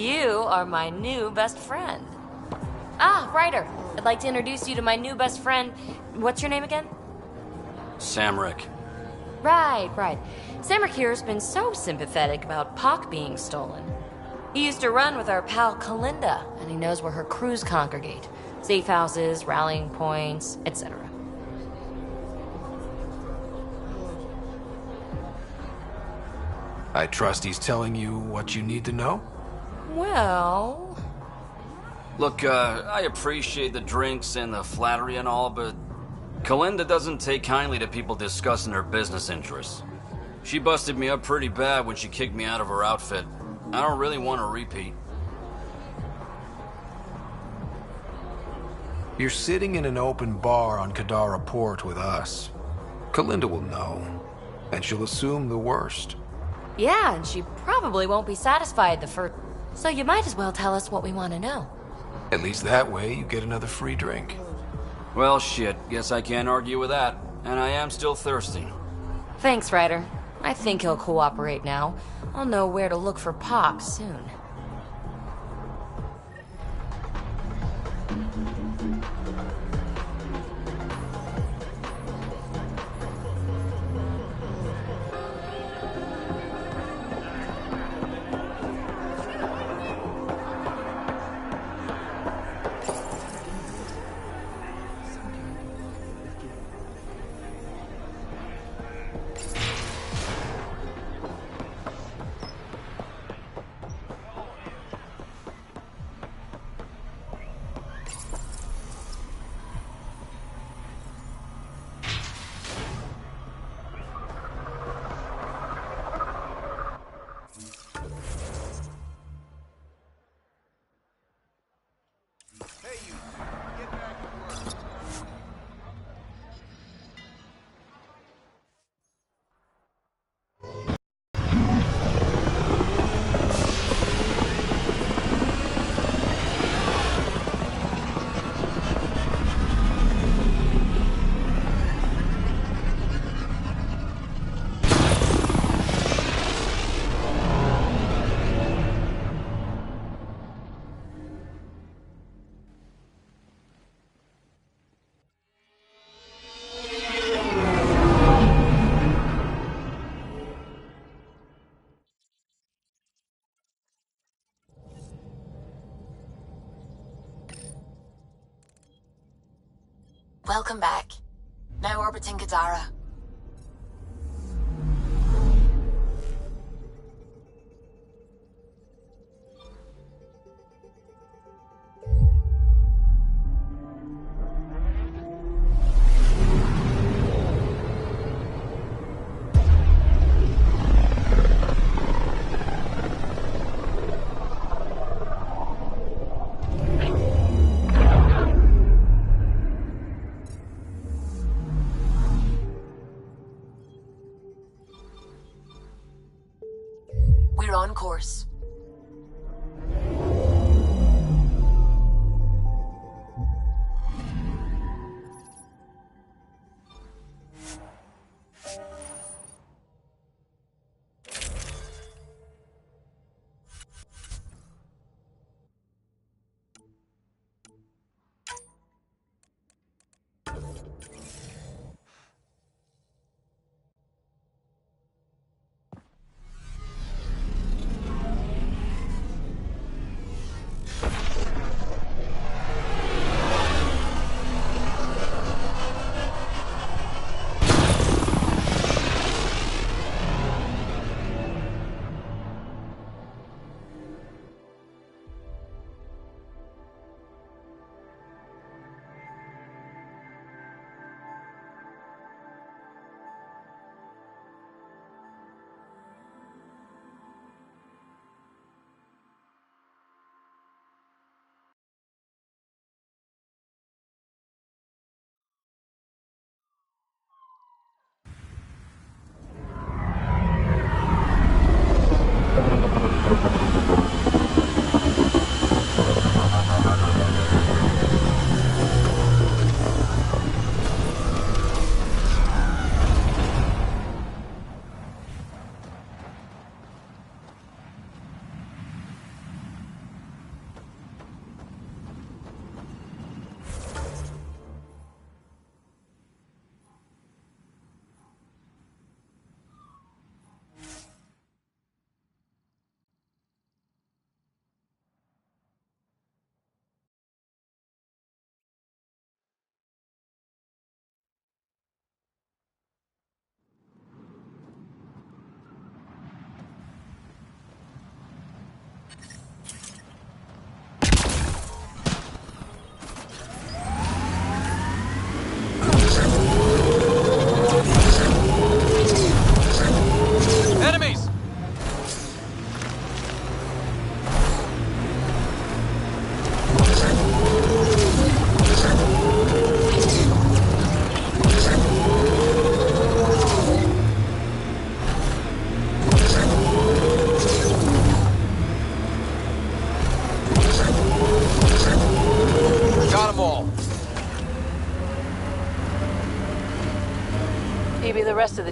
You are my new best friend. Ah, Ryder. I'd like to introduce you to my new best friend. What's your name again? Samrick. Right. Samrick here's been so sympathetic about Pock being stolen. He used to run with our pal Kalinda, and he knows where her crews congregate. Safe houses, rallying points, etc. I trust he's telling you what you need to know? Well... Look, I appreciate the drinks and the flattery and all, but Kalinda doesn't take kindly to people discussing her business interests. She busted me up pretty bad when she kicked me out of her outfit. I don't really want a repeat. You're sitting in an open bar on Kadara Port with us. Kalinda will know, and she'll assume the worst. Yeah, and she probably won't be satisfied the first... So you might as well tell us what we want to know. At least that way you get another free drink. Well, shit, guess I can't argue with that. And I am still thirsty. Thanks, Ryder. I think he'll cooperate now. I'll know where to look for Pock soon. Welcome back. Now orbiting Kadara. We're on course.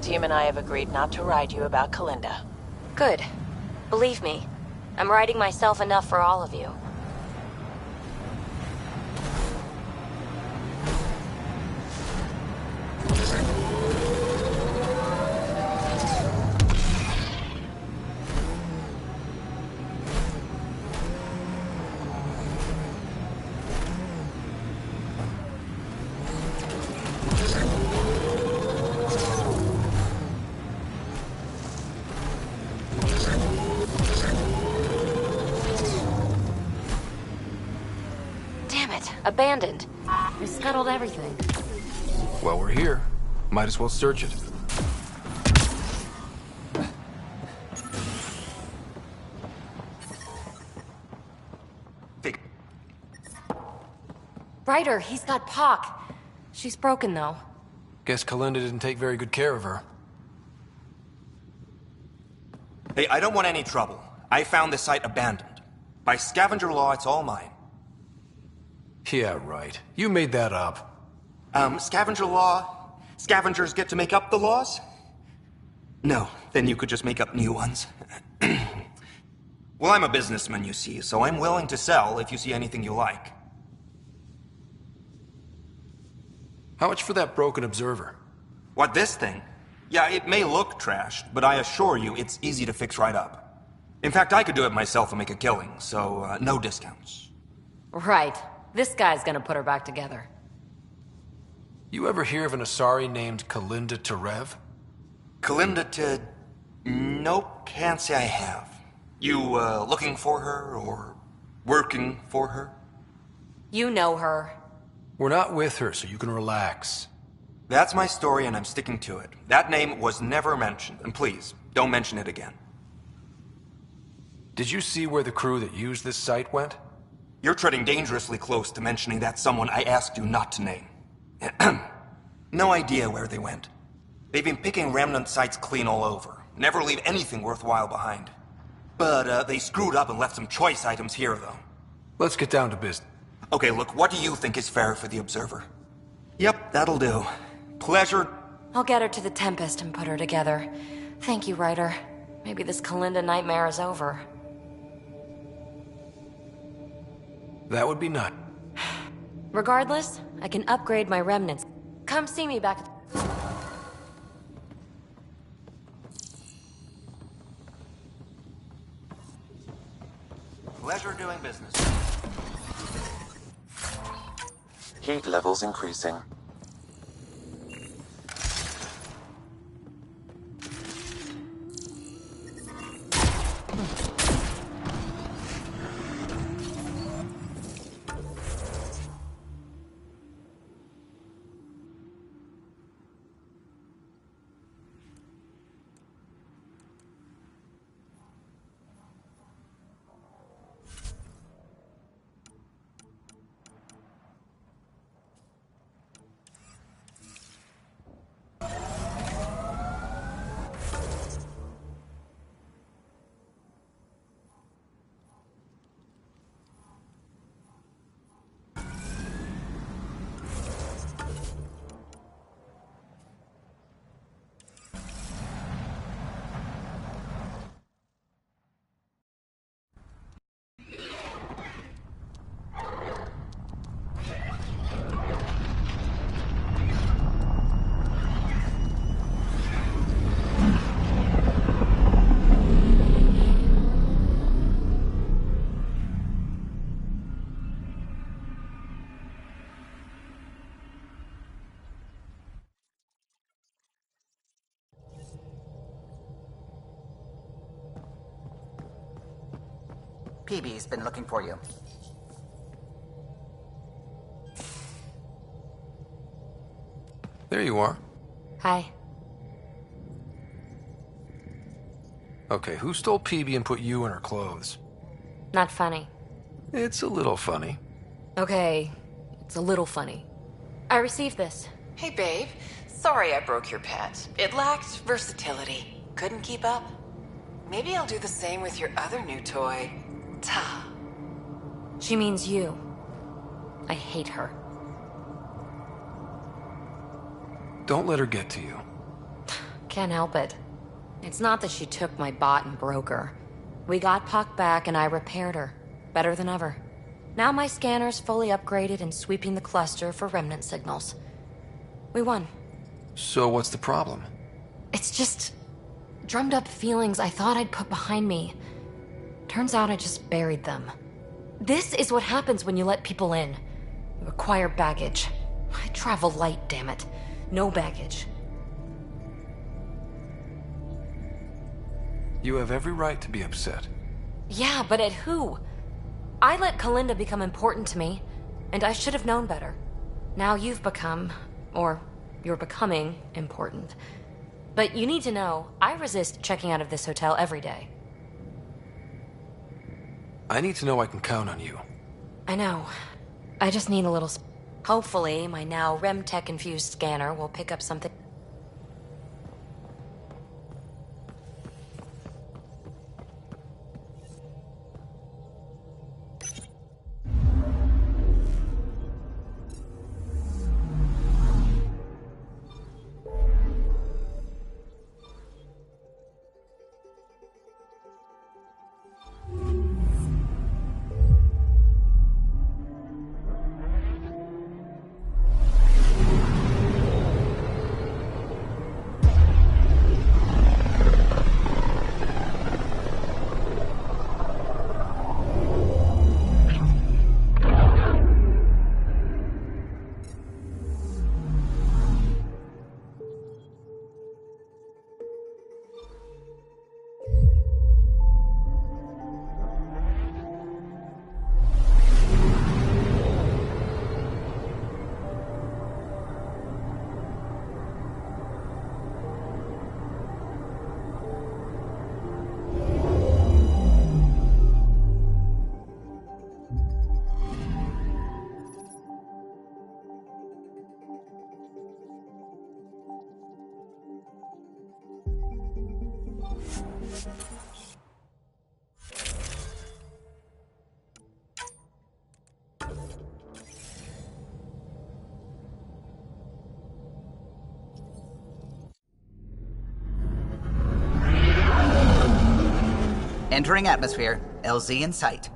team and I have agreed not to ride you about Kalinda. Good. Believe me, I'm writing myself enough for all of you. Abandoned. We scuttled everything. Well, we're here. Might as well search it. Ryder, he's got Pock. She's broken, though. Guess Kalinda didn't take very good care of her. Hey, I don't want any trouble. I found the site abandoned. By scavenger law, it's all mine. Yeah, right. You made that up. Scavenger law? Scavengers get to make up the laws? No, then you could just make up new ones. Well, I'm a businessman, you see, so I'm willing to sell if you see anything you like. How much for that broken observer? What, this thing? Yeah, it may look trashed, but I assure you it's easy to fix right up. In fact, I could do it myself and make a killing, so no discounts. Right. This guy's gonna put her back together. You ever hear of an Asari named Kalinda Terev? Kalinda to... Nope, can't say I have. You, looking for her, or working for her? You know her. We're not with her, so you can relax. That's my story, and I'm sticking to it. That name was never mentioned, and please, don't mention it again. Did you see where the crew that used this site went? You're treading dangerously close to mentioning that someone I asked you not to name. No idea where they went. They've been picking remnant sites clean all over. Never leave anything worthwhile behind. But, they screwed up and left some choice items here, though. Let's get down to business. Okay, look, what do you think is fair for the Observer? Yep, that'll do. Pleasure. I'll get her to the Tempest and put her together. Thank you, Ryder. Maybe this Kalinda nightmare is over. That would be nuts. Regardless, I can upgrade my remnants. Come see me back at... Pleasure doing business. Heat levels increasing. PB's been looking for you. There you are. Hi. Okay, who stole PB and put you in her clothes? Not funny. It's a little funny. Okay, it's a little funny. I received this. Hey, babe. Sorry I broke your pet. It lacked versatility. Couldn't keep up. Maybe I'll do the same with your other new toy. Ta. She means you. I hate her. Don't let her get to you. can't help it. It's not that she took my bot and broke her. We got Puck back and I repaired her. Better than ever. Now my scanner's fully upgraded and sweeping the cluster for remnant signals. We won. So what's the problem? It's just drummed up feelings I thought I'd put behind me. Turns out I just buried them. This is what happens when you let people in. You acquire baggage. I travel light, damn it. No baggage. You have every right to be upset. Yeah, but at who? I let Kalinda become important to me, and I should have known better. Now you've become, or you're becoming, important. But you need to know, I resist checking out of this hotel every day. I need to know I can count on you. I know. I just need a little... Hopefully, my now RemTech-infused scanner will pick up something... Entering atmosphere. LZ in sight.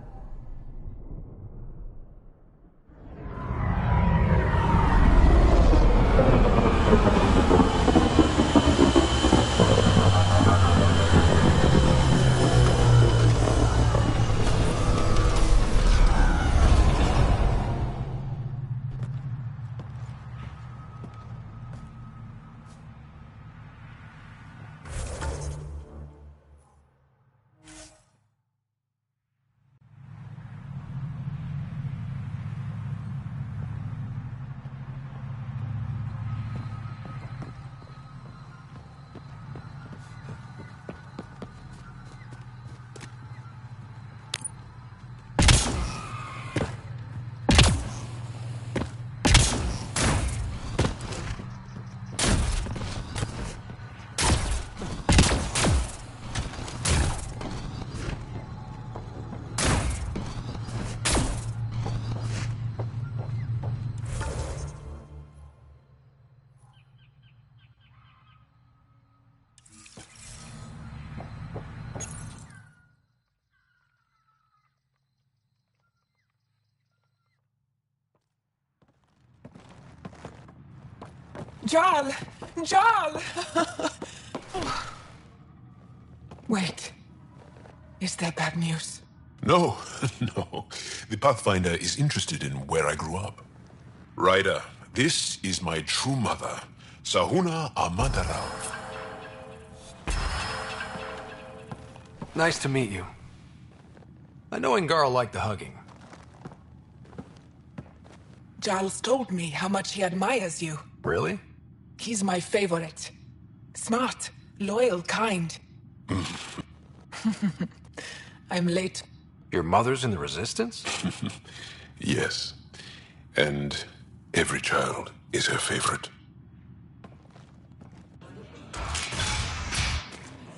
Jarl! Jarl! Wait. Is that bad news? No, no. The Pathfinder is interested in where I grew up. Ryder, this is my true mother, Sahuna Amadarao. Nice to meet you. I know Ingara liked the hugging. Giles told me how much he admires you. Really? He's my favorite. Smart, loyal, kind. I'm late. Your mother's in the Resistance? Yes. And every child is her favorite.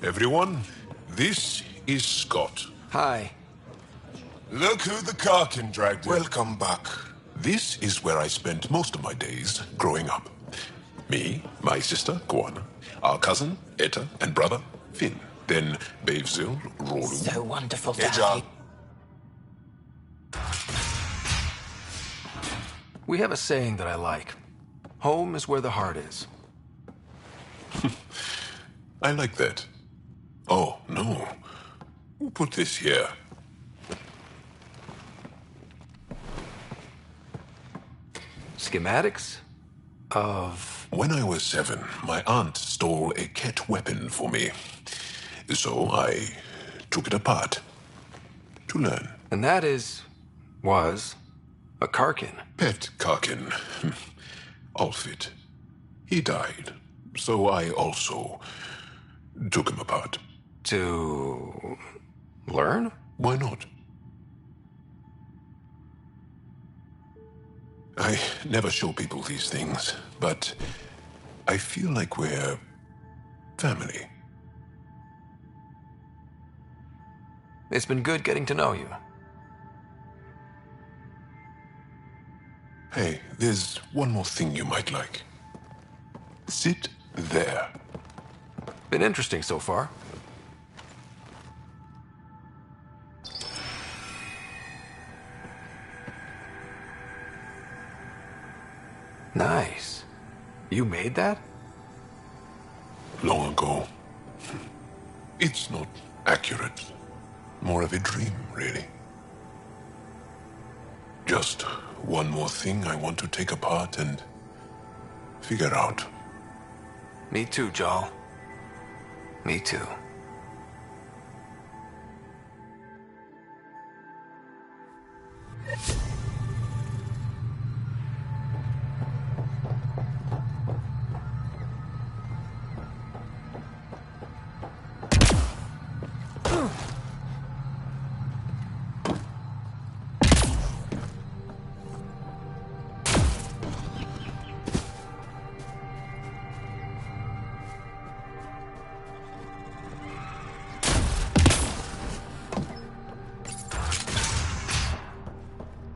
Everyone, this is Scott. Hi. Look who the Karkin dragged in. Welcome back. This is where I spent most of my days growing up. Me, my sister, Guana, our cousin, Etta, and brother, Finn. Then Bavzil, Rolu. So wonderful to Hey, have John. you. We have a saying that I like. Home is where the heart is. I like that. Oh, no. Who put this here? Schematics of... When I was 7, my aunt stole a cat weapon for me. So I took it apart to learn. And that was a Karkin. Pet Karkin. All fit. He died. So I also took him apart. To learn? Why not? I never show people these things, but I feel like we're family. It's been good getting to know you. Hey, there's one more thing you might like. Sit there. Been interesting so far. Nice. You made that? Long ago. It's not accurate. More of a dream, really. Just one more thing I want to take apart and figure out. Me too, Jal. Me too.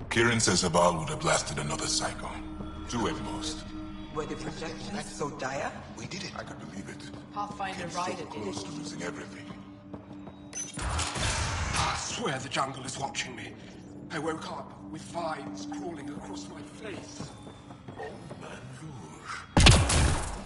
Kirin says Abal would have blasted another cycle. 2 at most. Were the projections so dire? We did it. I could believe it. Pathfinder Came so Rider did close it. to losing everything. I swear the jungle is watching me. I woke up with vines crawling across my face. Old Man Rouge.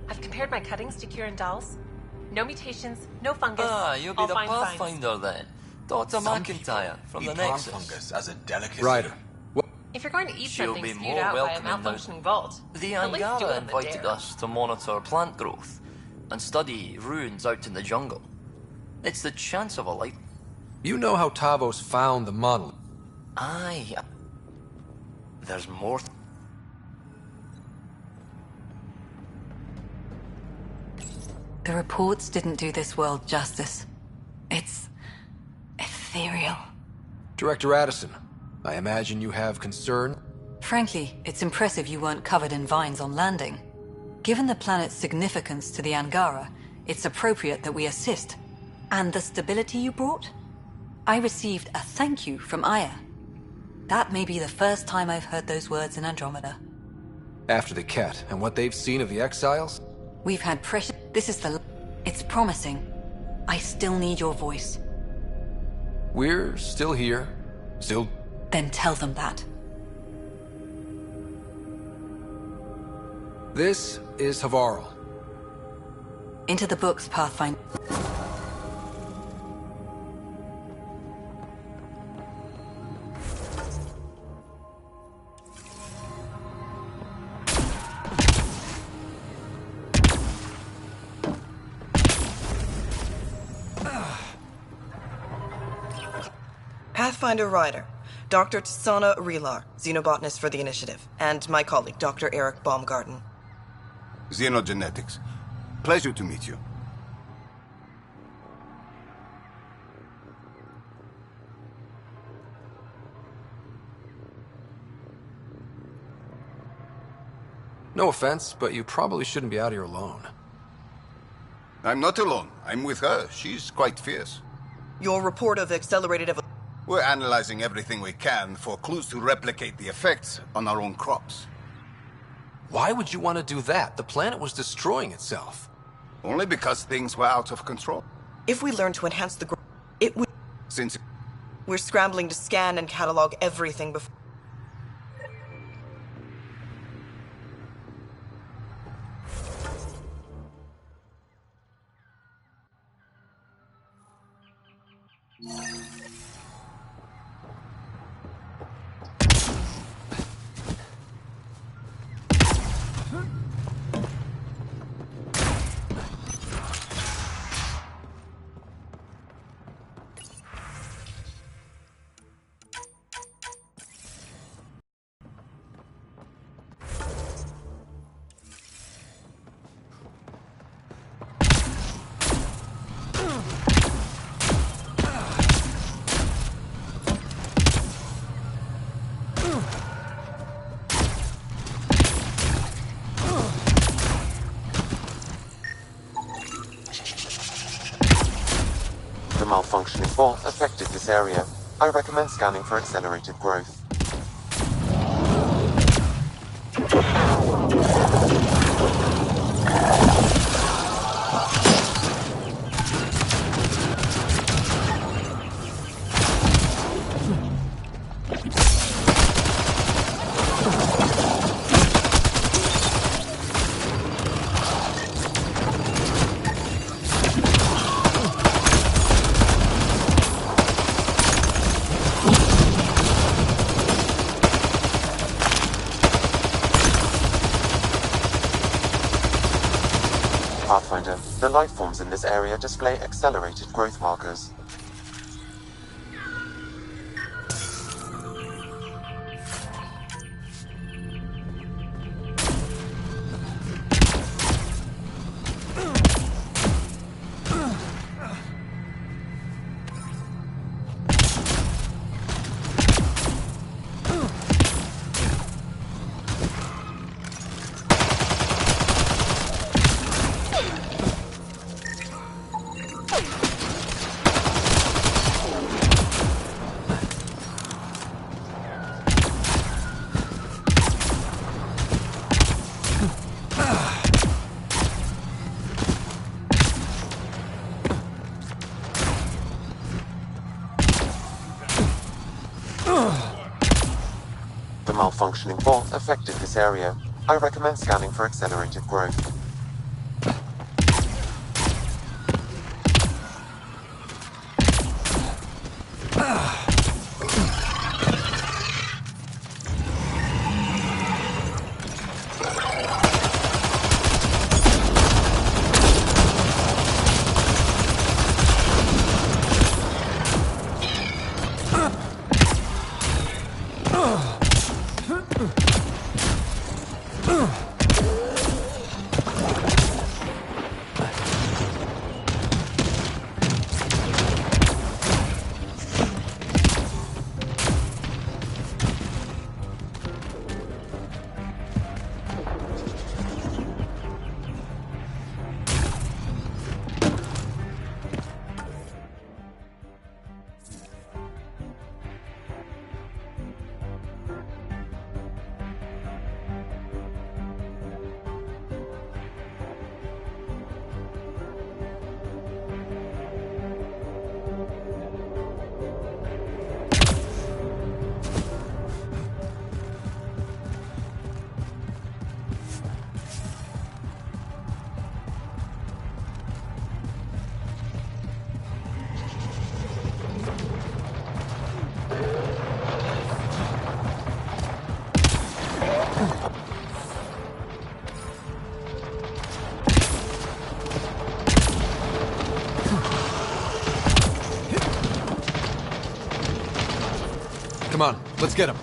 I've compared my cuttings to Kirindal's. No mutations, no fungus. Ah, you'll be all the fine signs. Pathfinder then. Dr. McIntyre from the Nexus. fungus as a delicacy. Ryder. If you're going to eat She'll something be spewed more out by a welcoming now. malfunctioning vault, The at least do Angara it with a invited dare. us to monitor plant growth and study ruins out in the jungle. It's the chance of a life. You know how Tavos found the monolith? Aye. There's more. The reports didn't do this world justice. It's ethereal. Director Addison, I imagine you have concern? Frankly, it's impressive you weren't covered in vines on landing. Given the planet's significance to the Angara, it's appropriate that we assist. And the stability you brought? I received a thank you from Aya. That may be the first time I've heard those words in Andromeda. After the cat and what they've seen of the exiles? We've had pressure. It's promising. I still need your voice. We're still here. Still... Then tell them that. This is Havarl. Into the books, Pathfinder. Pathfinder Ryder, Dr. Tsana Relar, xenobotanist for the Initiative, and my colleague, Dr. Eric Baumgarten. Xenogenetics. Pleasure to meet you. No offense, but you probably shouldn't be out here alone. I'm not alone. I'm with her. She's quite fierce. Your report of accelerated evolution. We're analyzing everything we can for clues to replicate the effects on our own crops. Why would you want to do that? The planet was destroying itself. Only because things were out of control. If we learn to enhance the growth, it would... Since... We're scrambling to scan and catalog everything before... The malfunctioning fault affected this area. I recommend scanning for accelerated growth. Pathfinder, the life forms in this area display accelerated growth markers. The malfunctioning fault affected this area. I recommend scanning for accelerated growth. Come on, let's get him.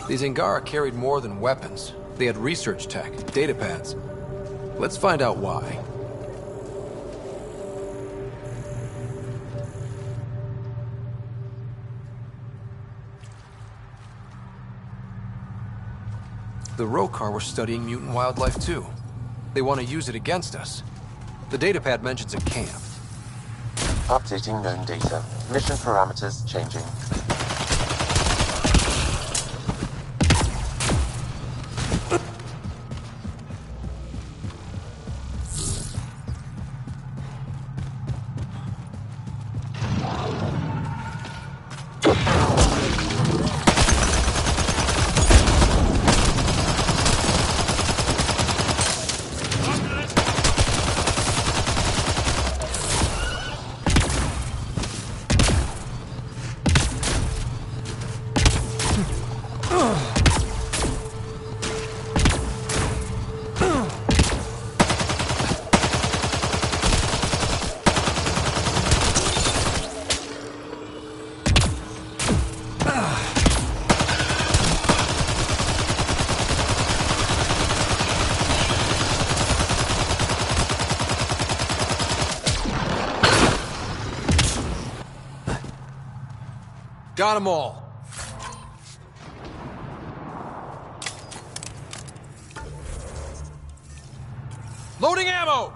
These Angara carried more than weapons. They had research tech, data pads. Let's find out why. The Rokar were studying mutant wildlife too. They want to use it against us. The datapad mentions a camp. Updating known data. Mission parameters changing. Got them all. Loading ammo!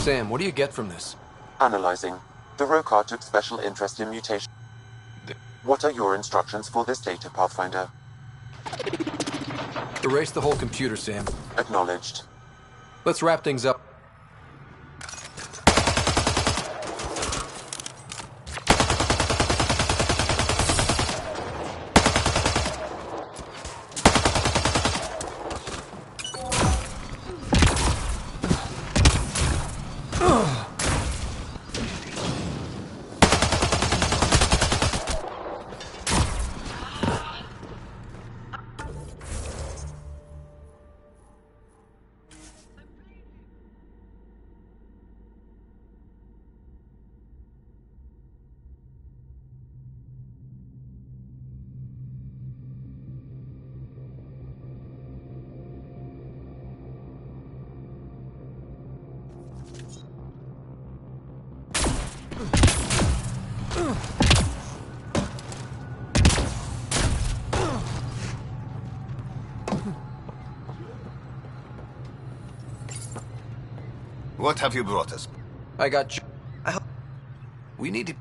Sam, what do you get from this? Analyzing. The Rokar took special interest in mutation. What are your instructions for this data, Pathfinder? Erase the whole computer, Sam. Acknowledged. Let's wrap things up. What have you brought us? I got... We need to...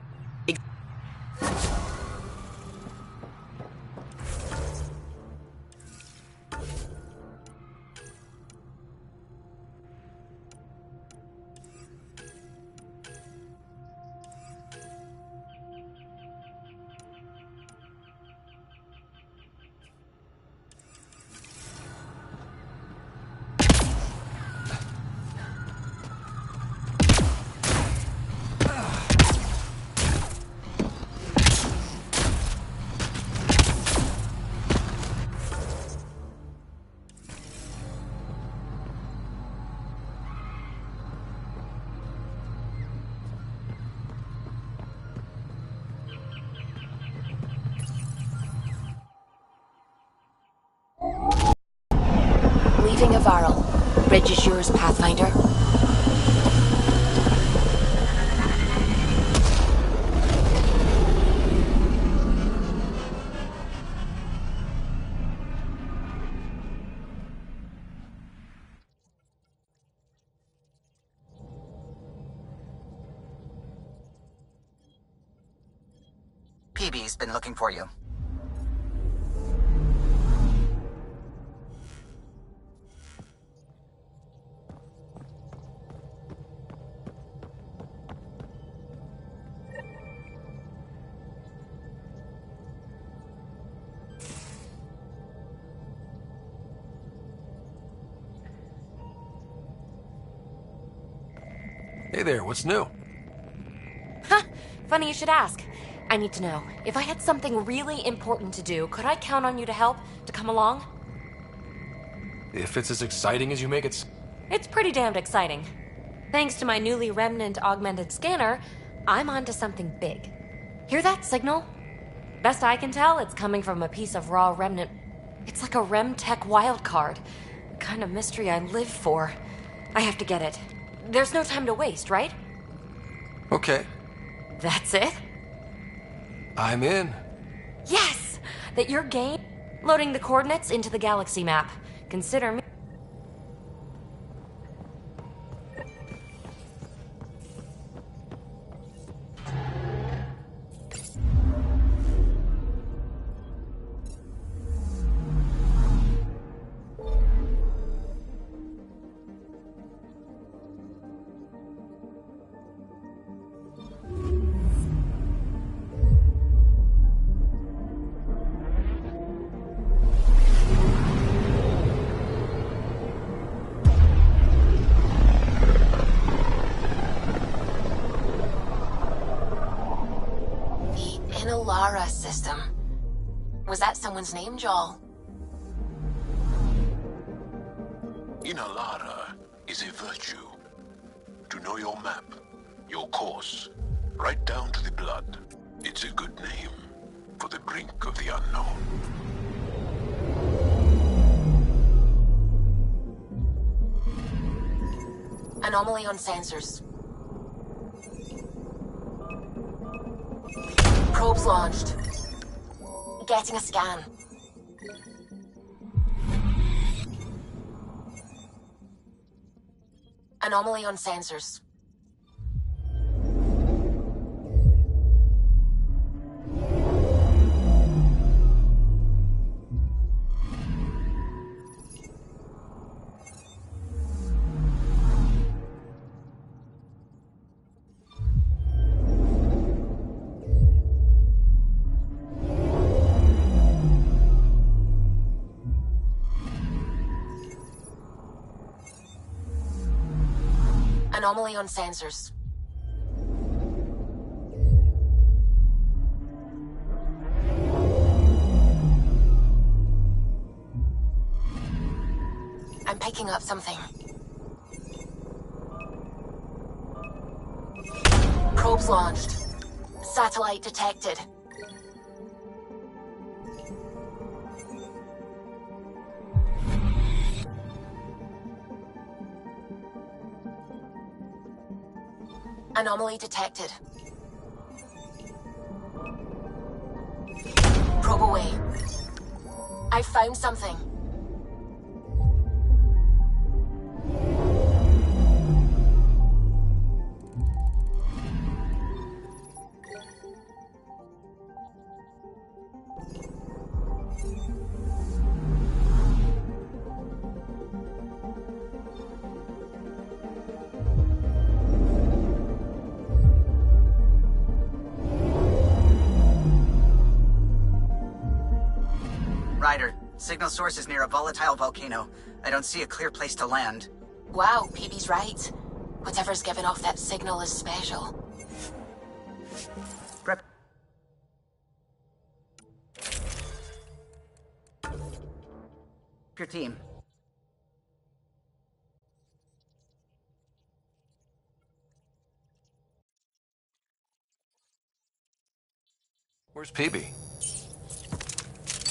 Briefing of Varl. Bridge is yours, Pathfinder. PB's been looking for you. Hey there, what's new? Huh, funny you should ask. I need to know, if I had something really important to do, could I count on you to help, to come along? If it's as exciting as you make it... It's pretty damned exciting. Thanks to my newly Remnant augmented scanner, I'm onto something big. Hear that signal? Best I can tell, it's coming from a piece of raw Remnant. It's like a Remtech wildcard. The kind of mystery I live for. I have to get it. There's no time to waste, right? Okay, That's it? I'm in. Yes! That your game? Loading the coordinates into the galaxy map. Consider me... Lara system. Was that someone's name, Joel? Inalara is a virtue. To know your map, your course, right down to the blood. It's a good name for the brink of the unknown. Anomaly on sensors. Probes launched. Getting a scan. Anomaly on sensors. Anomaly on sensors. I'm picking up something. Probes launched. Satellite detected. Anomaly detected. Probe away. I found something. Ryder, signal source is near a volatile volcano. I don't see a clear place to land. Wow, PB's right. Whatever's giving off that signal is special. Your team. Where's PB?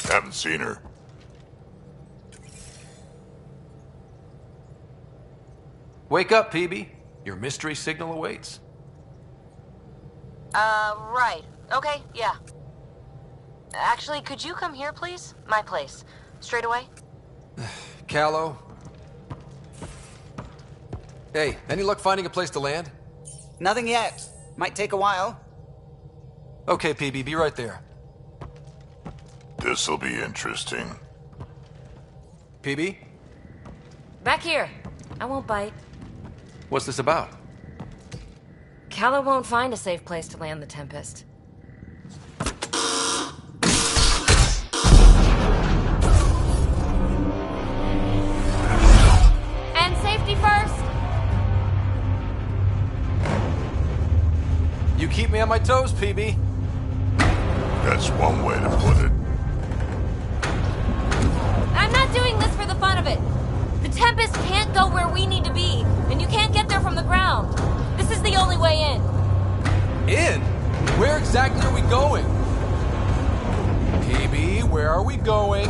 Haven't seen her. Wake up, PB. Your mystery signal awaits. Right. Okay, yeah. Actually, could you come here, please? My place. Straight away? Callow? Hey, any luck finding a place to land? Nothing yet. Might take a while. Okay, PB, be right there. This'll be interesting. PB? Back here. I won't bite. What's this about? Calla won't find a safe place to land the Tempest. And safety first! You keep me on my toes, PB. That's one way to put it. I'm not doing this for the fun of it. The Tempest can't go where we need to be, and you can't get there from the ground. This is the only way in. In? Where exactly are we going? PB, where are we going?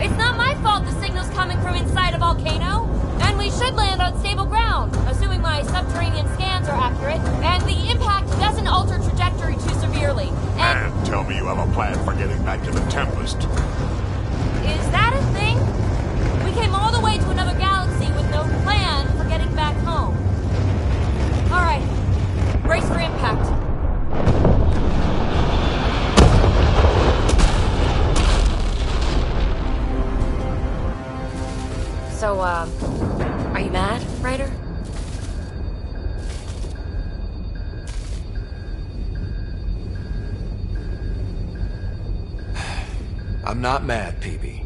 It's not my fault the signal's coming from inside a volcano. And we should land on stable ground, assuming my subterranean scans are accurate, and the impact doesn't alter trajectory too severely. And tell me you have a plan for getting back to the Tempest. Is that a thing? We came all the way to another galaxy with no plan for getting back home. All right, brace for impact. So, are you mad, Ryder? I'm not mad, PB.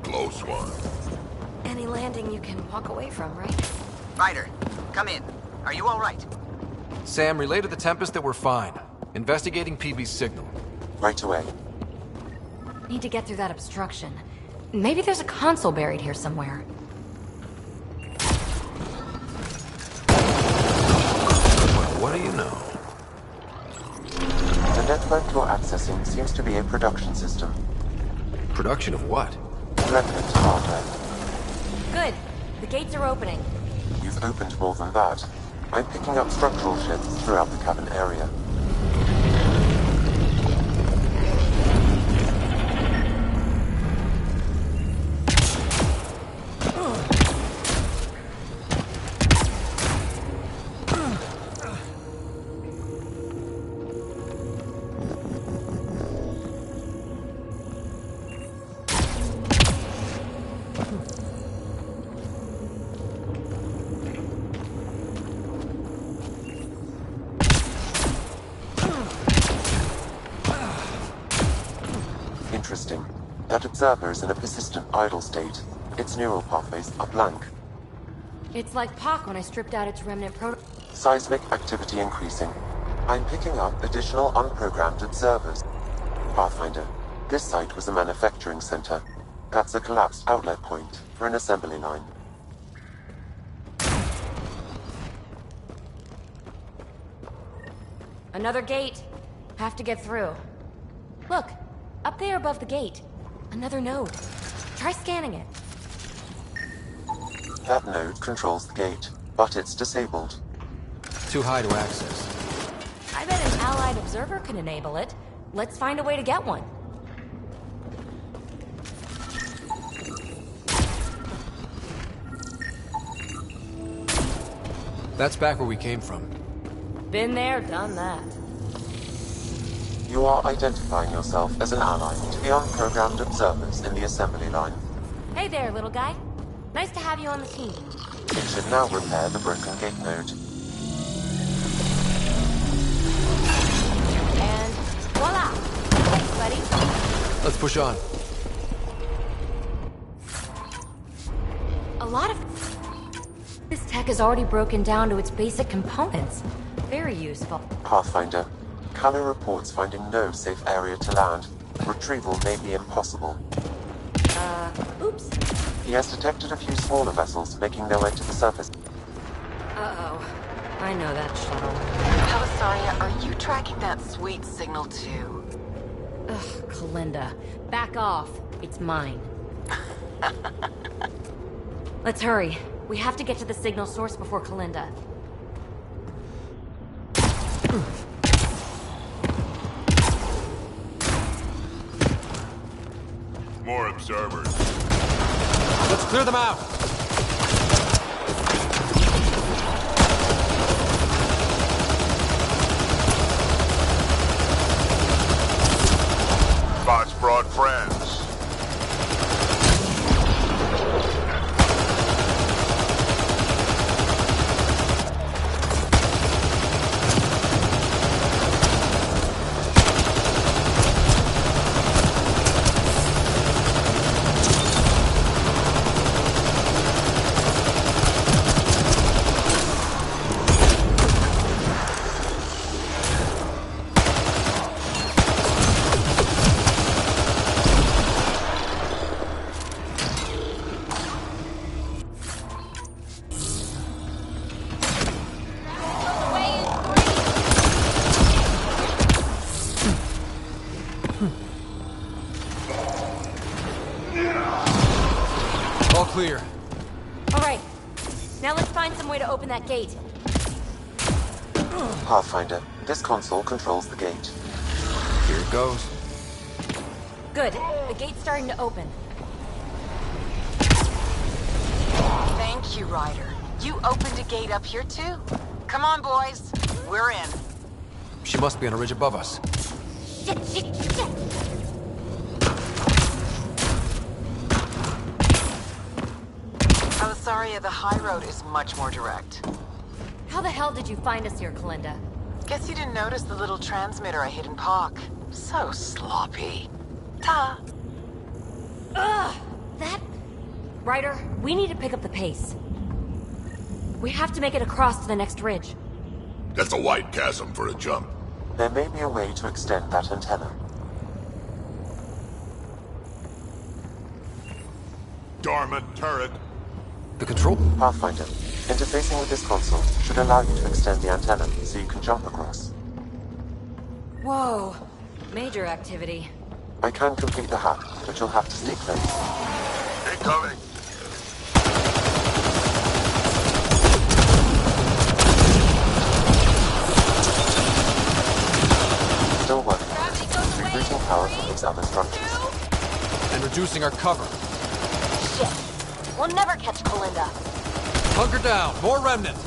Close one. Any landing you can walk away from, right? Ryder, come in. Are you all right? Sam, relay to the Tempest that we're fine. Investigating PB's signal. Right away. Need to get through that obstruction. Maybe there's a console buried here somewhere. What do you know? The network you're accessing seems to be a production system. Production of what? Remnant hardware. Good. The gates are opening. You've opened more than that. I'm picking up structural sheds throughout the cabin area. Interesting. That observer is in a persistent idle state. Its neural pathways are blank. It's like Pac when I stripped out its remnant proto- Seismic activity increasing. I'm picking up additional unprogrammed observers. Pathfinder, this site was a manufacturing center. That's a collapsed outlet point for an assembly line. Another gate. Have to get through. Look, up there above the gate. Another node. Try scanning it. That node controls the gate, but it's disabled. Too high to access. I bet an allied observer can enable it. Let's find a way to get one. That's back where we came from. Been there, done that. You are identifying yourself as an ally to the unprogrammed observers in the assembly line. Hey there, little guy. Nice to have you on the team. You should now repair the broken gate node. And voila! Thanks, buddy. Let's push on. A lot of this tech is already broken down to its basic components. Very useful. Pathfinder, Calla reports finding no safe area to land. Retrieval may be impossible. Oops. He has detected a few smaller vessels making their way to the surface. Uh-oh. I know that shuttle. Pelisaria, are you tracking that sweet signal too? Ugh, Kalinda. Back off. It's mine. Let's hurry. We have to get to the signal source before Kalinda. More observers. Let's clear them out! Spots brought friends. All clear. All right. Now let's find some way to open that gate. Pathfinder, this console controls the gate. Here it goes. Good. The gate's starting to open. Thank you, Ryder. You opened a gate up here too? Come on, boys. We're in. She must be on a ridge above us. Shit, shit, shit! Pelisaria, the high road is much more direct. How the hell did you find us here, Kalinda? Guess you didn't notice the little transmitter I hid in Pock. So sloppy. Ta! Ugh! That... Ryder, we need to pick up the pace. We have to make it across to the next ridge. That's a wide chasm for a jump. There may be a way to extend that antenna. Dormant turret. The control... Pathfinder, interfacing with this console should allow you to extend the antenna so you can jump across. Whoa. Major activity. I can complete the hack, but you'll have to stay close. Incoming. Still working. Recruiting power from these other structures. And reducing our cover. Shit. We'll never catch Kalinda. Hunker down. More remnant.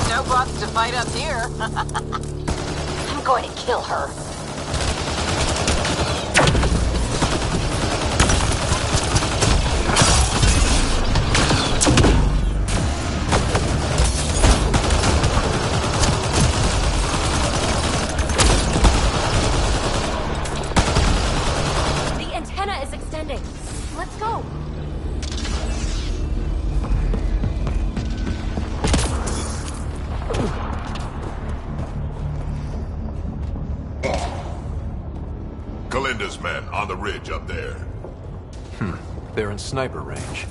No bots to fight up here. I'm going to kill her. The antenna is extending. Let's go. Kalinda's men on the ridge up there. They're in sniper range.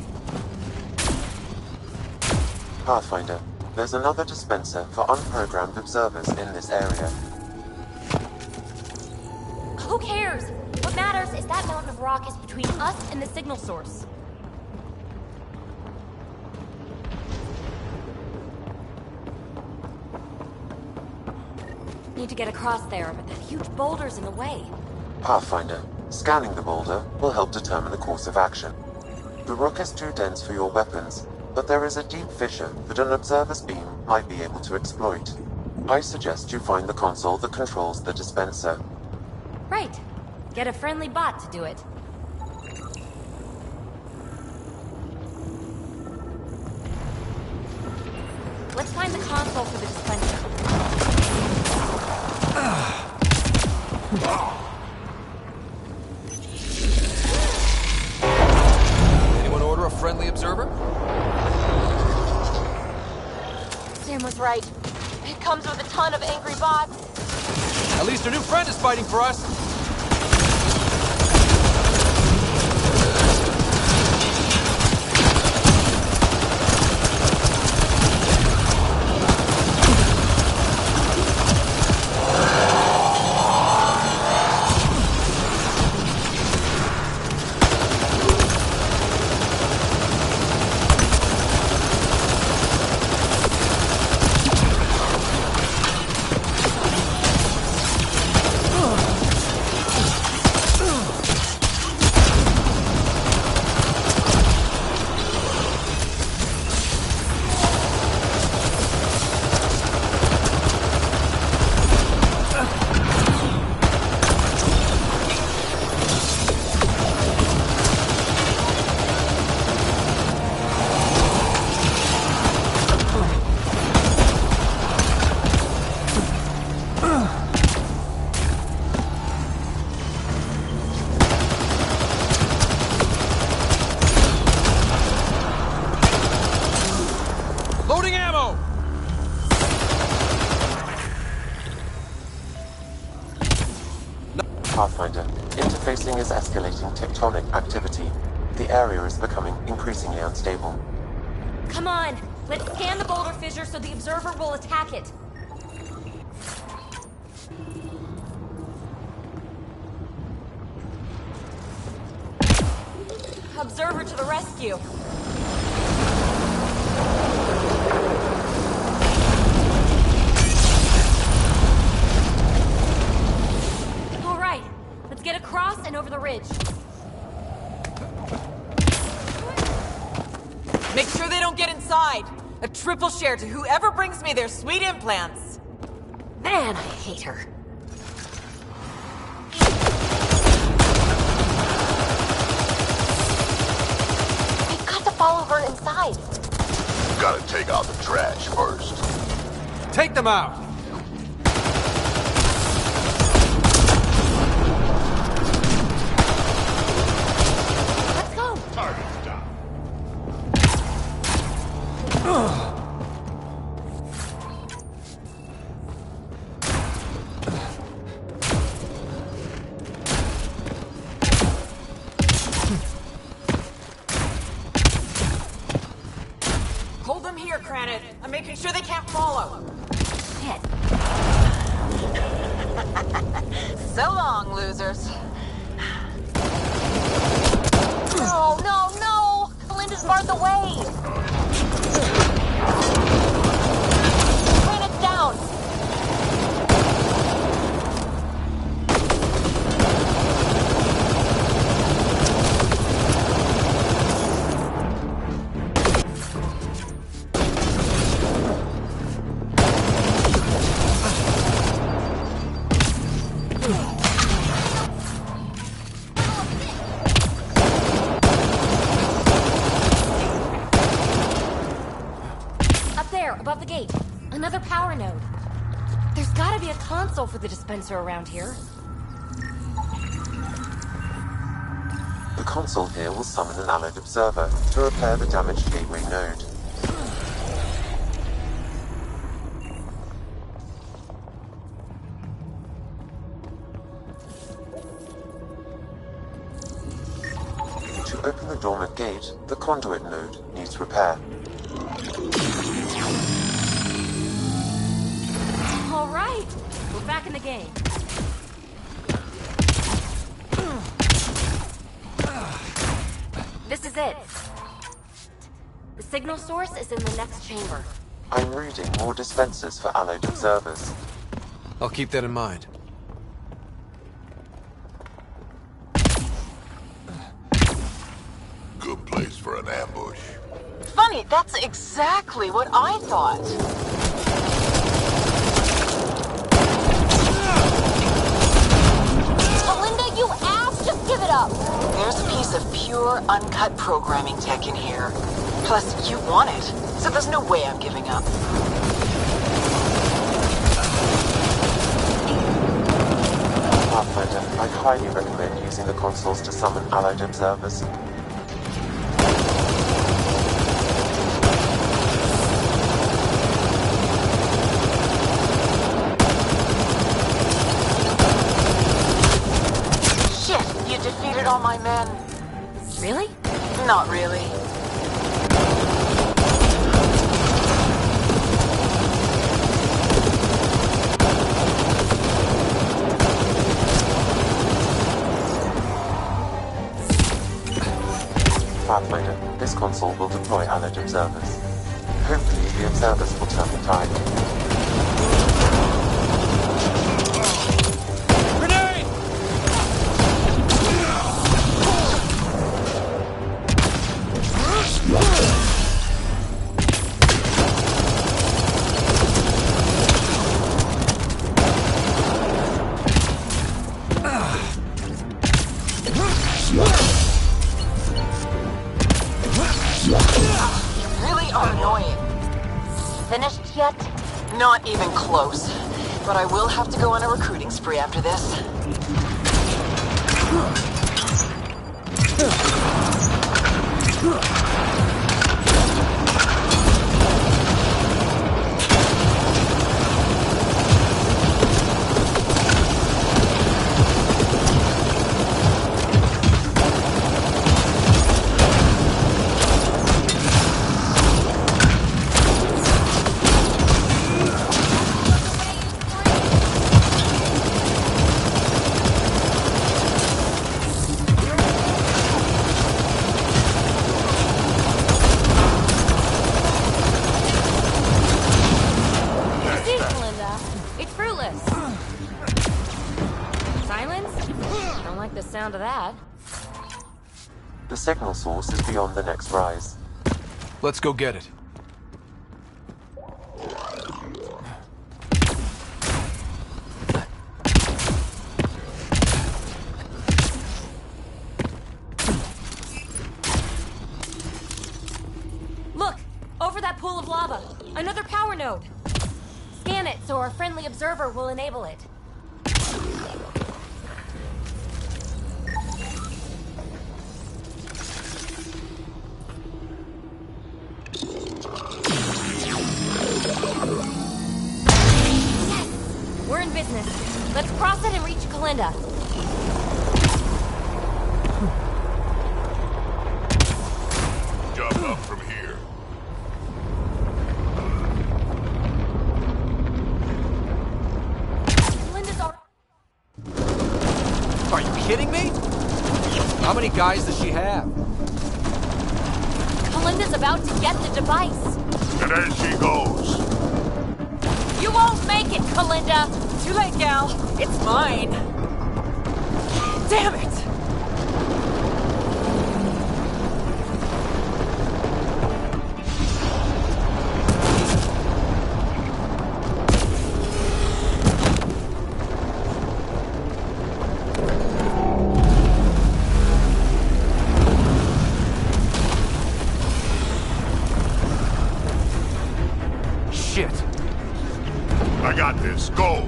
Pathfinder, there's another dispenser for unprogrammed observers in this area. Who cares? What matters is that mountain of rock is between us and the signal source. Need to get across there, but that huge boulder's in the way. Pathfinder, scanning the boulder will help determine the course of action. The rock is too dense for your weapons, but there is a deep fissure that an observer's beam might be able to exploit. I suggest you find the console that controls the dispenser. Right. Get a friendly bot to do it. Let's find the console for the dispenser. Observer? Sam was right. It comes with a ton of angry bots. At least our new friend is fighting for us. Loading ammo! Pathfinder, interfacing is escalating tectonic activity. The area is becoming increasingly unstable. Come on, let's scan the boulder fissure so the Observer will attack it. Observer to the rescue. All right, let's get across and over the ridge. Make sure they don't get inside. A triple share to whoever brings me their sweet implants. Man, I hate her. We've got to follow her inside. Gotta take out the trash first. Take them out! Let's go! Target down. Hold them here, Cranit. I'm making sure they can't follow. Shit. So long, losers. No, no, no! Belinda's barred the way! Planet's down! Up there, above the gate. Another power node. There's gotta be a console for the dispenser around here. The console here will summon an allied observer to repair the damaged gateway node. To open the dormant gate, the conduit node needs repair. All right, we're back in the game. This is it. The signal source is in the next chamber. I'm reading more dispensers for allied observers. I'll keep that in mind. Good place for an ambush. Funny, that's exactly what I thought. Belinda, you ass! Just give it up! There's a piece of pure, uncut programming tech in here. Plus, you want it, so there's no way I'm giving up. Pathfinder, I highly recommend using the consoles to summon allied observers. defeated all my men. Really? Not really. Pathfinder, this console will deploy allied observers. Hopefully, the observers will turn the tide. Grenade! Really annoying. Finished yet? Not even close. But I will have to go on a recruiting spree after this. Sound of that. The signal source is beyond the next rise. Let's go get it. Look! Over that pool of lava! Another power node! Scan it so our friendly observer will enable it. We're in business. Let's cross it and reach Kalinda. Jump up from here. Kalinda's already... Are you kidding me? How many guys does she have? Kalinda's about to get the device. And there she goes. You won't make it, Kalinda! Too late, gal. It's mine. Damn it! Shit. I got this. Go.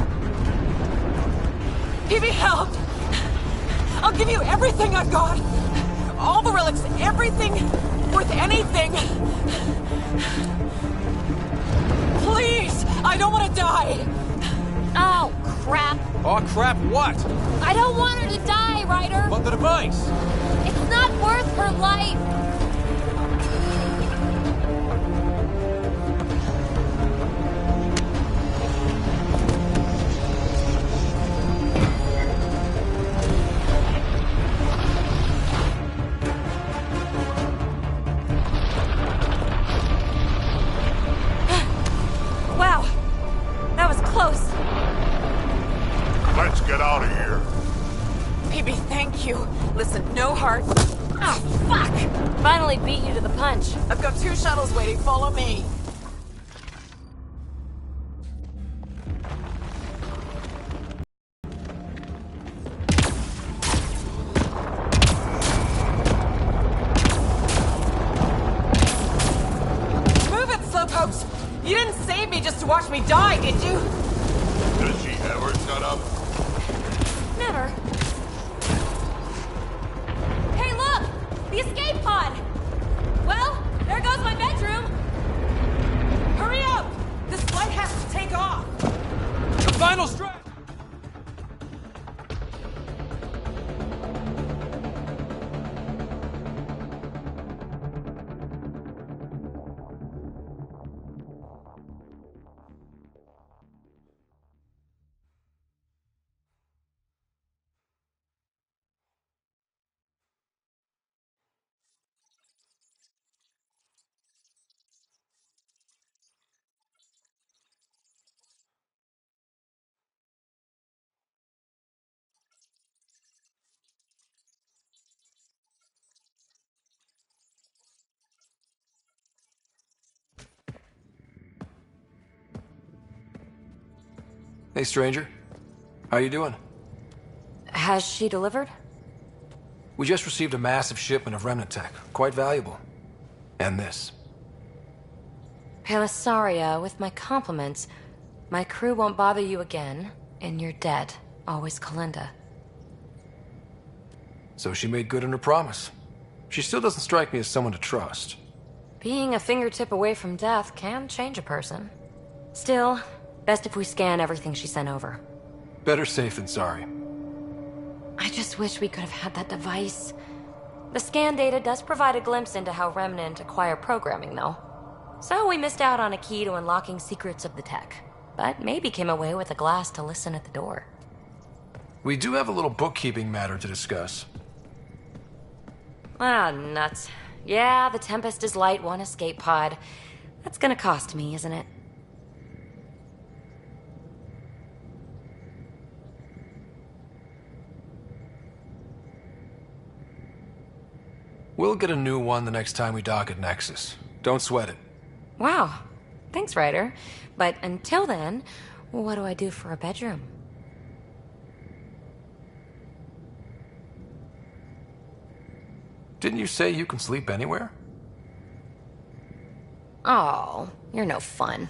PB, help! I'll give you everything I've got! All the relics, everything worth anything! Please! I don't want to die! Oh, crap. Oh, crap, what? I don't want her to die, Ryder! But the device! It's not worth her life! Wow, that was close. Let's get out of here. PB, thank you. Listen, no heart. Oh, fuck! Finally beat you to the punch. I've got 2 shuttles waiting. Follow me. Move it, slowpokes! You didn't save me just to watch me die, did you? Does she ever shut up? Never. Hey, look! The escape pod! Well, there goes my bedroom! Hurry up! This flight has to take off! The final stretch! Hey, stranger. How you doing? Has she delivered? We just received a massive shipment of remnant tech. Quite valuable. And this. Pelisaria, with my compliments. My crew won't bother you again, and you're dead. Always Kalinda. So she made good on her promise. She still doesn't strike me as someone to trust. Being a fingertip away from death can change a person. Still, best if we scan everything she sent over. Better safe than sorry. I just wish we could have had that device. The scan data does provide a glimpse into how Remnant acquire programming, though. So we missed out on a key to unlocking secrets of the tech. But maybe came away with a glass to listen at the door. We do have a little bookkeeping matter to discuss. Ah, nuts. Yeah, the Tempest is light one escape pod. That's gonna cost me, isn't it? We'll get a new one the next time we dock at Nexus. Don't sweat it. Wow. Thanks, Ryder. But until then, what do I do for a bedroom? Didn't you say you can sleep anywhere? Oh, you're no fun.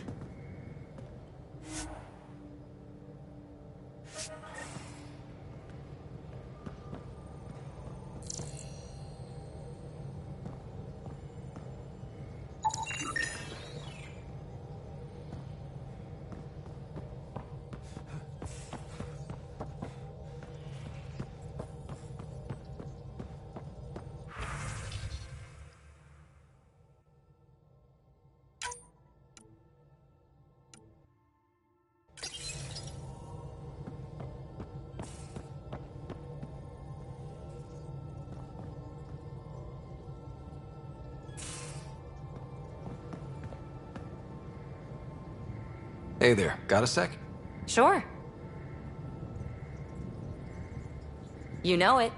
Hey there, got a sec? Sure. You know it.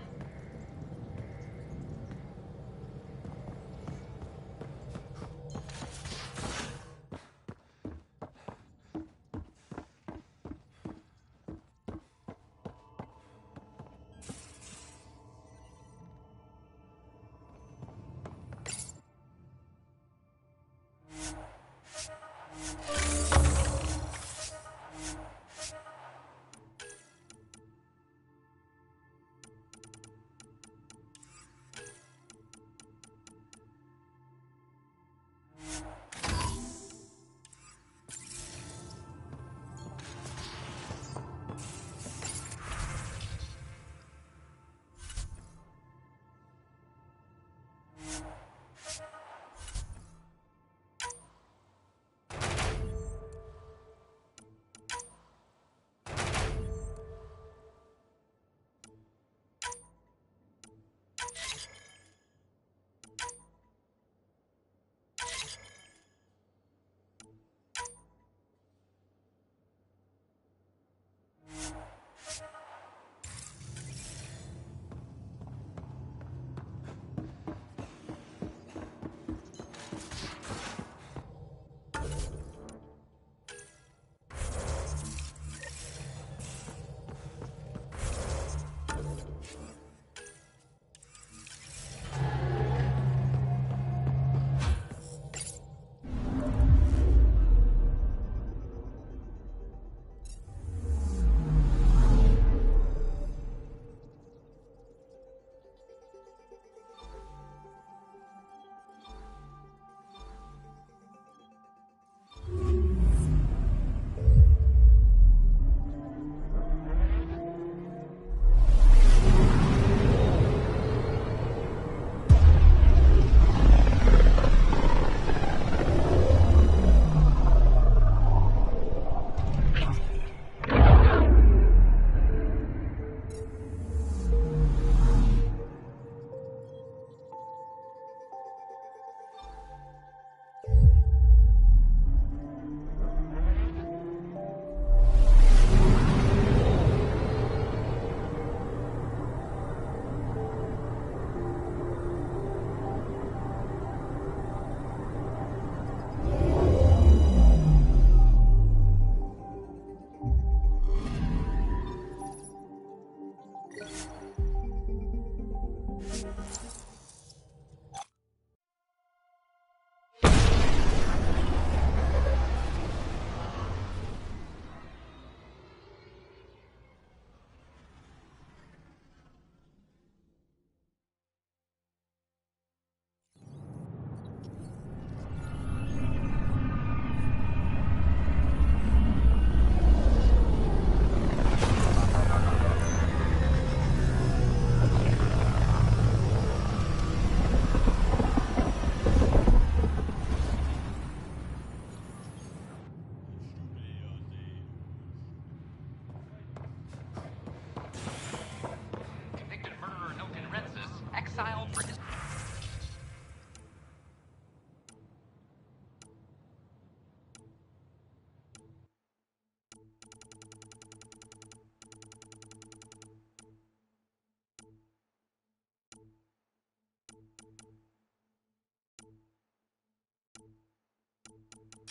exiled for his...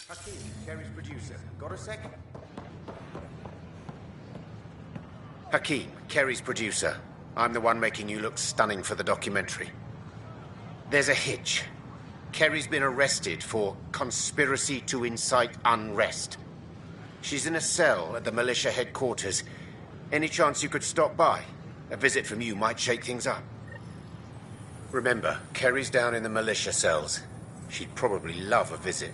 Hakeem, Kerry's producer. Got a sec? Hakeem, Kerry's producer. I'm the one making you look stunning for the documentary. There's a hitch. Kerry's been arrested for conspiracy to incite unrest. She's in a cell at the militia headquarters. Any chance you could stop by? A visit from you might shake things up. Remember, Kerry's down in the militia cells. She'd probably love a visit.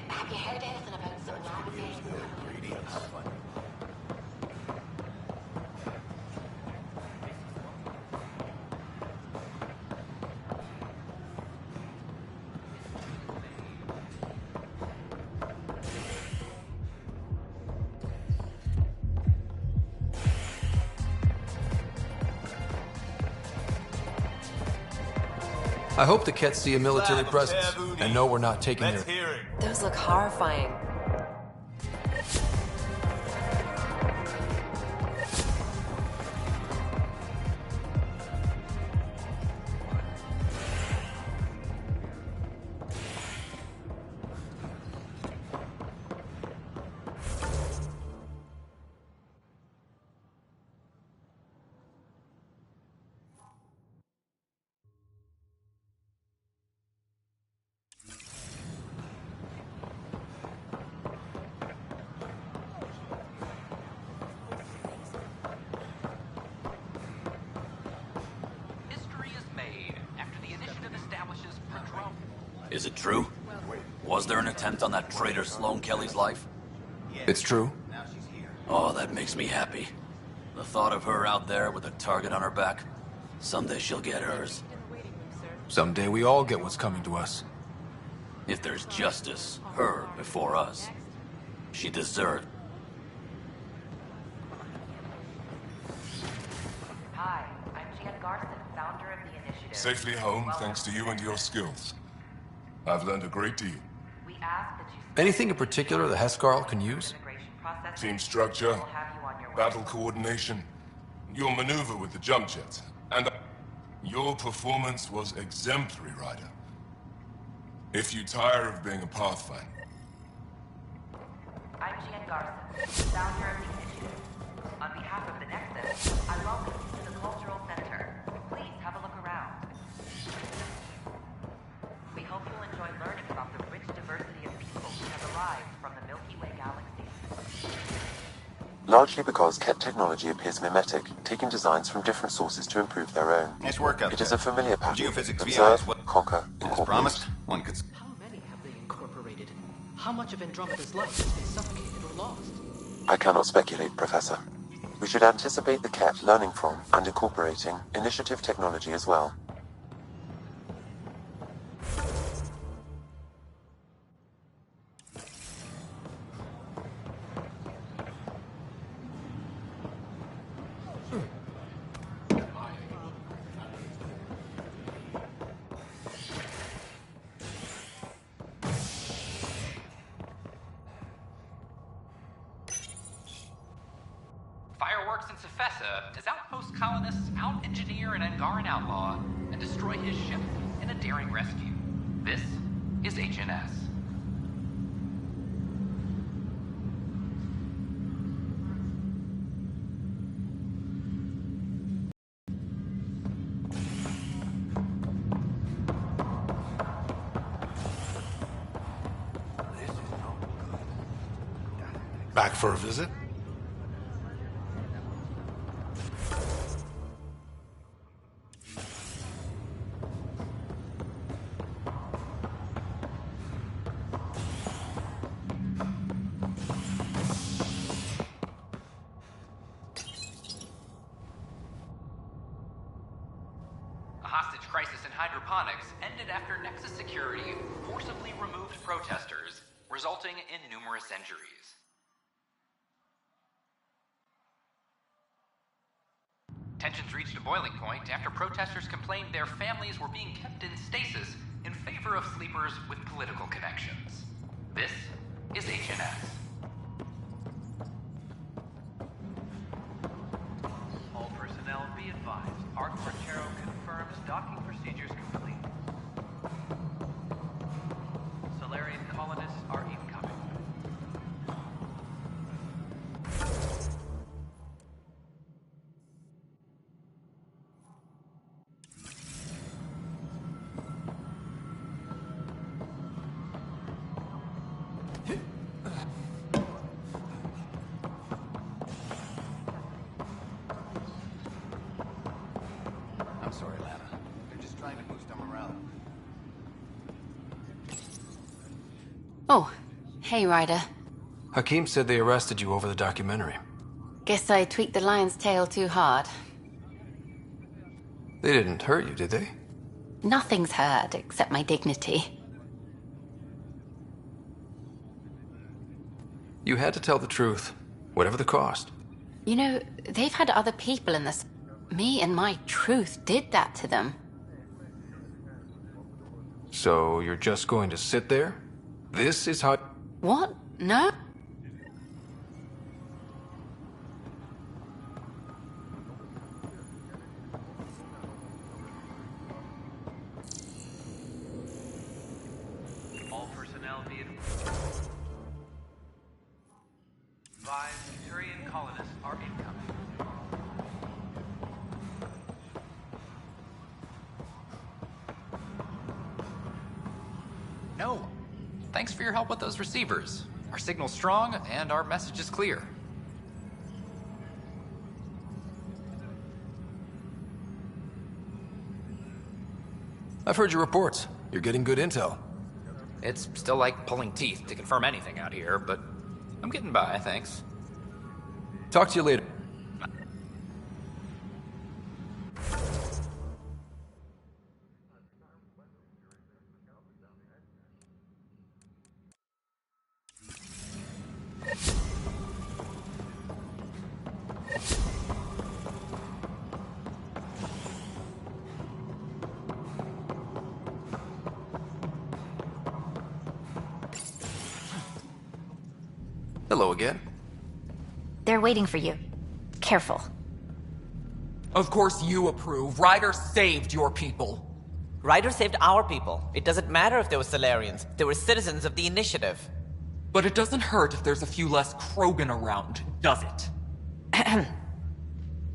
Have you heard anything about some navigating? I hope the Kett see a military presence and know we're not taking their... Those look horrifying. Is it true? Was there an attempt on that traitor Sloane Kelly's life? It's true. Oh, that makes me happy. The thought of her out there with a target on her back. Someday she'll get hers. Someday we all get what's coming to us. If there's justice, her before us. She deserved. Hi, I'm Jan Garson, founder of the initiative. Safely home thanks to you and your skills. I've learned a great deal. We ask that you Anything in particular the Hescarl can use? Team structure, battle coordination, your maneuver with the jump jets, and your performance was exemplary, Ryder. If you tire of being a Pathfinder. I'm Jan Garson, founder of the initiative. On behalf of the Nexus, I welcome you to the Cultural Center. Please have a look around. We hope you'll enjoy learning about the rich diversity of people who have arrived from the Milky Way galaxy. Largely because Kett technology appears mimetic, taking designs from different sources to improve their own. Nice work out It is there. a familiar pattern. Geophysics Observe, VI is what conquer, as incorporate. promised. One could. How many have they incorporated? How much of Andromeda's life has been suffocated or lost? I cannot speculate, Professor. We should anticipate the Kett learning from and incorporating initiative technology as well. Fireworks in Cephessa as outpost colonists out-engineer an Angaran outlaw and destroy his ship in a daring rescue. This is HNS. Back for a visit? A hostage crisis in Hydroponics electronics ended after Nexus security forcibly removed protesters, resulting in numerous injuries. Tensions reached a boiling point after protesters complained their families were being kept in stasis in favor of sleepers with political connections. This is HNS. All personnel be advised. Arc Marchero confirms docking procedures complete. Solarian colonists are incoming. I'm sorry, Lana. They're just trying to boost our morale. Oh, hey, Ryder. Hakim said they arrested you over the documentary. Guess I tweaked the lion's tail too hard. They didn't hurt you, did they? Nothing's hurt except my dignity. You had to tell the truth, whatever the cost. You know, they've had other people in this. Me and my truth did that to them. So you're just going to sit there? This is how... What? No? All personnel be advised. 5 Turian colonists are incoming. No. Thanks for your help with those receivers. Our signal's strong, and our message is clear. I've heard your reports. You're getting good intel. It's still like pulling teeth to confirm anything out here, but I'm getting by, thanks. Talk to you later. Hello again. They're waiting for you. Careful. Of course you approve. Ryder saved your people. Ryder saved our people. It doesn't matter if they were Solarians. They were citizens of the Initiative. But it doesn't hurt if there's a few less Krogan around, does it?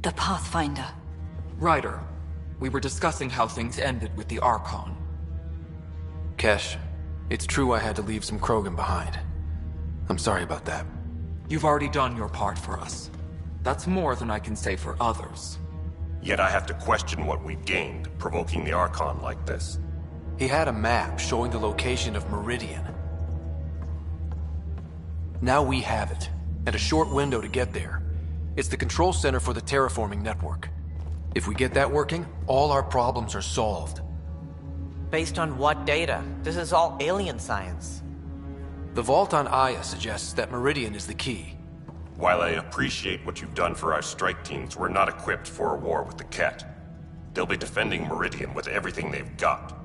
The Pathfinder. Ryder, we were discussing how things ended with the Archon. Kesh, it's true I had to leave some Krogan behind. I'm sorry about that. You've already done your part for us. That's more than I can say for others. Yet I have to question what we've gained, provoking the Archon like this. He had a map showing the location of Meridian. Now we have it, and a short window to get there. It's the control center for the terraforming network. If we get that working, all our problems are solved. Based on what data? This is all alien science. The vault on Aya suggests that Meridian is the key. While I appreciate what you've done for our strike teams, we're not equipped for a war with the Ket. They'll be defending Meridian with everything they've got.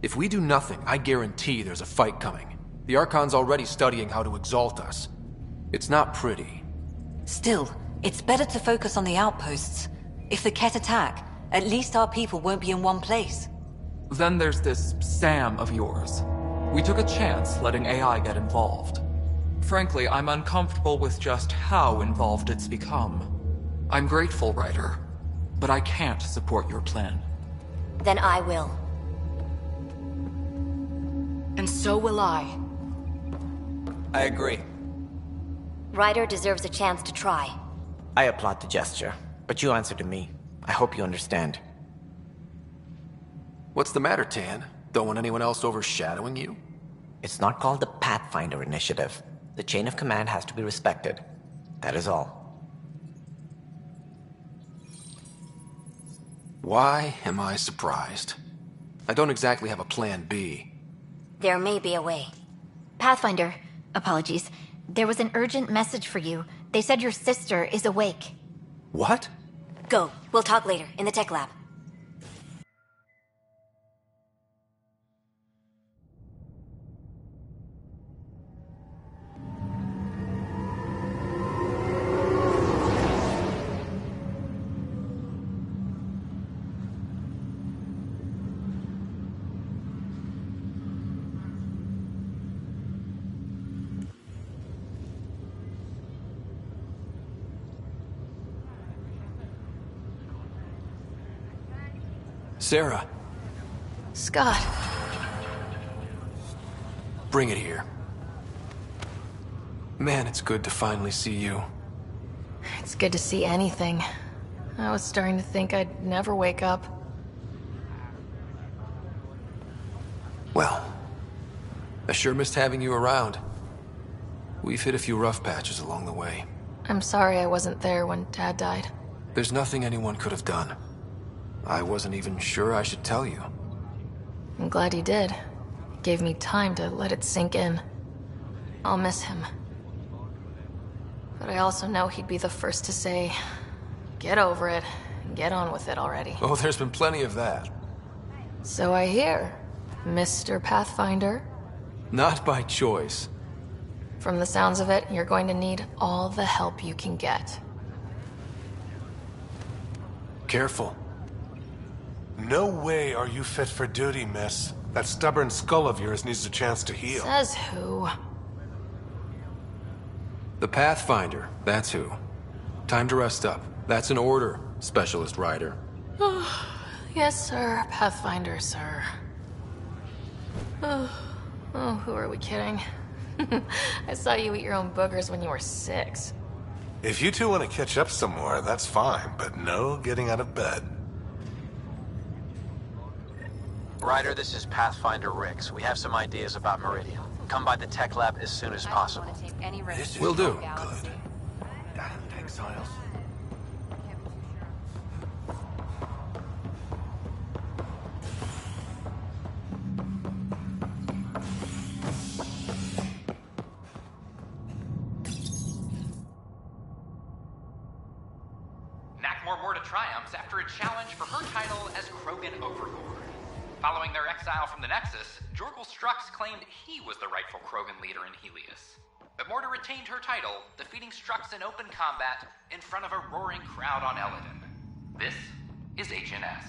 If we do nothing, I guarantee there's a fight coming. The Archon's already studying how to exalt us. It's not pretty. Still, it's better to focus on the outposts. If the Ket attack, at least our people won't be in one place. Then there's this Sam of yours. We took a chance letting AI get involved. Frankly, I'm uncomfortable with just how involved it's become. I'm grateful, Ryder, but I can't support your plan. Then I will. And so will I. I agree. Ryder deserves a chance to try. I applaud the gesture, but you answer to me. I hope you understand. What's the matter, Tan? Don't want anyone else overshadowing you? It's not called the Pathfinder Initiative. The chain of command has to be respected. That is all. Why am I surprised? I don't exactly have a plan B. There may be a way. Pathfinder, apologies. There was an urgent message for you. They said your sister is awake. What? Go. We'll talk later, in the tech lab. Sarah. Scott. Bring it here. Man, it's good to finally see you. It's good to see anything. I was starting to think I'd never wake up. Well, I sure missed having you around. We've hit a few rough patches along the way. I'm sorry I wasn't there when Dad died. There's nothing anyone could have done. I wasn't even sure I should tell you. I'm glad you did. It gave me time to let it sink in. I'll miss him. But I also know he'd be the first to say, get over it, and get on with it already. Oh, there's been plenty of that. So I hear, Mr. Pathfinder. Not by choice. From the sounds of it, you're going to need all the help you can get. Careful. No way are you fit for duty, miss. That stubborn skull of yours needs a chance to heal. Says who? The Pathfinder, that's who. Time to rest up. That's an order, Specialist Rider. Yes, sir. Pathfinder, sir. Oh, who are we kidding? I saw you eat your own boogers when you were 6. If you two want to catch up some more, that's fine, but no getting out of bed. Ryder, this is Pathfinder Rix. We have some ideas about Meridian. Come by the tech lab as soon as possible. Will do. Good. Damned exiles. Nakmor Morta triumphs after a challenge for her title as Krogan Overlord. Following their exile from the Nexus, Jorgal Strux claimed he was the rightful Krogan leader in Helios. But Morta retained her title, defeating Strux in open combat in front of a roaring crowd on Eladin. This is HNS.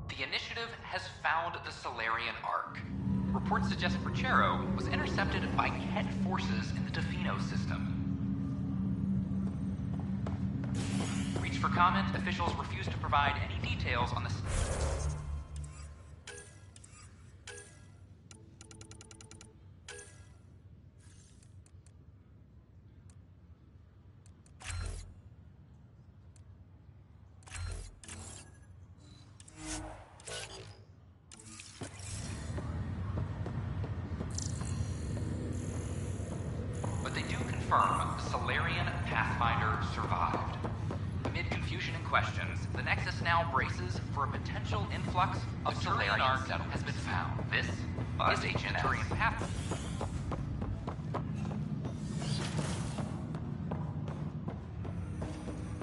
The Initiative has found the Solarian Ark. Reports suggest Perchero was intercepted by Ket forces in the Defino system. Reached for comment, officials refuse to provide any details on this. But they do confirm the Solarian Pathfinder survived. Amid confusion and questions, the Nexus now braces for a potential influx of Solarian Ark has been found. This is HNS.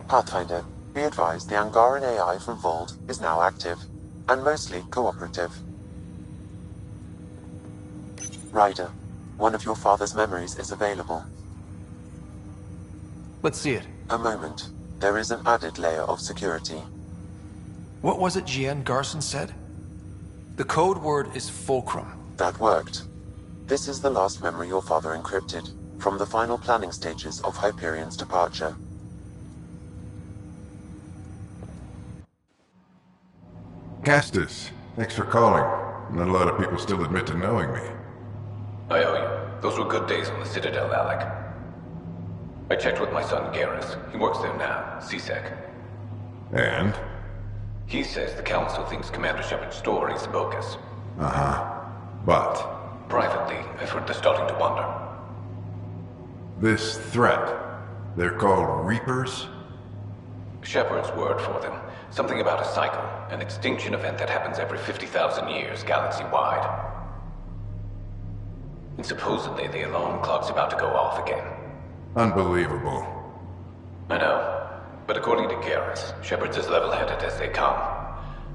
Pathfinder, be advised the Angaran AI from Vault is now active, and mostly cooperative. Ryder, one of your father's memories is available. Let's see it. A moment. There is an added layer of security. What was it Jian Garson said? The code word is Fulcrum. That worked. This is the last memory your father encrypted, from the final planning stages of Hyperion's departure. Castus, thanks for calling. Not a lot of people still admit to knowing me. I owe you. Those were good days on the Citadel, Alec. I checked with my son Garrus. He works there now, CSEC. And? He says the Council thinks Commander Shepard's story is bogus. Uh-huh. But? Privately, I've heard they're starting to wonder. This threat, they're called Reapers? Shepard's word for them. Something about a cycle, an extinction event that happens every 50,000 years, galaxy-wide. And supposedly the alarm clock's about to go off again. Unbelievable. I know. But according to Garrus, Shepard's as level-headed as they come.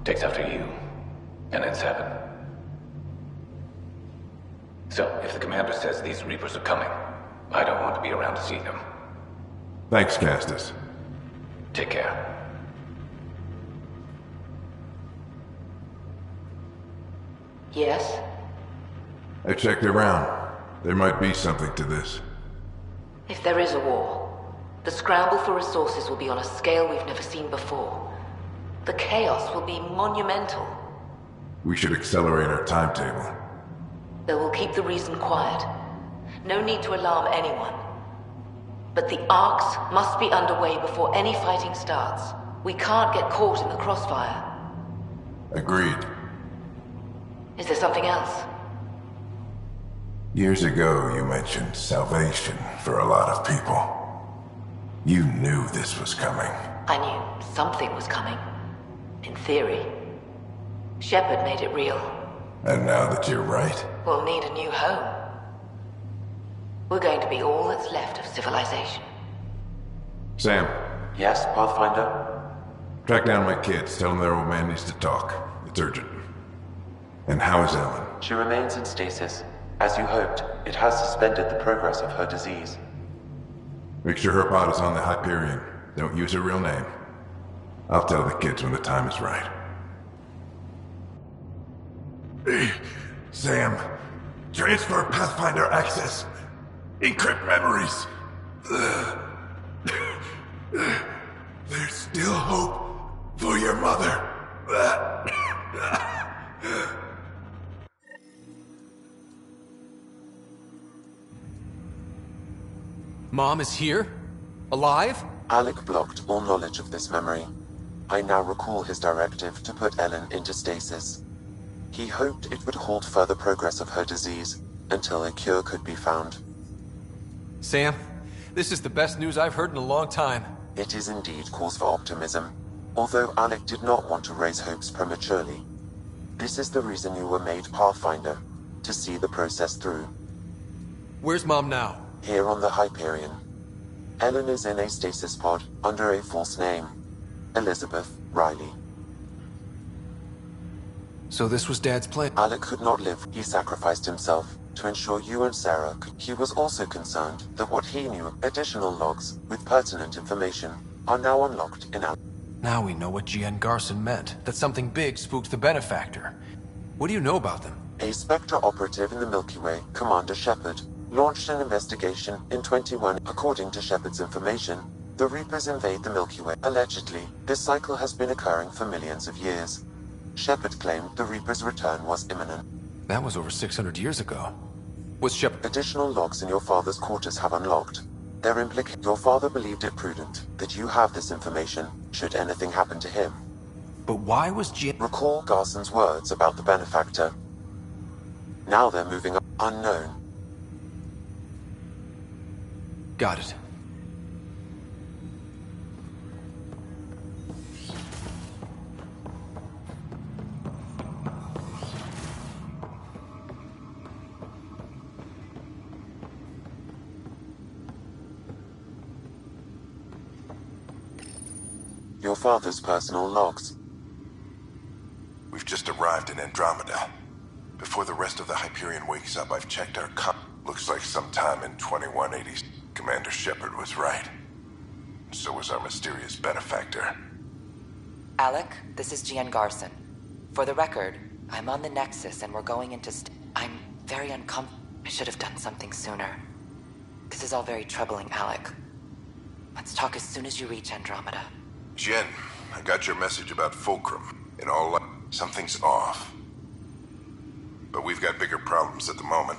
Takes after you. And it's heaven. So, if the commander says these Reapers are coming, I don't want to be around to see them. Thanks, Castus. Take care. Yes? I checked around. There might be something to this. If there is a war, the scramble for resources will be on a scale we've never seen before. The chaos will be monumental. We should accelerate our timetable. They will keep the reason quiet. No need to alarm anyone. But the arcs must be underway before any fighting starts. We can't get caught in the crossfire. Agreed. Is there something else? Years ago, you mentioned salvation for a lot of people. You knew this was coming. I knew something was coming. In theory. Shepard made it real. And now that you're right? We'll need a new home. We're going to be all that's left of civilization. Sam. Yes, Pathfinder? Track down my kids. Tell them their old man needs to talk. It's urgent. And how is Ellen? She remains in stasis. As you hoped, it has suspended the progress of her disease. Make sure her pod is on the Hyperion. Don't use her real name. I'll tell the kids when the time is right. Hey, Sam. Transfer Pathfinder access. Encrypt memories. There's still hope for your mother. Mom is here? Alive? Alec blocked all knowledge of this memory. I now recall his directive to put Ellen into stasis. He hoped it would halt further progress of her disease until a cure could be found. Sam, this is the best news I've heard in a long time. It is indeed cause for optimism, although Alec did not want to raise hopes prematurely. This is the reason you were made Pathfinder, to see the process through. Where's Mom now? Here on the Hyperion. Ellen is in a stasis pod under a false name. Elizabeth Riley. So this was Dad's plan? Alec could not live. He sacrificed himself to ensure you and Sarah could. He was also concerned that what he knew, additional logs with pertinent information, are now unlocked in Alec. Now we know what G.N. Garson meant, that something big spooked the Benefactor. What do you know about them? A Spectre operative in the Milky Way, Commander Shepard, launched an investigation in 21. According to Shepard's information, the Reapers invade the Milky Way. Allegedly, this cycle has been occurring for millions of years. Shepard claimed the Reapers' return was imminent. That was over 600 years ago. Was Shepard... Additional logs in your father's quarters have unlocked. They're implicated. Your father believed it prudent that you have this information, should anything happen to him. But why was Recall Garson's words about the Benefactor. Now they're moving up unknown. Got it. Your father's personal logs. We've just arrived in Andromeda. Before the rest of the Hyperion wakes up, I've checked our Looks like sometime in 2180s. Commander Shepard was right. So was our mysterious benefactor. Alec, this is G.N. Garson. For the record, I'm on the Nexus and we're going into I'm very uncomfortable. I should have done something sooner. This is all very troubling, Alec. Let's talk as soon as you reach Andromeda. Jen, I got your message about Fulcrum. In all something's off. But we've got bigger problems at the moment.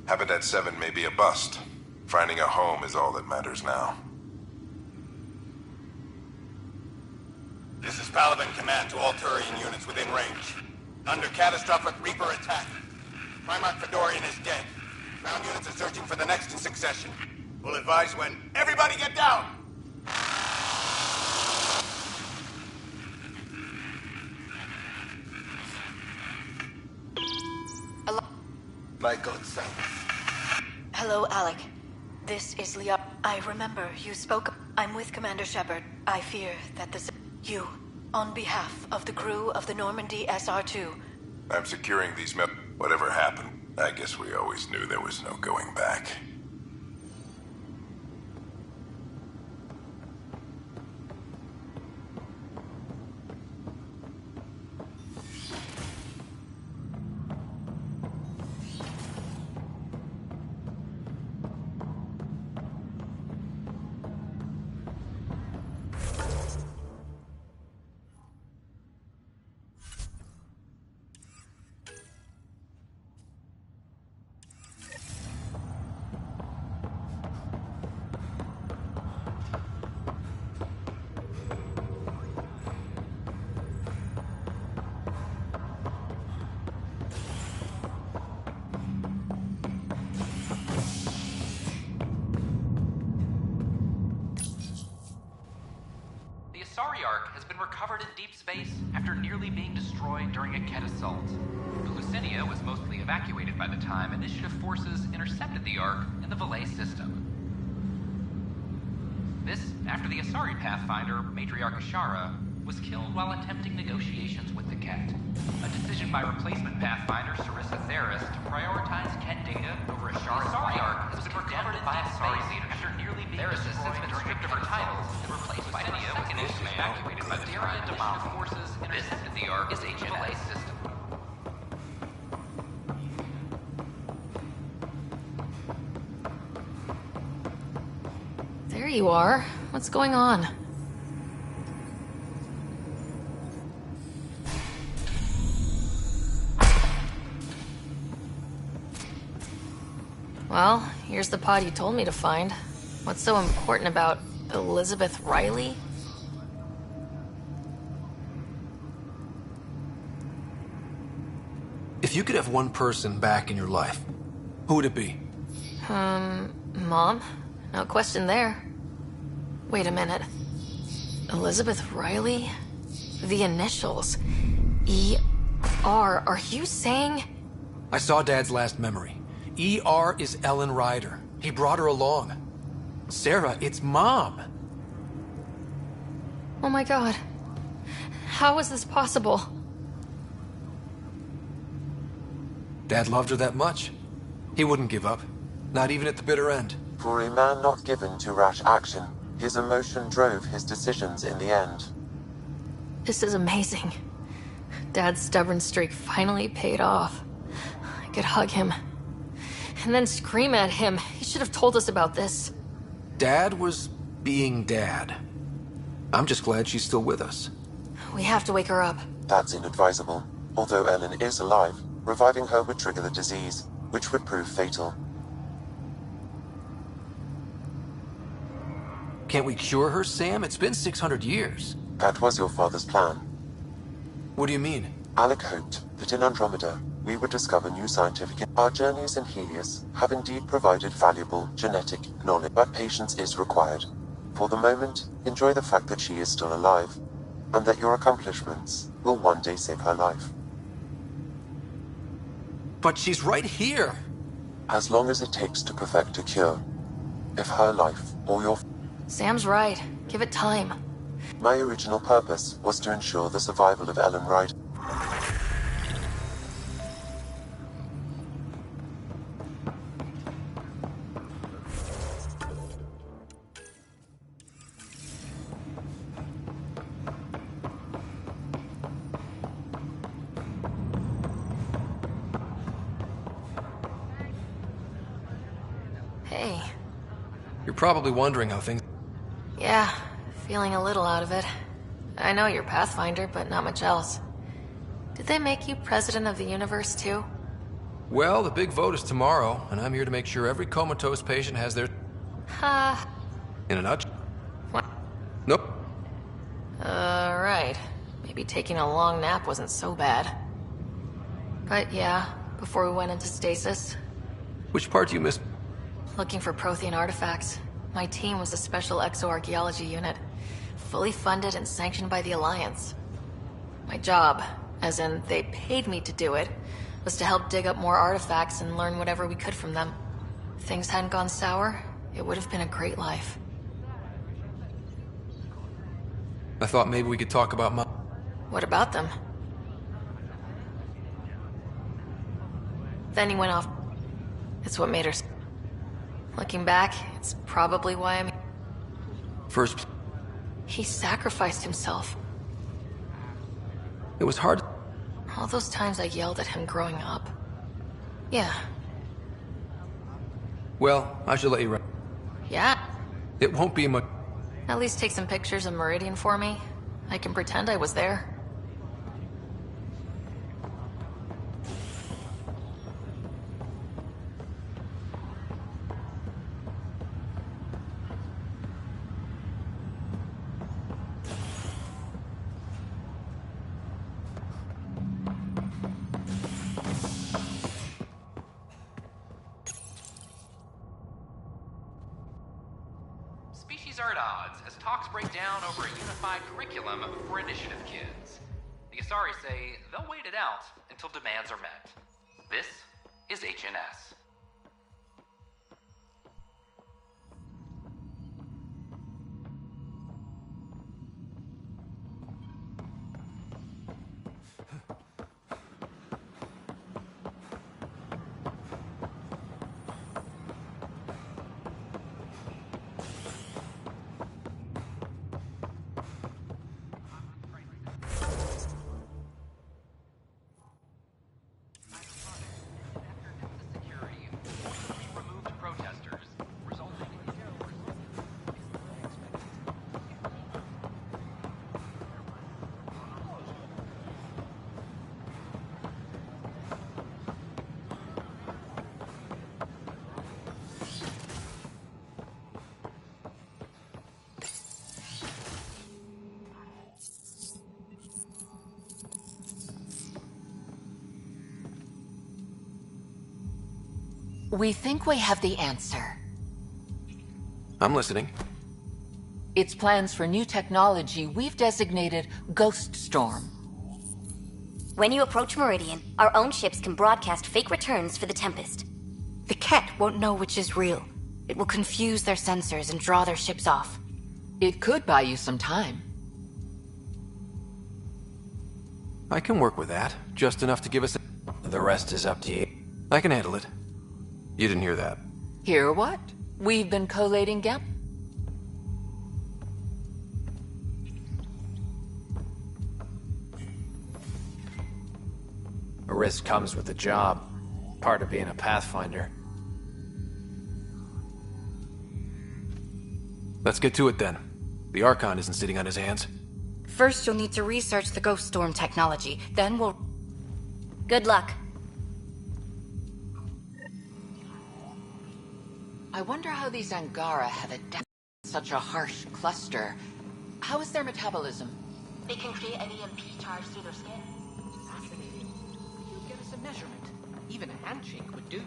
Habitat 7 may be a bust. Finding a home is all that matters now. This is Paladin Command to all Turian units within range. Under catastrophic Reaper attack. Primarch Fedorian is dead. Ground units are searching for the next in succession. We'll advise when. Everybody get down! Hello? My good son. Hello, Alec. This is Leah. I remember you spoke. I'm with Commander Shepard. I fear that you, on behalf of the crew of the Normandy SR-2. I'm securing these whatever happened, I guess we always knew there was no going back. The Asari Ark has been recovered in deep space after nearly being destroyed during a Ket assault. The Lucinia was mostly evacuated by the time Initiative forces intercepted the Ark in the Valais system. This after the Asari Pathfinder, Matriarch Ashara, was killed while attempting negotiations with the Ket. A decision by replacement Pathfinder Sarissa Theris to prioritize Ket data over Ashara's Asari Ark has been recovered in deep space after nearly being destroyed has been stripped of her titles and replaced by Lucinia was initially evacuated by the time Initiative forces intercepted the Ark in the Valais system. There you are. What's going on? Well, here's the pod you told me to find. What's so important about Elizabeth Riley? If you could have one person back in your life, who would it be? Mom? No question there. Wait a minute. Elizabeth Riley? The initials. E.R. Are you saying? I saw Dad's last memory. E.R. is Ellen Ryder. He brought her along. Sarah, it's Mom. Oh my god. How is this possible? Dad loved her that much. He wouldn't give up. Not even at the bitter end. For a man not given to rash action, his emotion drove his decisions in the end. This is amazing. Dad's stubborn streak finally paid off. I could hug him. And then scream at him. He should have told us about this. Dad was being Dad. I'm just glad she's still with us. We have to wake her up. That's inadvisable. Although Ellen is alive, reviving her would trigger the disease, which would prove fatal. Can't we cure her, Sam? It's been 600 years. That was your father's plan. What do you mean? Alec hoped that in Andromeda, we would discover new scientific... Our journeys in Helios have indeed provided valuable genetic knowledge, but patience is required. For the moment, enjoy the fact that she is still alive, and that your accomplishments will one day save her life. But she's right here. As long as it takes to perfect a cure. If her life or your... Sam's right. Give it time. My original purpose was to ensure the survival of Ellen Ryder. Hey. You're probably wondering how things... Yeah, feeling a little out of it. I know you're Pathfinder, but not much else. Did they make you president of the universe, too? Well, the big vote is tomorrow, and I'm here to make sure every comatose patient has their... In a nutshell. What? Nope. Right. Maybe taking a long nap wasn't so bad. But yeah, before we went into stasis. Which part do you miss? Looking for Prothean artifacts. My team was a special exoarchaeology unit, fully funded and sanctioned by the Alliance. My job, as in they paid me to do it, was to help dig up more artifacts and learn whatever we could from them. If things hadn't gone sour, it would have been a great life. I thought maybe we could talk about my... What about them? Then he went off. It's what made her... Looking back, it's probably why I'm... First... He sacrificed himself. It was hard... All those times I yelled at him growing up. Yeah. Well, I should let you run. Yeah. It won't be much... At least take some pictures of Meridian for me. I can pretend I was there. Species are at odds as talks break down over a unified curriculum for initiative kids. The Asari say they'll wait it out until demands are met. This is HNS. We think we have the answer. I'm listening. It's plans for new technology we've designated Ghost Storm. When you approach Meridian, our own ships can broadcast fake returns for the Tempest. The Ket won't know which is real. It will confuse their sensors and draw their ships off. It could buy you some time. I can work with that. Just enough to give us a... The rest is up to you. I can handle it. You didn't hear that. Hear what? We've been collating gap. A risk comes with the job. Part of being a Pathfinder. Let's get to it then. The Archon isn't sitting on his hands. First, you'll need to research the Ghost Storm technology. Then we'll... Good luck. I wonder how these Angara have adapted to such a harsh cluster. How is their metabolism? They can create an EMP charge through their skin. Fascinating. You get us a measurement. Even a handshake would do.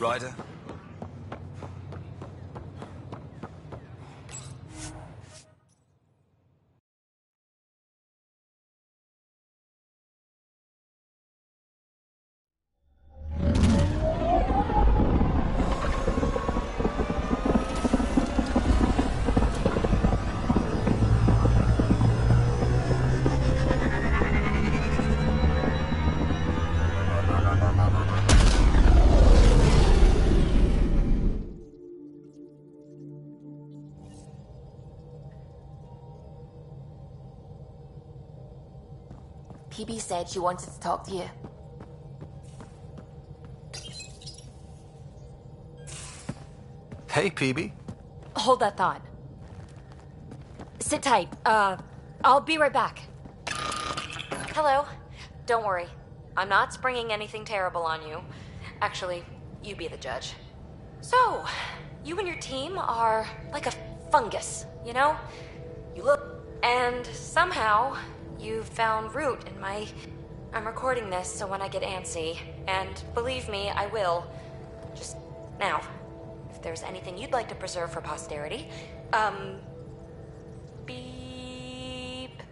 Ryder? PB said she wanted to talk to you. Hey, PB. hold that thought. Sit tight. I'll be right back. Hello. Don't worry. I'm not springing anything terrible on you. Actually, you be the judge. So, you and your team are like a fungus, you know? You look... And somehow, you found root in my... I'm recording this, so when I get antsy, and believe me, I will. Just now, if there's anything you'd like to preserve for posterity, beep.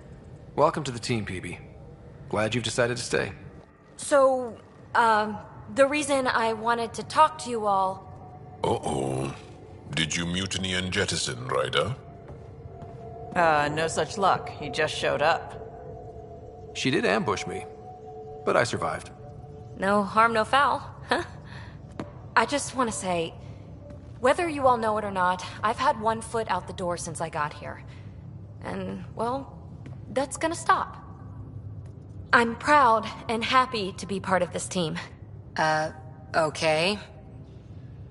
Welcome to the team, PB. Glad you've decided to stay. So, the reason I wanted to talk to you all... Uh-oh. Did you mutiny and jettison, Ryder? No such luck. He just showed up. She did ambush me, but I survived. No harm, no foul, huh? I just want to say, whether you all know it or not, I've had one foot out the door since I got here. And, well, that's gonna stop. I'm proud and happy to be part of this team. Okay.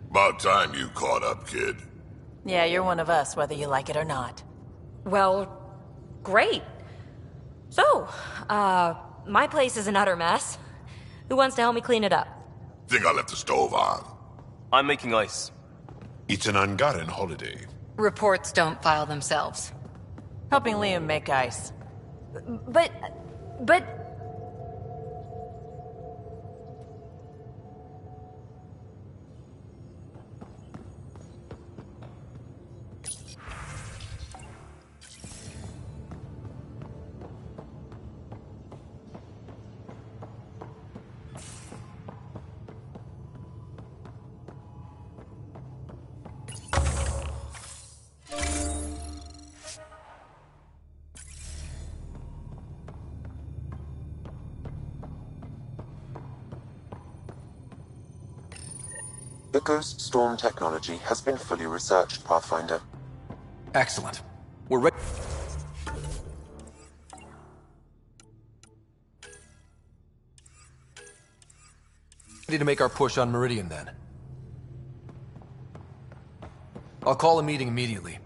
About time you caught up, kid. Yeah, you're one of us, whether you like it or not. Well, great. So, my place is an utter mess. Who wants to help me clean it up? Think I left the stove on. I'm making ice. It's an Angaran holiday. Reports don't file themselves. Helping Liam make ice. But... The Ghost Storm technology has been fully researched, Pathfinder. Excellent. We're ready. Ready to make our push on Meridian, then. I'll call a meeting immediately.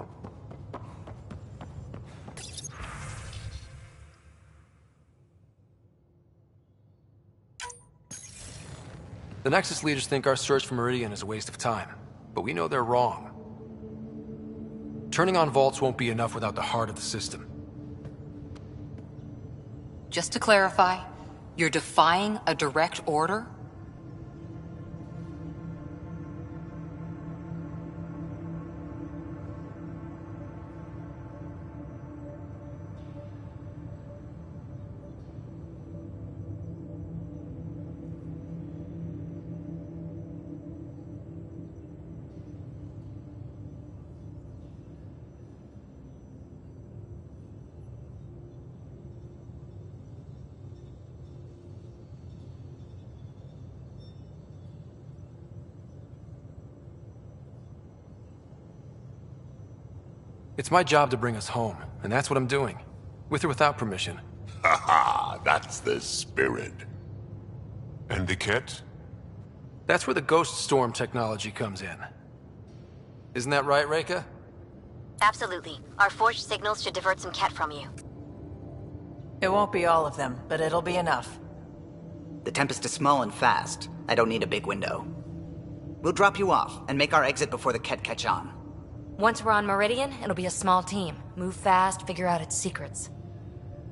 The Nexus leaders think our search for Meridian is a waste of time, but we know they're wrong. Turning on vaults won't be enough without the heart of the system. Just to clarify, you're defying a direct order? It's my job to bring us home, and that's what I'm doing. With or without permission. Haha, that's the spirit. And the kit? That's where the Ghost Storm technology comes in. Isn't that right, Reika? Absolutely. Our forged signals should divert some Ket from you. It won't be all of them, but it'll be enough. The Tempest is small and fast. I don't need a big window. We'll drop you off and make our exit before the Ket catch on. Once we're on Meridian, it'll be a small team. Move fast, figure out its secrets.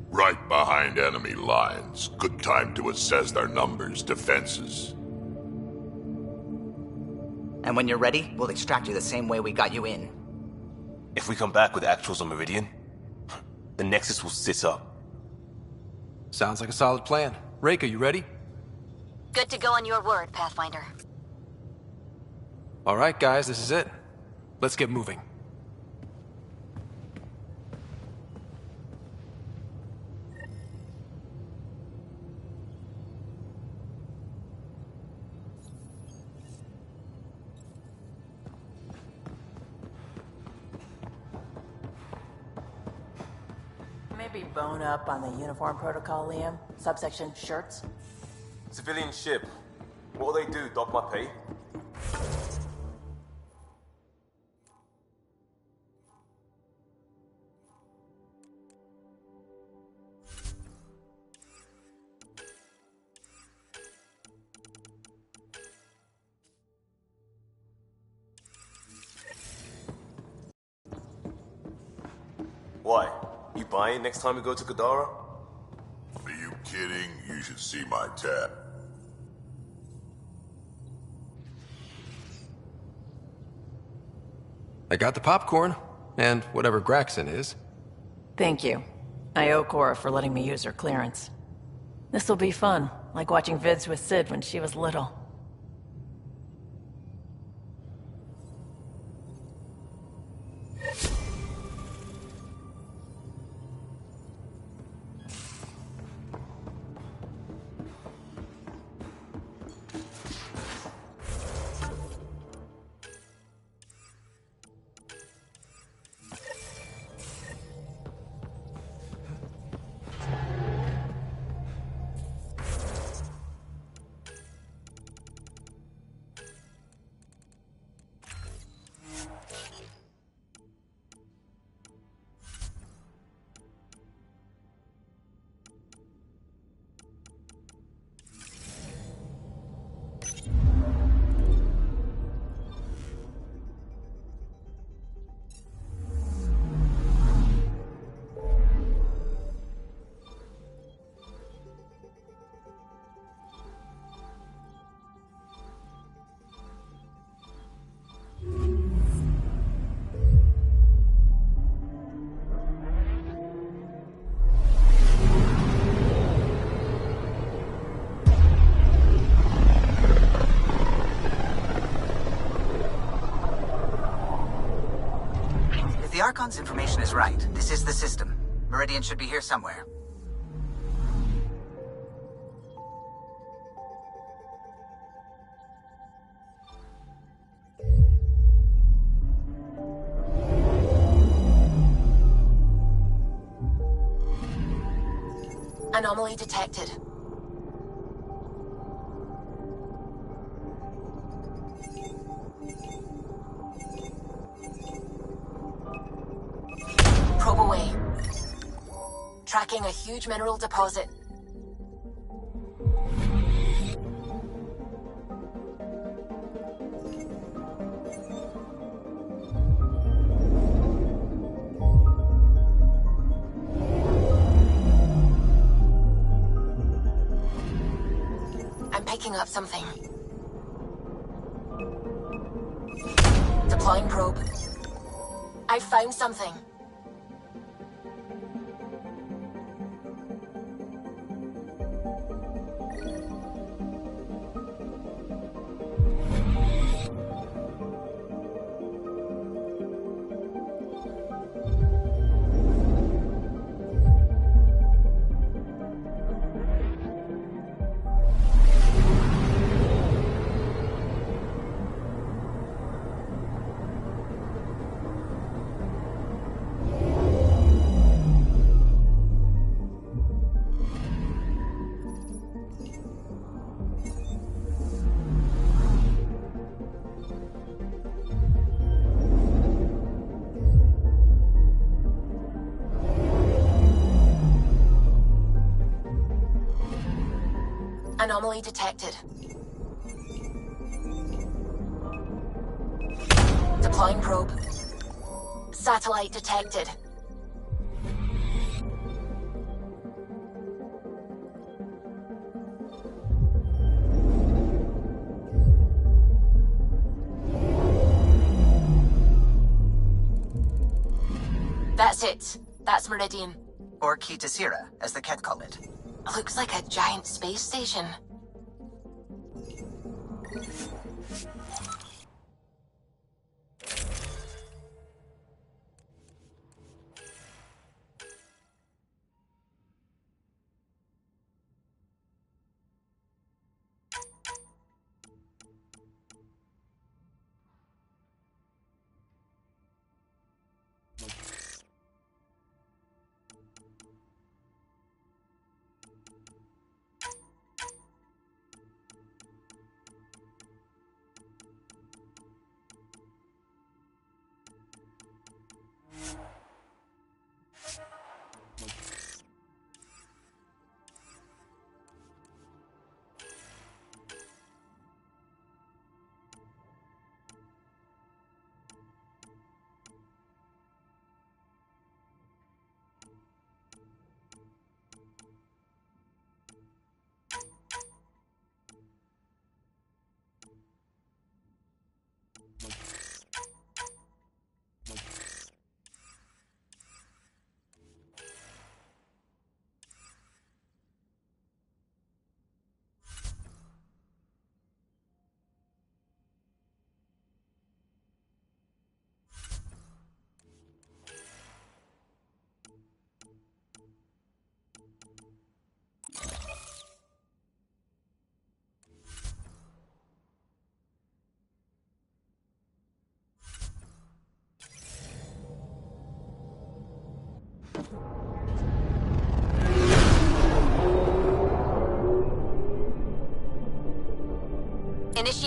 Right behind enemy lines. Good time to assess their numbers, defenses. And when you're ready, we'll extract you the same way we got you in. If we come back with actuals on Meridian, the Nexus will sit up. Sounds like a solid plan. Reika, you ready? Good to go on your word, Pathfinder. All right, guys, this is it. Let's get moving. Maybe bone up on the uniform protocol, Liam. Subsection shirts. Civilian ship. What'll they do, dock my pay? fine next time we go to Kadara? Are you kidding? You should see my tab. I got the popcorn, and whatever Graxon is. Thank you. I owe Cora for letting me use her clearance. This'll be fun, like watching vids with Sid when she was little. The Archon's information is right. This is the system. Meridian should be here somewhere. Anomaly detected. Probe away. Tracking a huge mineral deposit. I'm picking up something. Deploying probe. I found something. Anomaly detected. Deploying probe. Satellite detected. That's it. That's Meridian. Or Key to Sierra, as the Ket call it. Looks like a giant space station.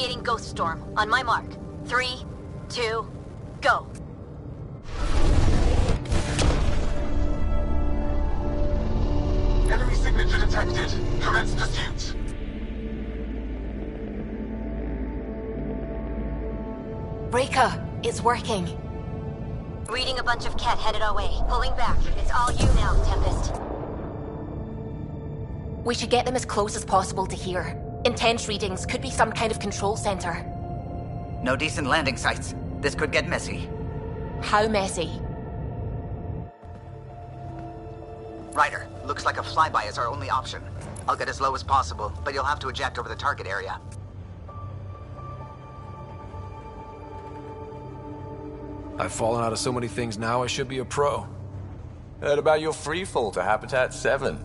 Initiating Ghost Storm. On my mark. 3, 2, go. Enemy signature detected. Commence pursuit. Reka, it's working. Reading a bunch of Ket headed our way. Pulling back. It's all you now, Tempest. We should get them as close as possible to here. Intense readings could be some kind of control center. No decent landing sites. This could get messy. How messy? Ryder, looks like a flyby is our only option. I'll get as low as possible, but you'll have to eject over the target area. I've fallen out of so many things now, I should be a pro. Heard about your freefall to Habitat 7.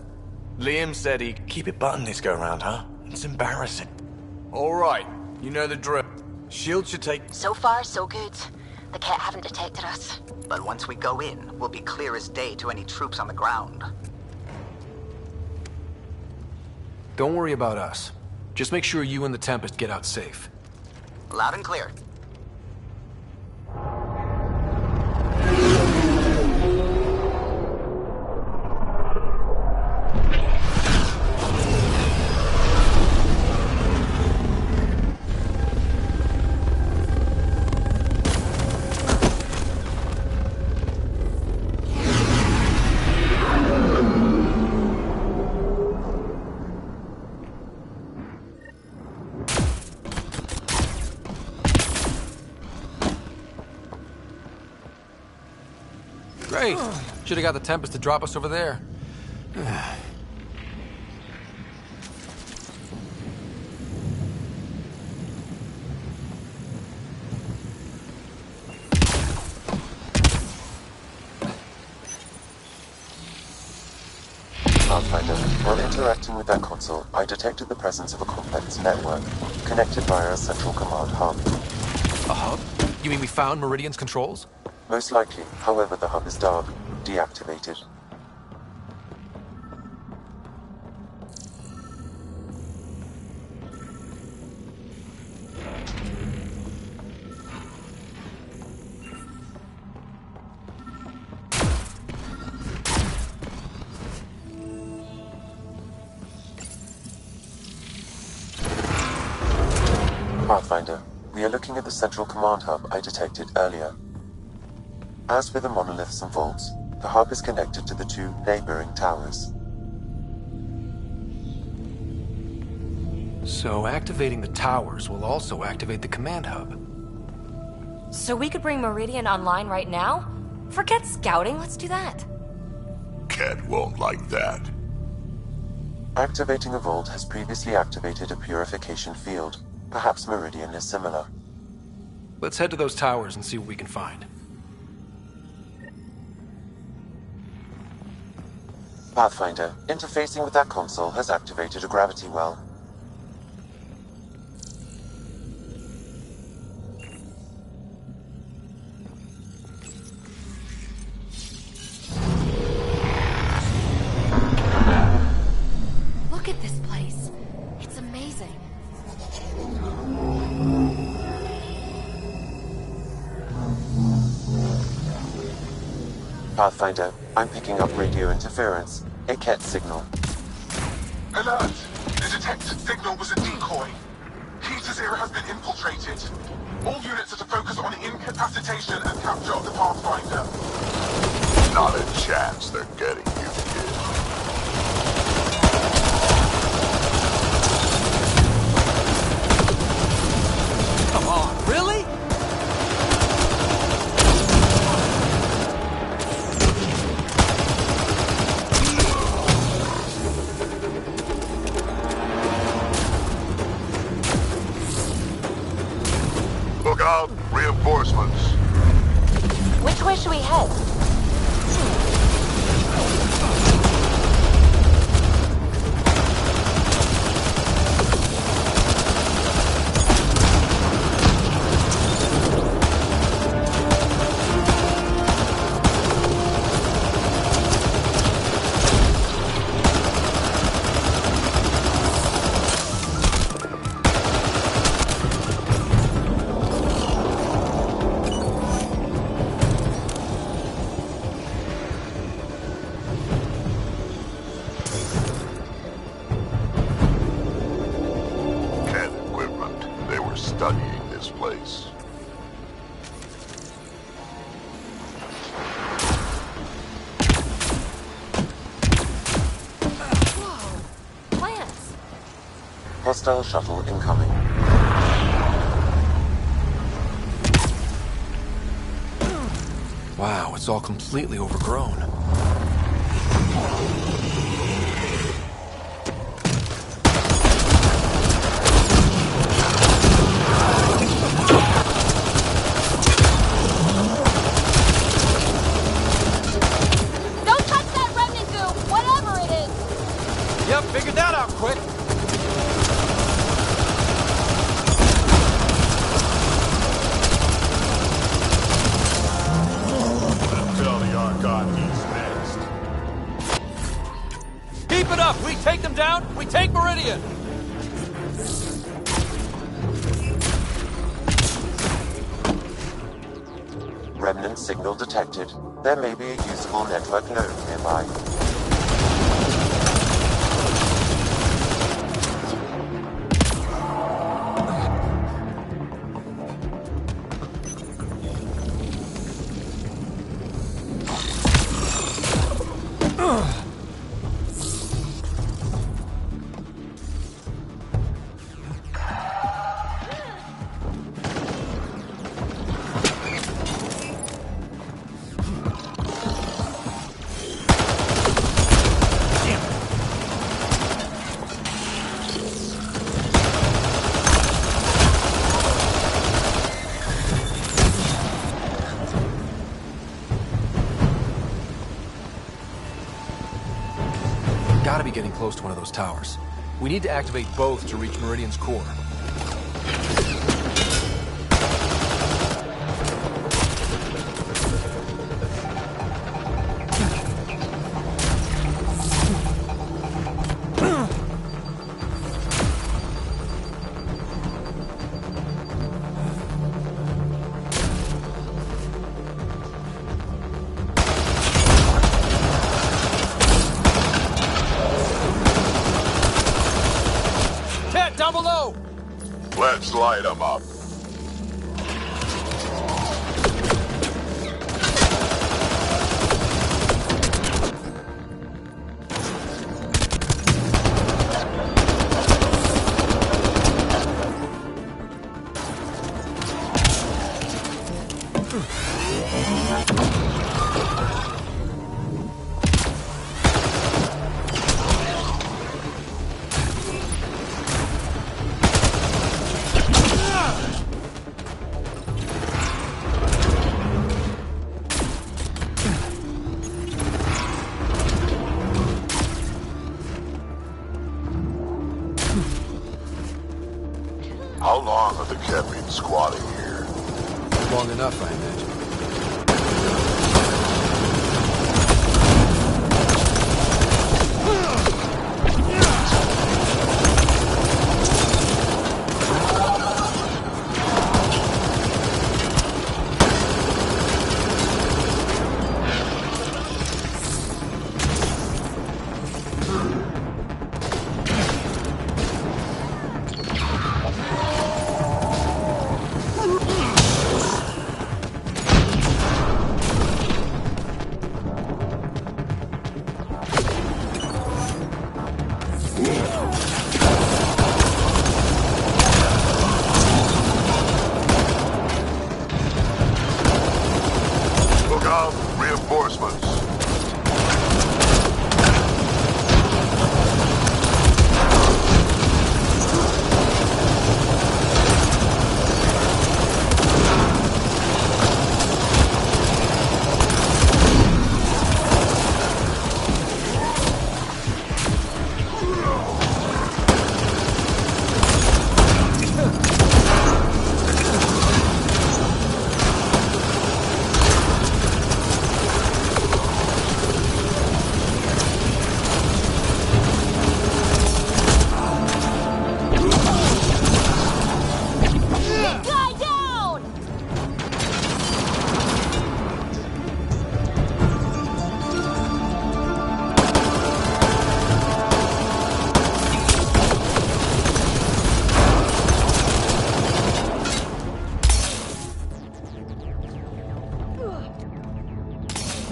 Liam said he'd keep it buttoned this go-round, huh? It's embarrassing. Alright, you know the drill. Shield should take... So far, so good. The Ket haven't detected us. But once we go in, we'll be clear as day to any troops on the ground. Don't worry about us. Just make sure you and the Tempest get out safe. Loud and clear. Great. Should have got the Tempest to drop us over there. Pathfinder, while interacting with that console, I detected the presence of a complex network, connected via a central command hub. A hub? You mean we found Meridian's controls? Most likely, however, the hub is dark, deactivated. Pathfinder, we are looking at the central command hub I detected earlier. As with the monoliths and vaults, the hub is connected to the two neighboring towers. So activating the towers will also activate the command hub. So we could bring Meridian online right now? Forget scouting, let's do that. Ket won't like that. Activating a vault has previously activated a purification field. Perhaps Meridian is similar. Let's head to those towers and see what we can find. Pathfinder, interfacing with that console has activated a gravity well. Look at this place. It's amazing. Pathfinder, I'm picking up radio interference. A Ket signal. Alert! The detected signal was a decoy. Key to Zero has been infiltrated. All units are to focus on incapacitation and capture of the Pathfinder. Not a chance they're getting you, kid. Come on, really? Look out! Reinforcements! Which way should we head? And equipment. They were studying this place. Plants. Hostile shuttle incoming. Wow, it's all completely overgrown. Don't touch that remnant goo, whatever it is! Yep, figured that out quick. Tell the Archon he's next. Keep it up! We take them down, we take Meridian! Remnant signal detected. There may be a usable network node nearby. Gotta be getting close to one of those towers. We need to activate both to reach Meridian's core. Down below! Let's light them up. How long have the Kev been squatting here? Long enough, I imagine.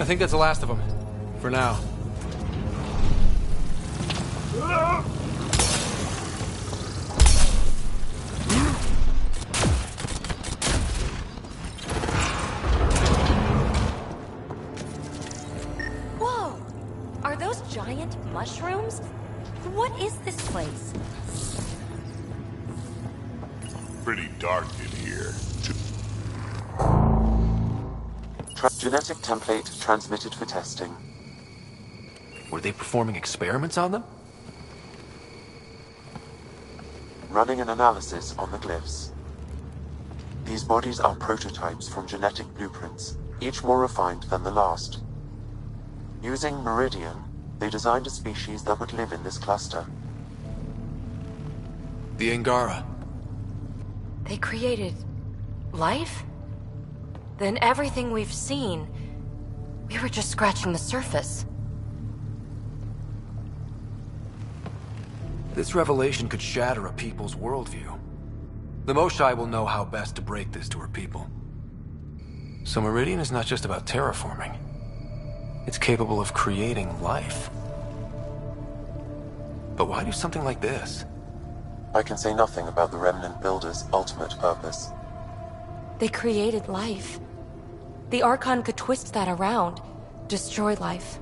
think that's the last of them. For now. Whoa! Are those giant mushrooms? What is this place? Pretty dark in here. Genetic template transmitted for testing. Were they performing experiments on them? Running an analysis on the glyphs. These bodies are prototypes from genetic blueprints, each more refined than the last. Using Meridian, they designed a species that would live in this cluster. The Angara. They created life? Then everything we've seen, we were just scratching the surface. This revelation could shatter a people's worldview. The Moshai will know how best to break this to her people. So Meridian is not just about terraforming. It's capable of creating life. But why do something like this? I can say nothing about the Remnant Builder's ultimate purpose. They created life. The Archon could twist that around, destroy life.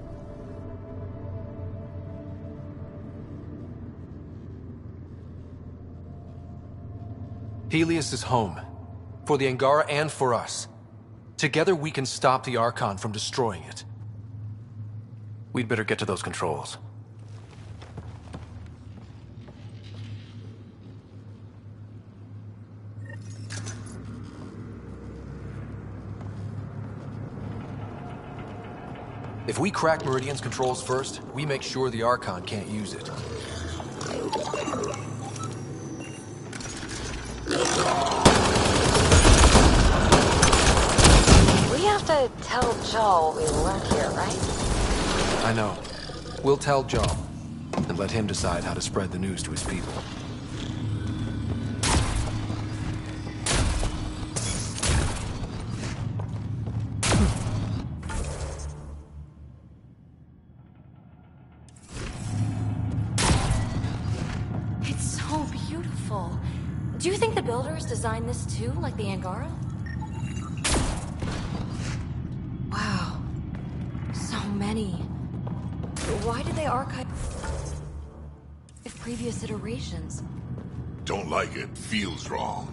Helios is home. For the Angara and for us. Together we can stop the Archon from destroying it. We'd better get to those controls. If we crack Meridian's controls first, we make sure the Archon can't use it. We have to tell Joel what we learned here, right? I know. We'll tell Joe, and let him decide how to spread the news to his people. It's so beautiful. Do you think the builders designed this too, like the Angara? Wow. So many. Why did they archive previous iterations? Don't like it. Feels wrong.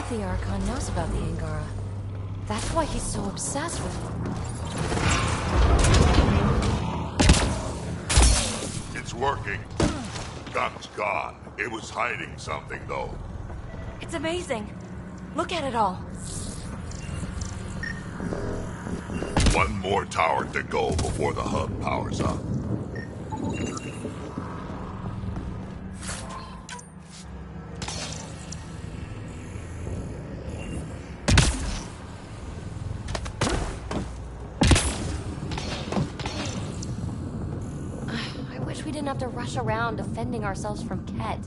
The Archon knows about the Angara. That's why he's so obsessed with them. It's working. Gun's gone. It was hiding something, though. It's amazing. Look at it all. One more tower to go before the hub powers up. We didn't have to rush around defending ourselves from Ket.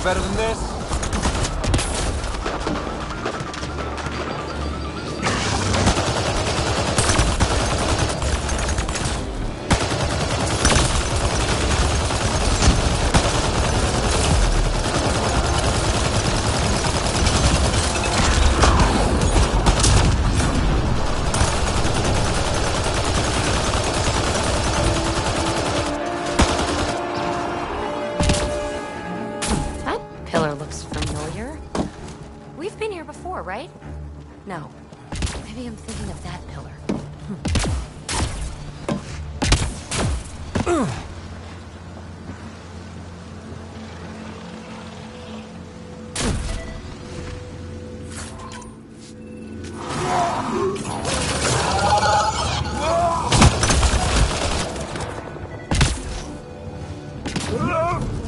Better than this? before, right? No. Maybe I'm thinking of that pillar.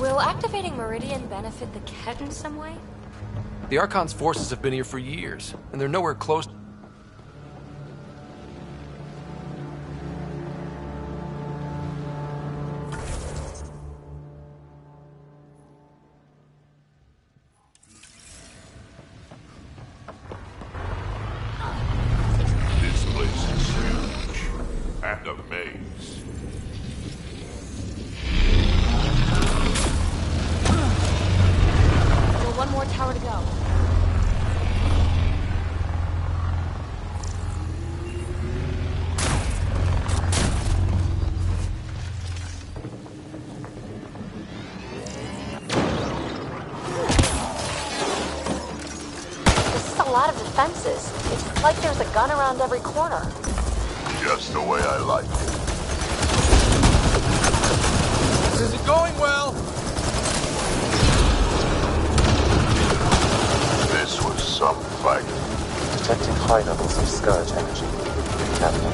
Will activating Meridian benefit the Ket in some way? The Archon's forces have been here for years, and they're nowhere close. This place is huge. And a maze. Still one more tower to go. This is a lot of defenses. It's like there's a gun around every corner. Just the way I like it. This isn't going well. This was some fight. Detecting high levels of Scourge energy. Captain.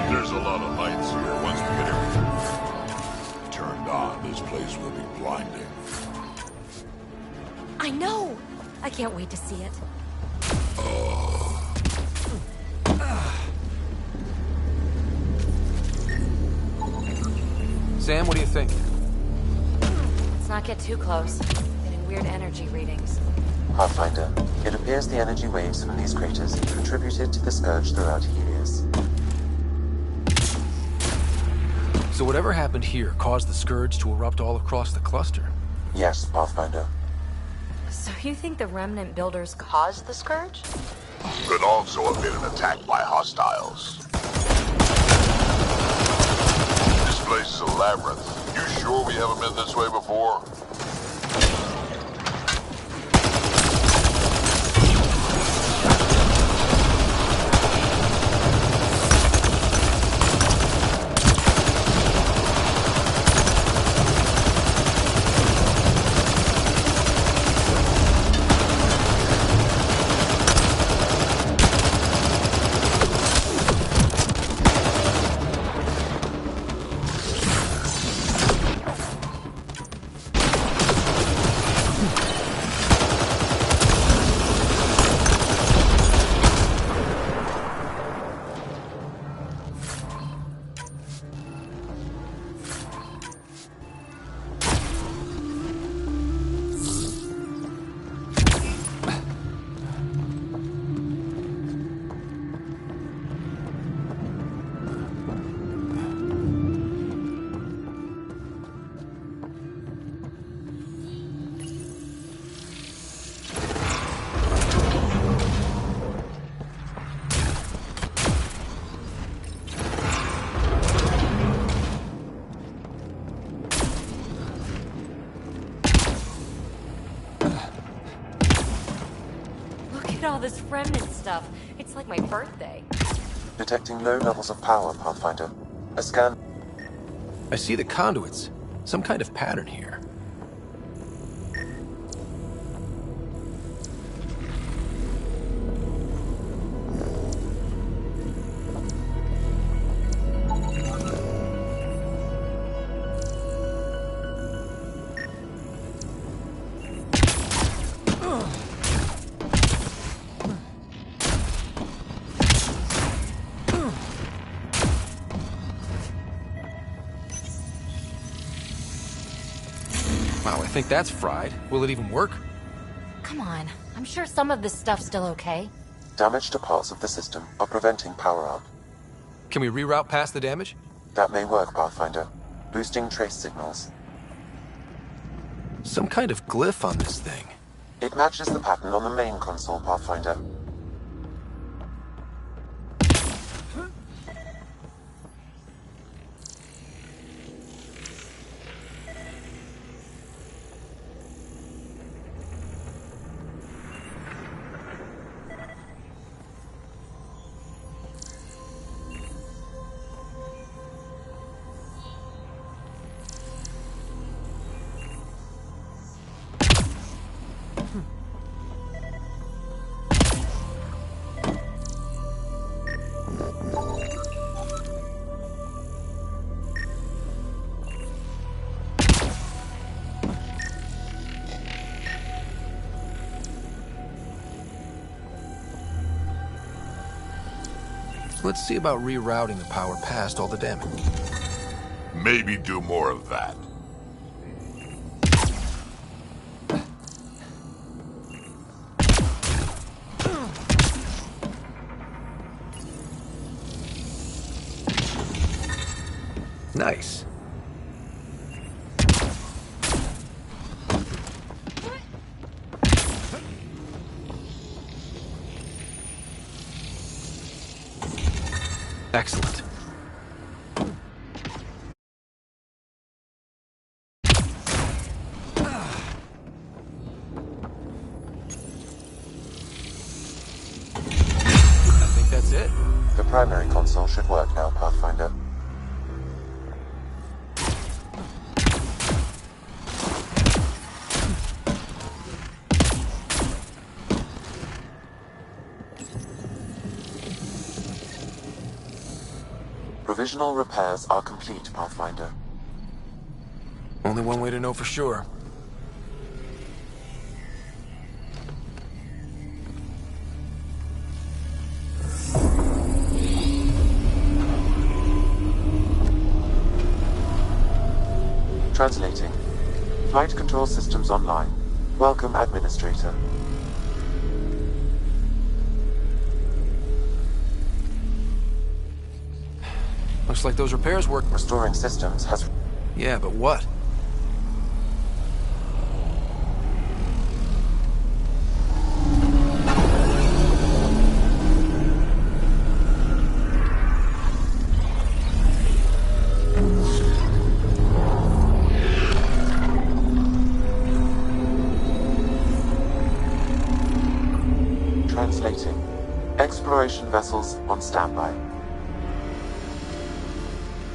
There's a lot of lights here. Once we get everything turned on, this place will be blinding. I know! I can't wait to see it. Sam, what do you think? Let's not get too close. Getting weird energy readings. Pathfinder, it appears the energy waves from these craters contributed to the Scourge throughout Helios. So whatever happened here caused the Scourge to erupt all across the cluster? Yes, Pathfinder. So you think the Remnant builders caused the Scourge? Could also have been an attack by hostiles. This place is a labyrinth. You sure we haven't been this way before? Look at all this Remnant stuff. It's like my birthday. Detecting low levels of power, Pathfinder. A scan. I see the conduits. Some kind of pattern here. Wow, I think that's fried. Will it even work? Come on. I'm sure some of this stuff's still okay. Damage to parts of the system are preventing power-up. Can we reroute past the damage? That may work, Pathfinder. Boosting trace signals. Some kind of glyph on this thing. It matches the pattern on the main console, Pathfinder. Let's see about rerouting the power past all the damage. Maybe do more of that. Nice. Excellent. I think that's it. The primary console should work now, Pathfinder. Provisional repairs are complete, Pathfinder. Only one way to know for sure. Translating. Flight control systems online. Welcome, Administrator. Looks like those repairs work. Restoring systems has... Yeah, but what? Translating. Exploration vessels on standby.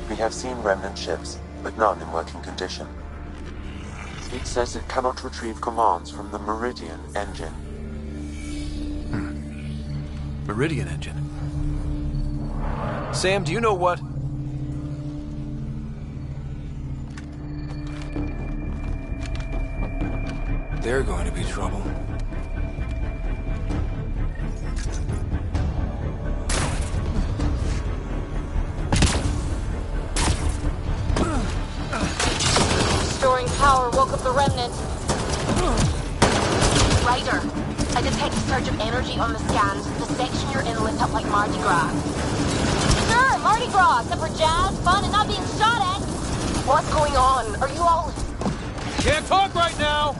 We have seen remnant ships, but none in working condition. It says it cannot retrieve commands from the Meridian engine. Meridian engine. Sam, do you know what? They're going to be trouble. Restoring power woke up the remnant. Ryder, I detect a surge of energy on the scans. The section you're in lit up like Mardi Gras. Sure, Mardi Gras, except for jazz, fun, and not being shot at. What's going on? Are you all... Can't talk right now!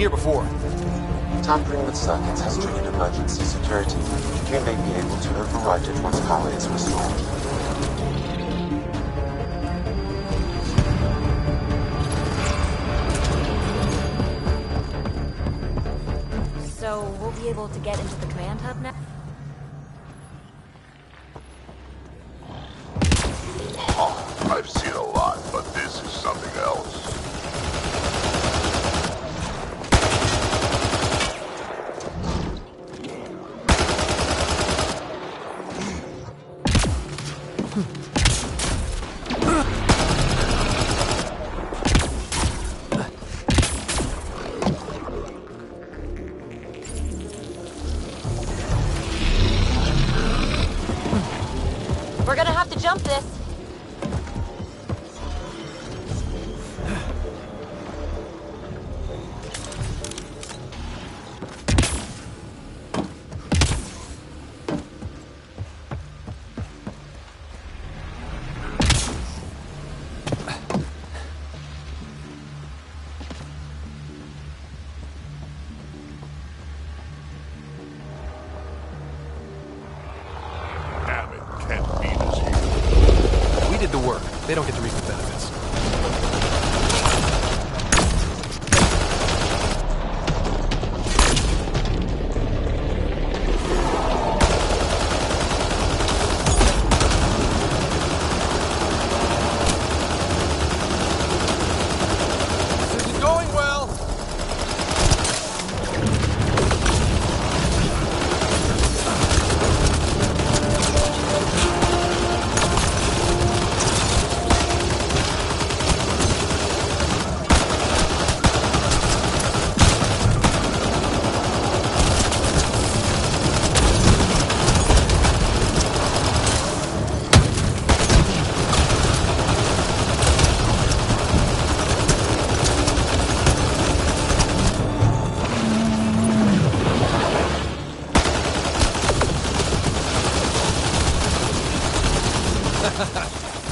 here before. Tampering with circuits has triggered emergency security. You may be able to override it once power is restored. So we'll be able to get into the command hub now? I've seen a lot, but this is something else. We're gonna have to jump this. Damn it, can't beat us here. We did the work. They don't get to reap the benefits. This isn't going well.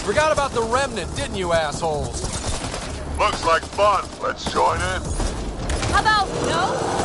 Forgot about the remnant, didn't you, assholes? Looks like fun. Let's join in. How about no?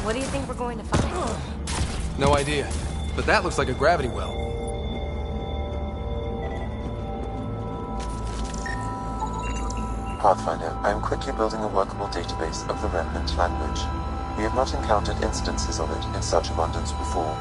What do you think we're going to find? No idea, but that looks like a gravity well. Pathfinder, I am quickly building a workable database of the Remnant language. We have not encountered instances of it in such abundance before.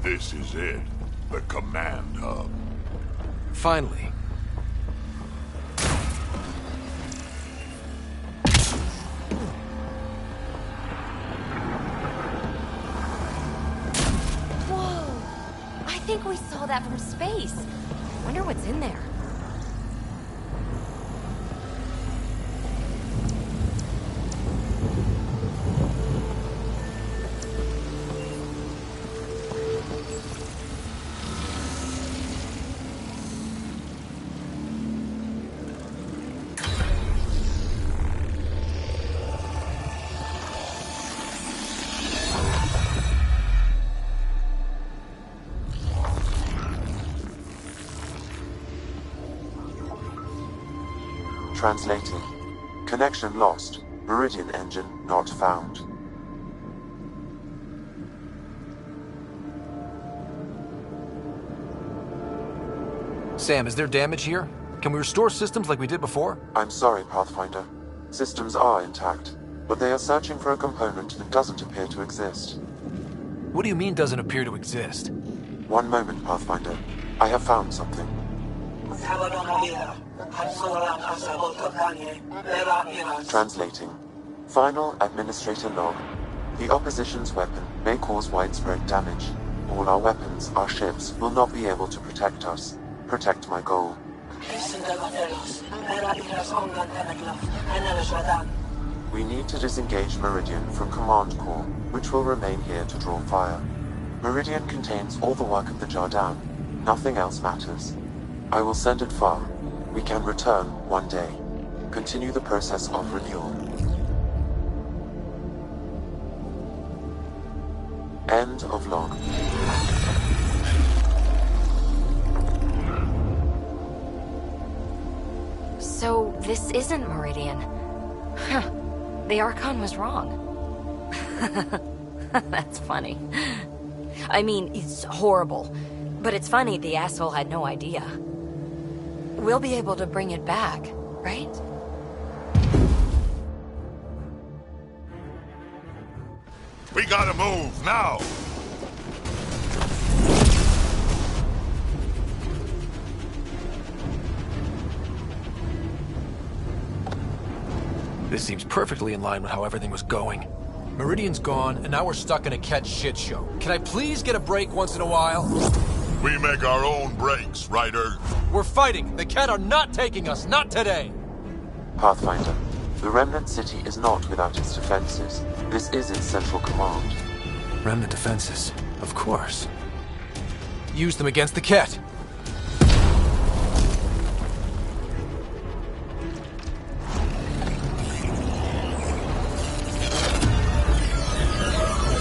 This is it. The command hub. Finally. Whoa! I think we saw that from space. Wonder what's in there. Translating. Connection lost. Meridian engine not found. Sam, is there damage here? Can we restore systems like we did before? I'm sorry, Pathfinder. Systems are intact, but they are searching for a component that doesn't appear to exist. What do you mean doesn't appear to exist? One moment, Pathfinder. I have found something. Translating. Final administrator log. The opposition's weapon may cause widespread damage. All our weapons, our ships, will not be able to protect us. Protect my goal. We need to disengage Meridian from Command Core, which will remain here to draw fire. Meridian contains all the work of the Jardan. Nothing else matters. I will send it far. We can return one day. Continue the process of renewal. End of log. So, this isn't Meridian. Huh. The Archon was wrong. That's funny. I mean, it's horrible. But it's funny the asshole had no idea. We'll be able to bring it back, right? We gotta move, now! This seems perfectly in line with how everything was going. Meridian's gone, and now we're stuck in a Ket shit show. Can I please get a break once in a while? We make our own breaks, Ryder. We're fighting! The Ket are not taking us, not today! Pathfinder, the Remnant City is not without its defenses. This is its central command. Remnant defenses, of course. Use them against the Ket.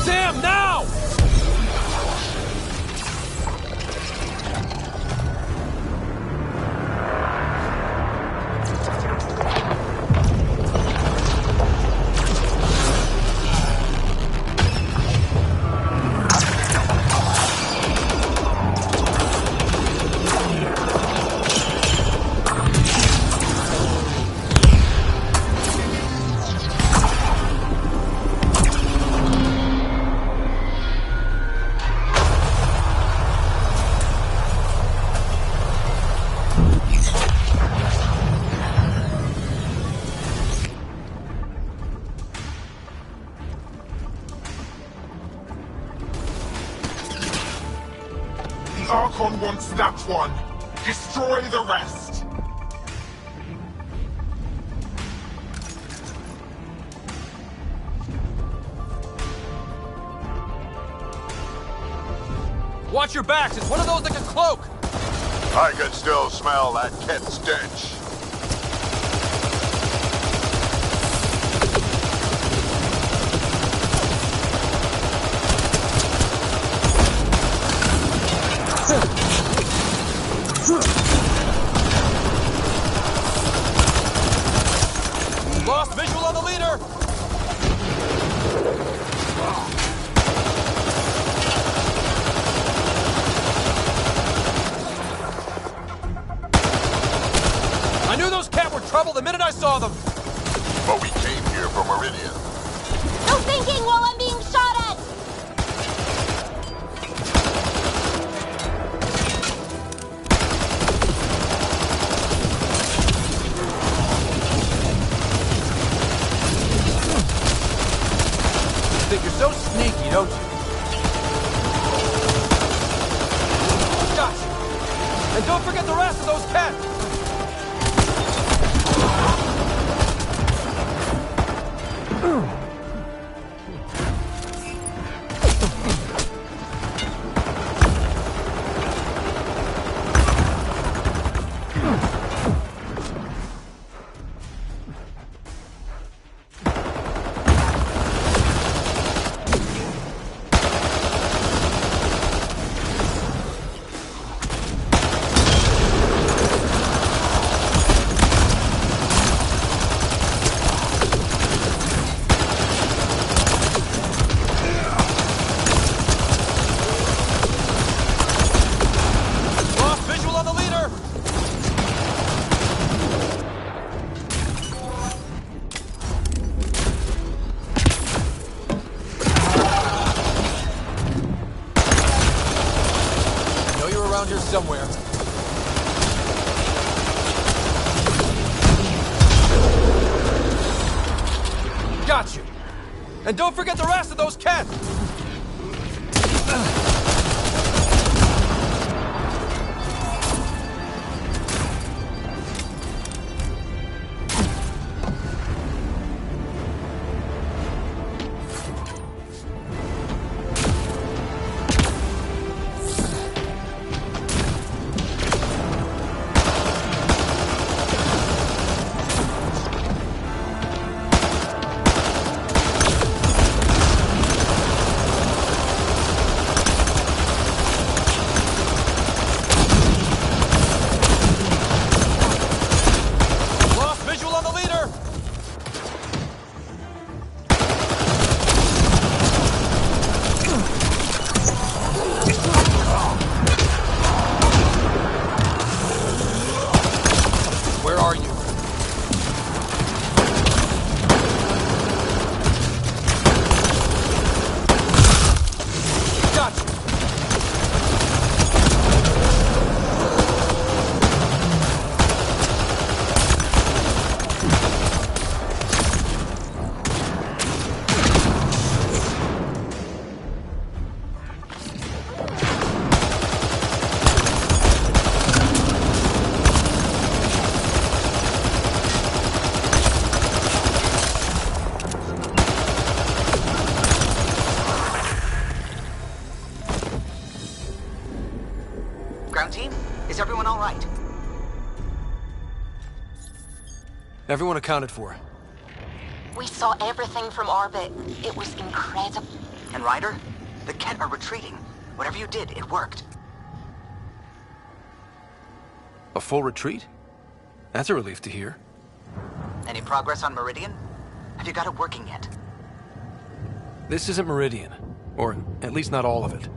Sam, now! Everyone wants that one. Destroy the rest. Watch your backs! It's one of those that can cloak! I can still smell that kid stench. Lost visual on the leader! I knew those cat were trouble the minute I saw them! But we came here from Meridian. No thinking while I'm being shot at! You think you're so sneaky, don't you? Gotcha! And don't forget the rest of those cats! Somewhere. Got you. And don't forget the rest of those cats. Is everyone all right? Everyone accounted for. We saw everything from orbit. It was incredible. And Ryder? The Kett are retreating. Whatever you did, it worked. A full retreat? That's a relief to hear. Any progress on Meridian? Have you got it working yet? This isn't Meridian. Or at least not all of it.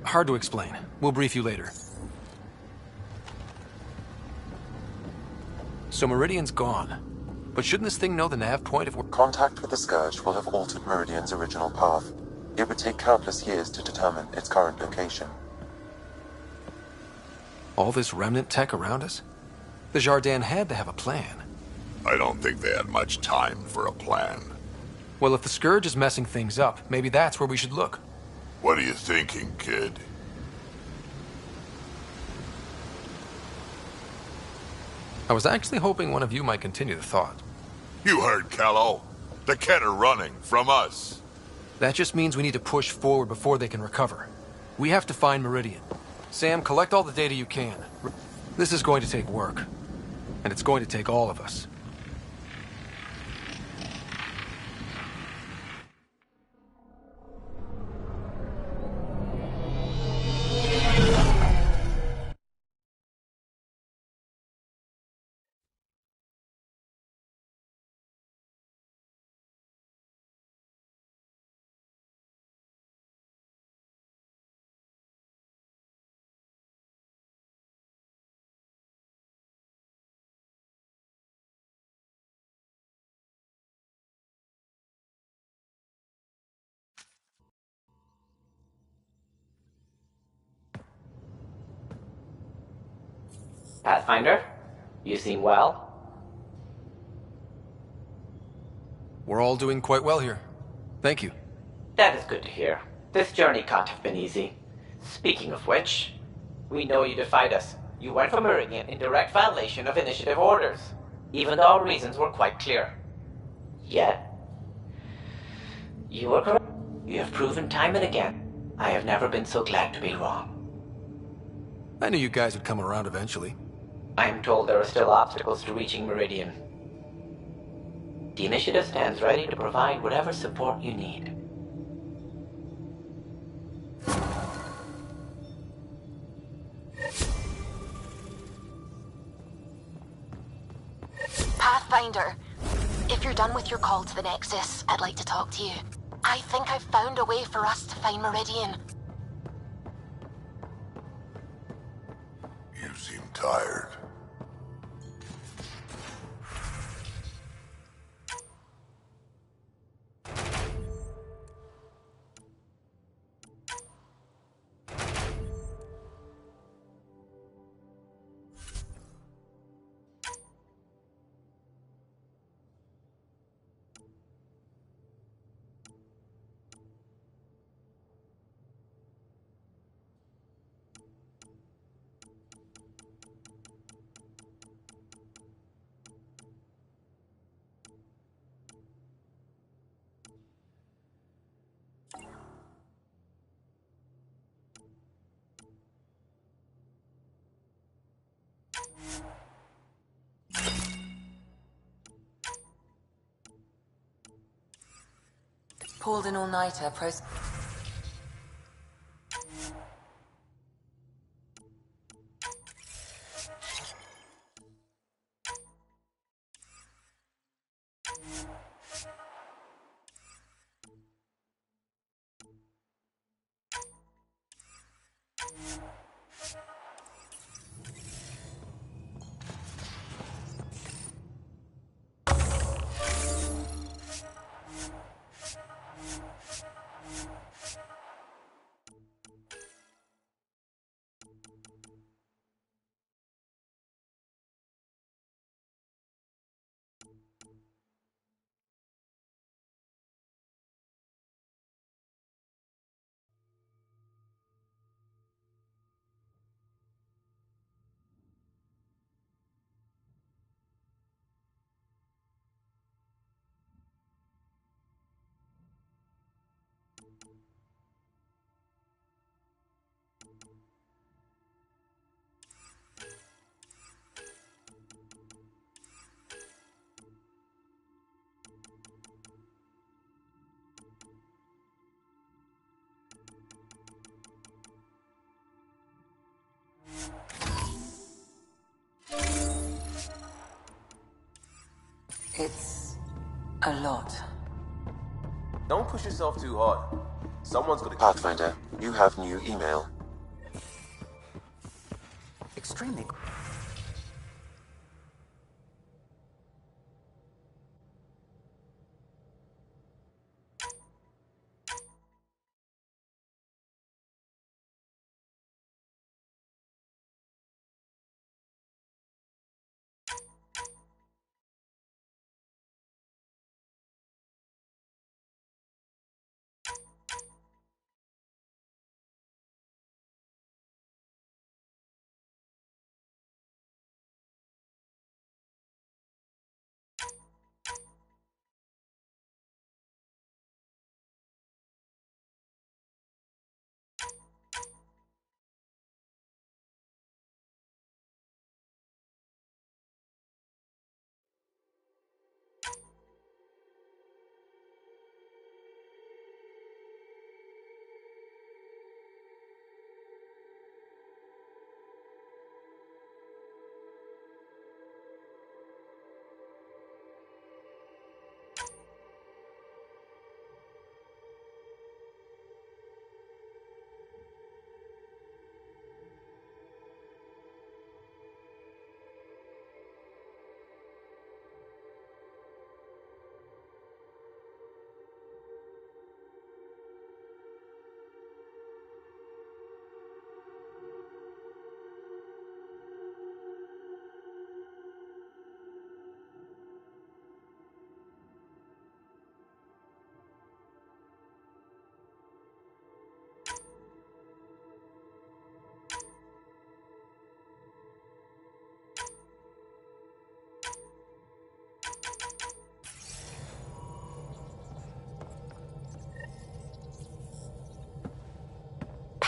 Hard to explain. We'll brief you later. So Meridian's gone. But shouldn't this thing know the nav point if we're... Contact with the Scourge will have altered Meridian's original path. It would take countless years to determine its current location. All this remnant tech around us? The Jardin had to have a plan. I don't think they had much time for a plan. Well, if the Scourge is messing things up, maybe that's where we should look. What are you thinking, kid? I was actually hoping one of you might continue the thought. You heard Kello. The Kett are running from us. That just means we need to push forward before they can recover. We have to find Meridian. Sam, collect all the data you can. This is going to take work. And it's going to take all of us. Pathfinder, you seem well. We're all doing quite well here. Thank you. That is good to hear. This journey can't have been easy. Speaking of which, we know you defied us. You went for Meridian in direct violation of initiative orders, even though our reasons were quite clear. Yet, you were correct. You have proven time and again, I have never been so glad to be wrong. I knew you guys would come around eventually. I am told there are still obstacles to reaching Meridian. The initiative stands ready to provide whatever support you need. Pathfinder, if you're done with your call to the Nexus, I'd like to talk to you. I think I've found a way for us to find Meridian. You seem tired. Pulled an all-nighter, It's a lot. Don't push yourself too hard. Someone's gonna... Pathfinder, you have new email. Extremely.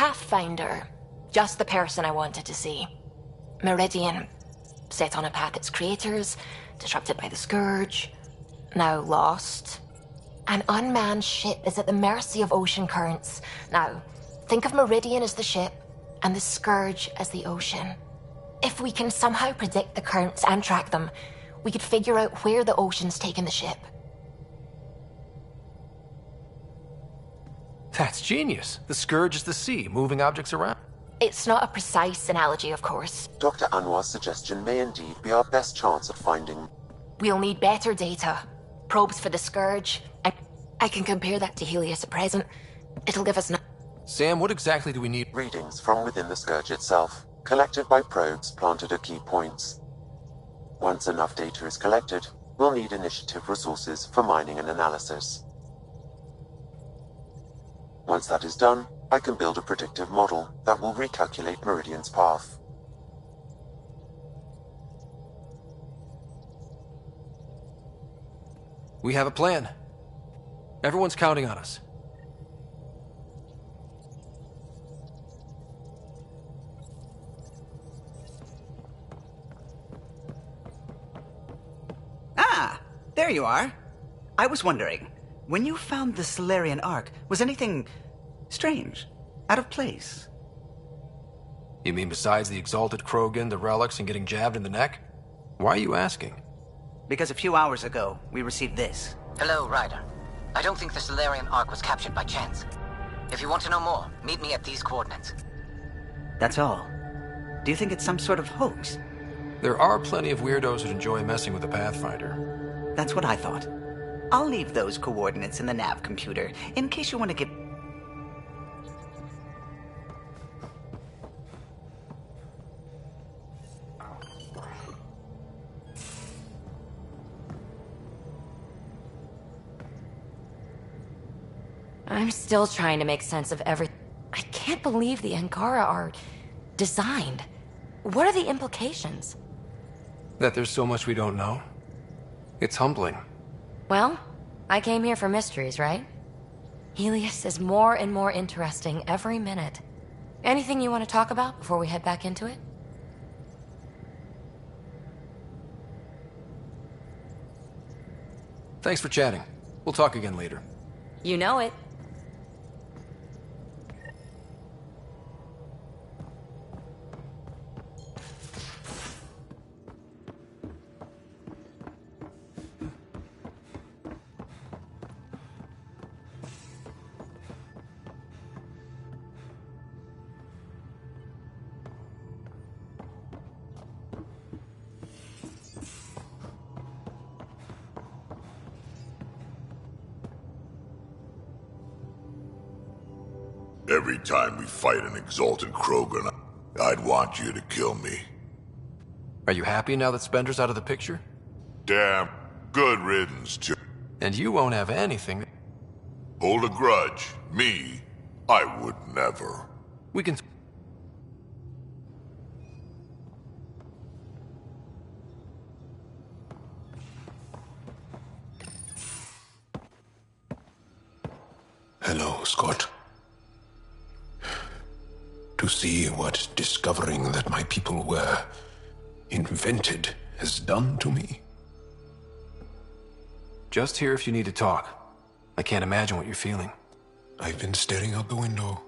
Pathfinder. Just the person I wanted to see. Meridian, set on a path its creators, disrupted by the Scourge, now lost. An unmanned ship is at the mercy of ocean currents. Now, think of Meridian as the ship, and the Scourge as the ocean. If we can somehow predict the currents and track them, we could figure out where the ocean's taken the ship. That's genius. The Scourge is the sea, moving objects around. It's not a precise analogy, of course. Dr. Anwar's suggestion may indeed be our best chance at finding... We'll need better data. Probes for the Scourge. I can compare that to Helios at present. It'll give us... Sam, what exactly do we need? Readings from within the Scourge itself, collected by probes planted at key points. Once enough data is collected, we'll need initiative resources for mining and analysis. Once that is done, I can build a predictive model that will recalculate Meridian's path. We have a plan. Everyone's counting on us. Ah, there you are. I was wondering, when you found the Solarian Ark, was anything strange, out of place? You mean besides the exalted Krogan, the relics, and getting jabbed in the neck? Why are you asking? Because a few hours ago, we received this. Hello, Ryder. I don't think the Solarian Ark was captured by chance. If you want to know more, meet me at these coordinates. That's all. Do you think it's some sort of hoax? There are plenty of weirdos that enjoy messing with the Pathfinder. That's what I thought. I'll leave those coordinates in the nav computer, in case you want to get... I'm still trying to make sense of everything. I can't believe the Angara are designed. What are the implications? That there's so much we don't know. It's humbling. Well, I came here for mysteries, right? Helios is more and more interesting every minute. Anything you want to talk about before we head back into it? Thanks for chatting. We'll talk again later. You know it. Every time we fight an exalted Krogan, I'd want you to kill me. Are you happy now that Spender's out of the picture? Damn good riddance to... And you won't have anything... Hold a grudge. Me, I would never. We can... Hello, Scott. To see what discovering that my people were invented has done to me. Just here if you need to talk. I can't imagine what you're feeling. I've been staring out the window.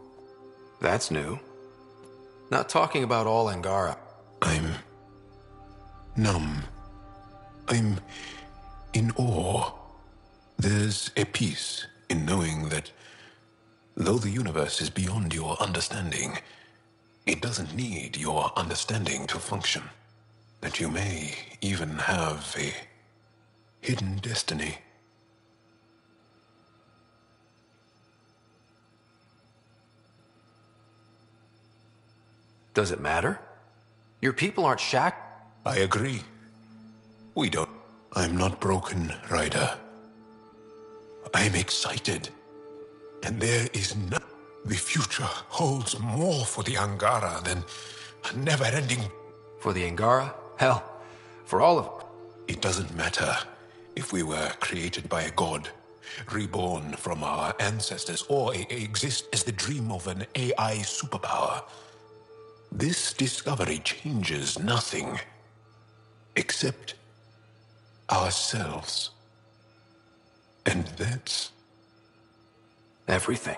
That's new. Not talking about all Angara. I'm numb. I'm in awe. There's a peace in knowing that though the universe is beyond your understanding, it doesn't need your understanding to function. That you may even have a hidden destiny. Does it matter? Your people aren't shacked. I agree. We don't. I'm not broken, Ryder. I'm excited. And there is no... The future holds more for the Angara than a never-ending... For the Angara? Hell, for all of... It doesn't matter if we were created by a god reborn from our ancestors, or exist as the dream of an AI superpower. This discovery changes nothing except ourselves. And that's everything.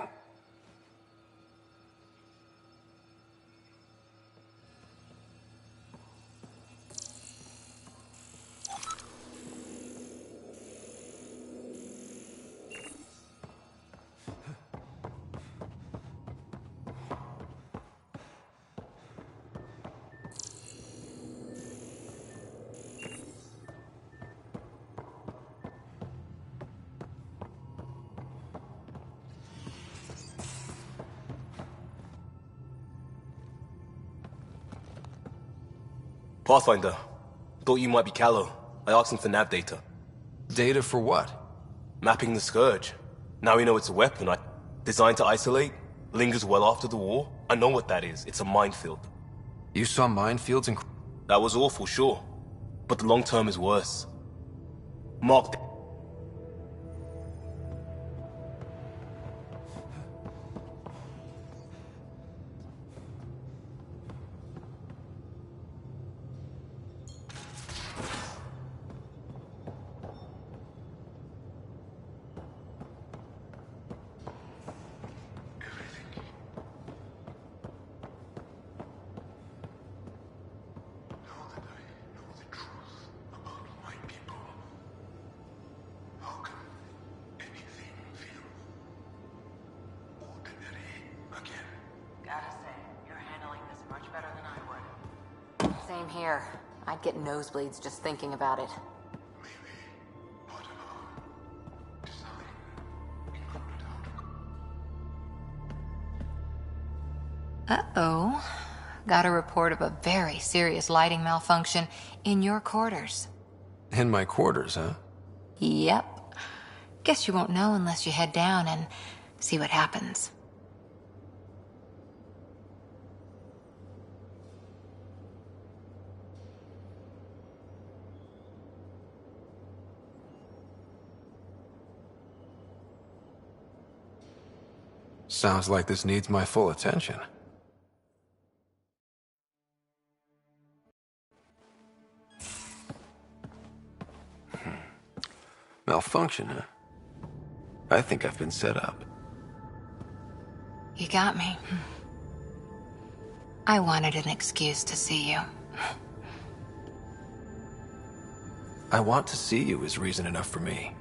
Pathfinder, thought you might be Callow. I asked him for nav data. Data for what? Mapping the Scourge. Now we know it's a weapon designed to isolate, lingers well after the war. I know what that is. It's a minefield. You saw minefields in... That was awful, sure. But the long term is worse. Mark... Same here. I'd get nosebleeds just thinking about it. Uh-oh. Got a report of a very serious lighting malfunction in your quarters. In my quarters, huh? Yep. Guess you won't know unless you head down and see what happens. Sounds like this needs my full attention. Malfunction, huh? I think I've been set up. You got me. I wanted an excuse to see you. I want to see you is reason enough for me.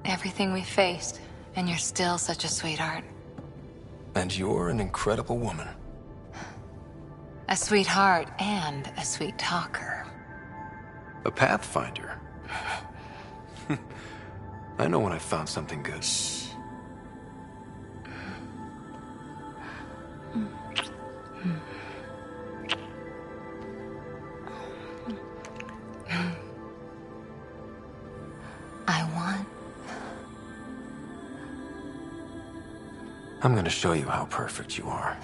Everything we faced, and you're still such a sweetheart. And you're an incredible woman. A sweetheart and a sweet talker. A pathfinder. I know when I found something good. I'm gonna show you how perfect you are.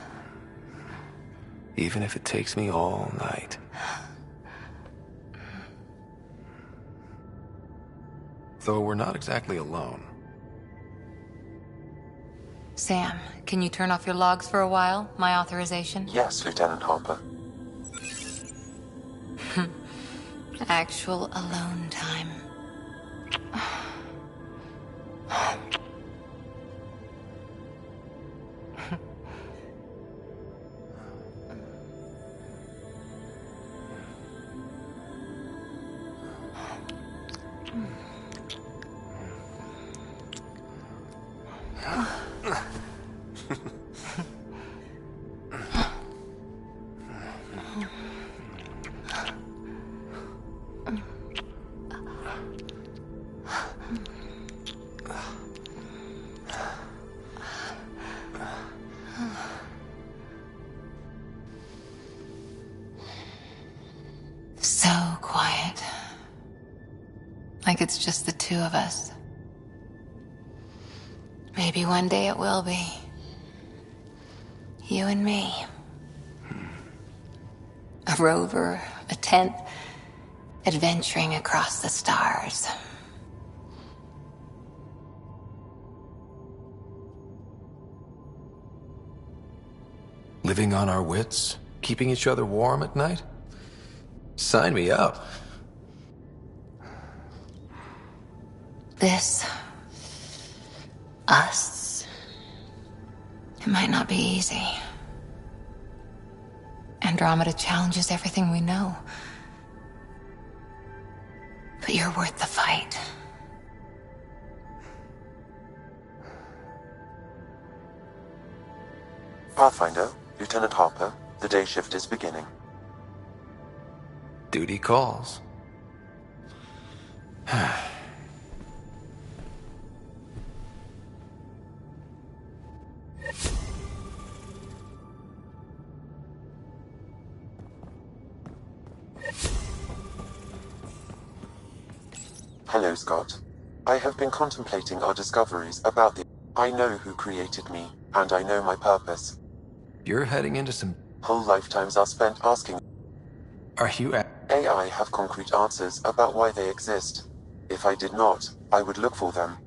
Even if it takes me all night. Though we're not exactly alone. Sam, can you turn off your logs for a while? My authorization? Yes, Lieutenant Harper. Actual alone time. So quiet. Like it's just the two of us. Maybe one day it will be. You and me. A rover, a tent, adventuring across the stars. Living on our wits? Keeping each other warm at night? Sign me up. This... us... It might not be easy. Andromeda challenges everything we know. But you're worth the fight. Pathfinder, Lieutenant Harper, the day shift is beginning. Duty calls. Hello, Scott. I have been contemplating our discoveries about the... I know who created me, and I know my purpose. You're heading into some... Whole lifetimes are spent asking... Are you... AI have concrete answers about why they exist. If I did not, I would look for them.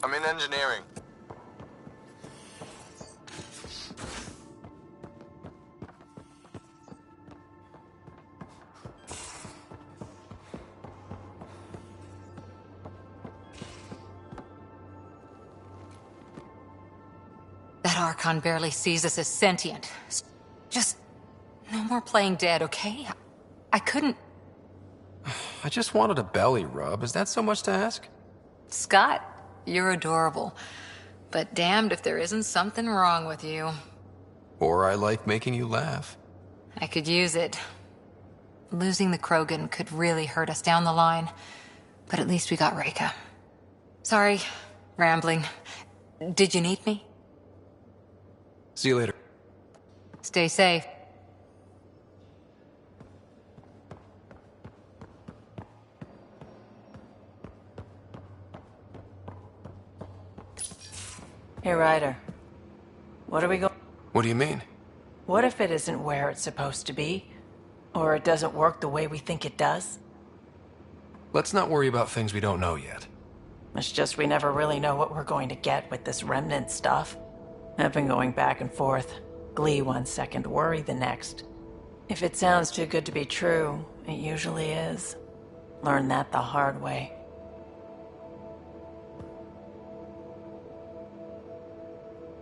I'm in engineering. That Archon barely sees us as sentient. Just... no more playing dead, okay? I couldn't... I just wanted a belly rub. Is that so much to ask? Scott, you're adorable. But damned if there isn't something wrong with you. Or I like making you laugh. I could use it. Losing the Krogan could really hurt us down the line. But at least we got Reika. Sorry, rambling. Did you need me? See you later. Stay safe. Hey, Ryder. What are we going... What do you mean? What if it isn't where it's supposed to be? Or it doesn't work the way we think it does? Let's not worry about things we don't know yet. It's just we never really know what we're going to get with this remnant stuff. I've been going back and forth. Glee one second, worry the next. If it sounds too good to be true, it usually is. Learned that the hard way.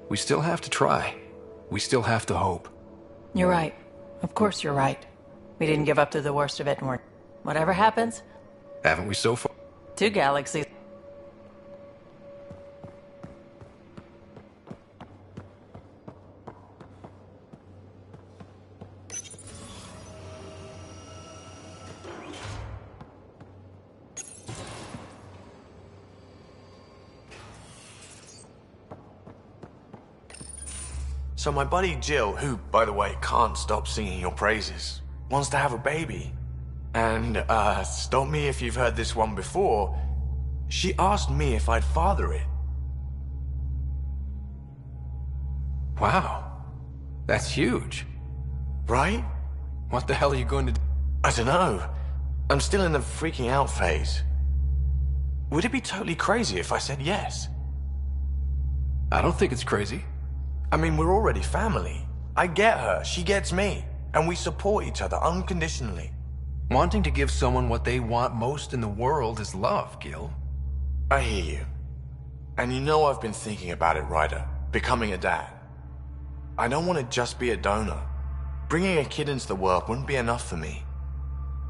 We still have to try. We still have to hope. You're right. Of course you're right. We didn't give up to the worst of it, and we're... whatever happens... Haven't we so far? 2 galaxies... So my buddy Jill, who, by the way, can't stop singing your praises, wants to have a baby. And, stop me if you've heard this one before, she asked me if I'd father it. Wow. That's huge. Right? What the hell are you going to do? I don't know. I'm still in the freaking out phase. Would it be totally crazy if I said yes? I don't think it's crazy. I mean, we're already family. I get her, she gets me, and we support each other unconditionally. Wanting to give someone what they want most in the world is love, Gil. I hear you. And you know I've been thinking about it, Ryder. Becoming a dad. I don't want to just be a donor. Bringing a kid into the world wouldn't be enough for me.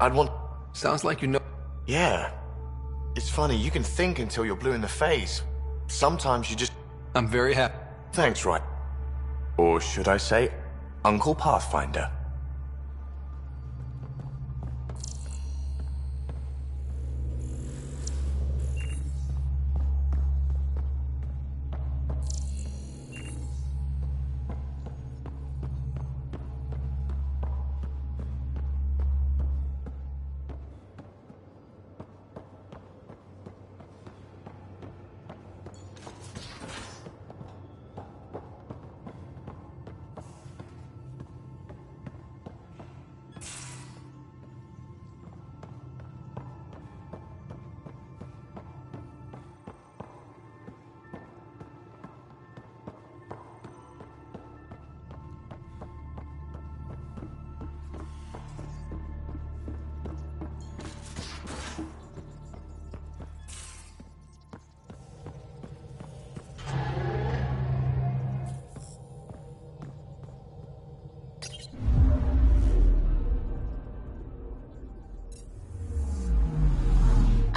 I'd want... Sounds like you know... Yeah. It's funny, you can think until you're blue in the face. Sometimes you just... I'm very happy. Thanks, Ryder. Or should I say, Uncle Pathfinder.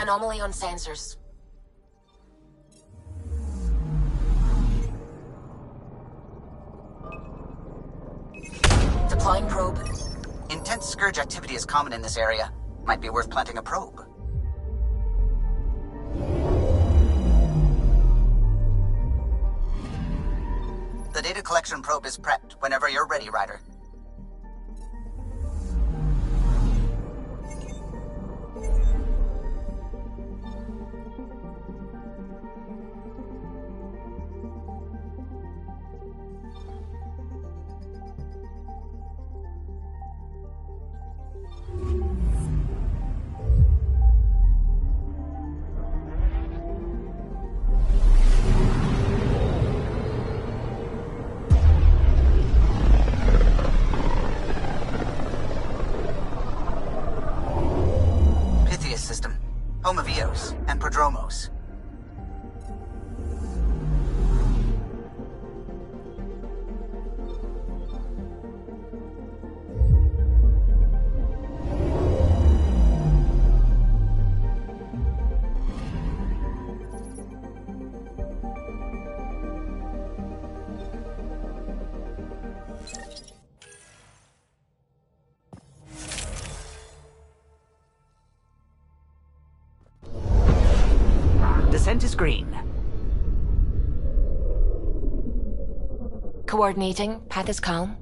Anomaly on sensors. Deploying probe. Intense scourge activity is common in this area. Might be worth planting a probe. The data collection probe is prepped whenever you're ready, Ryder. Home of Eos and Prodromos. Descent is green. Coordinating. Path is calm.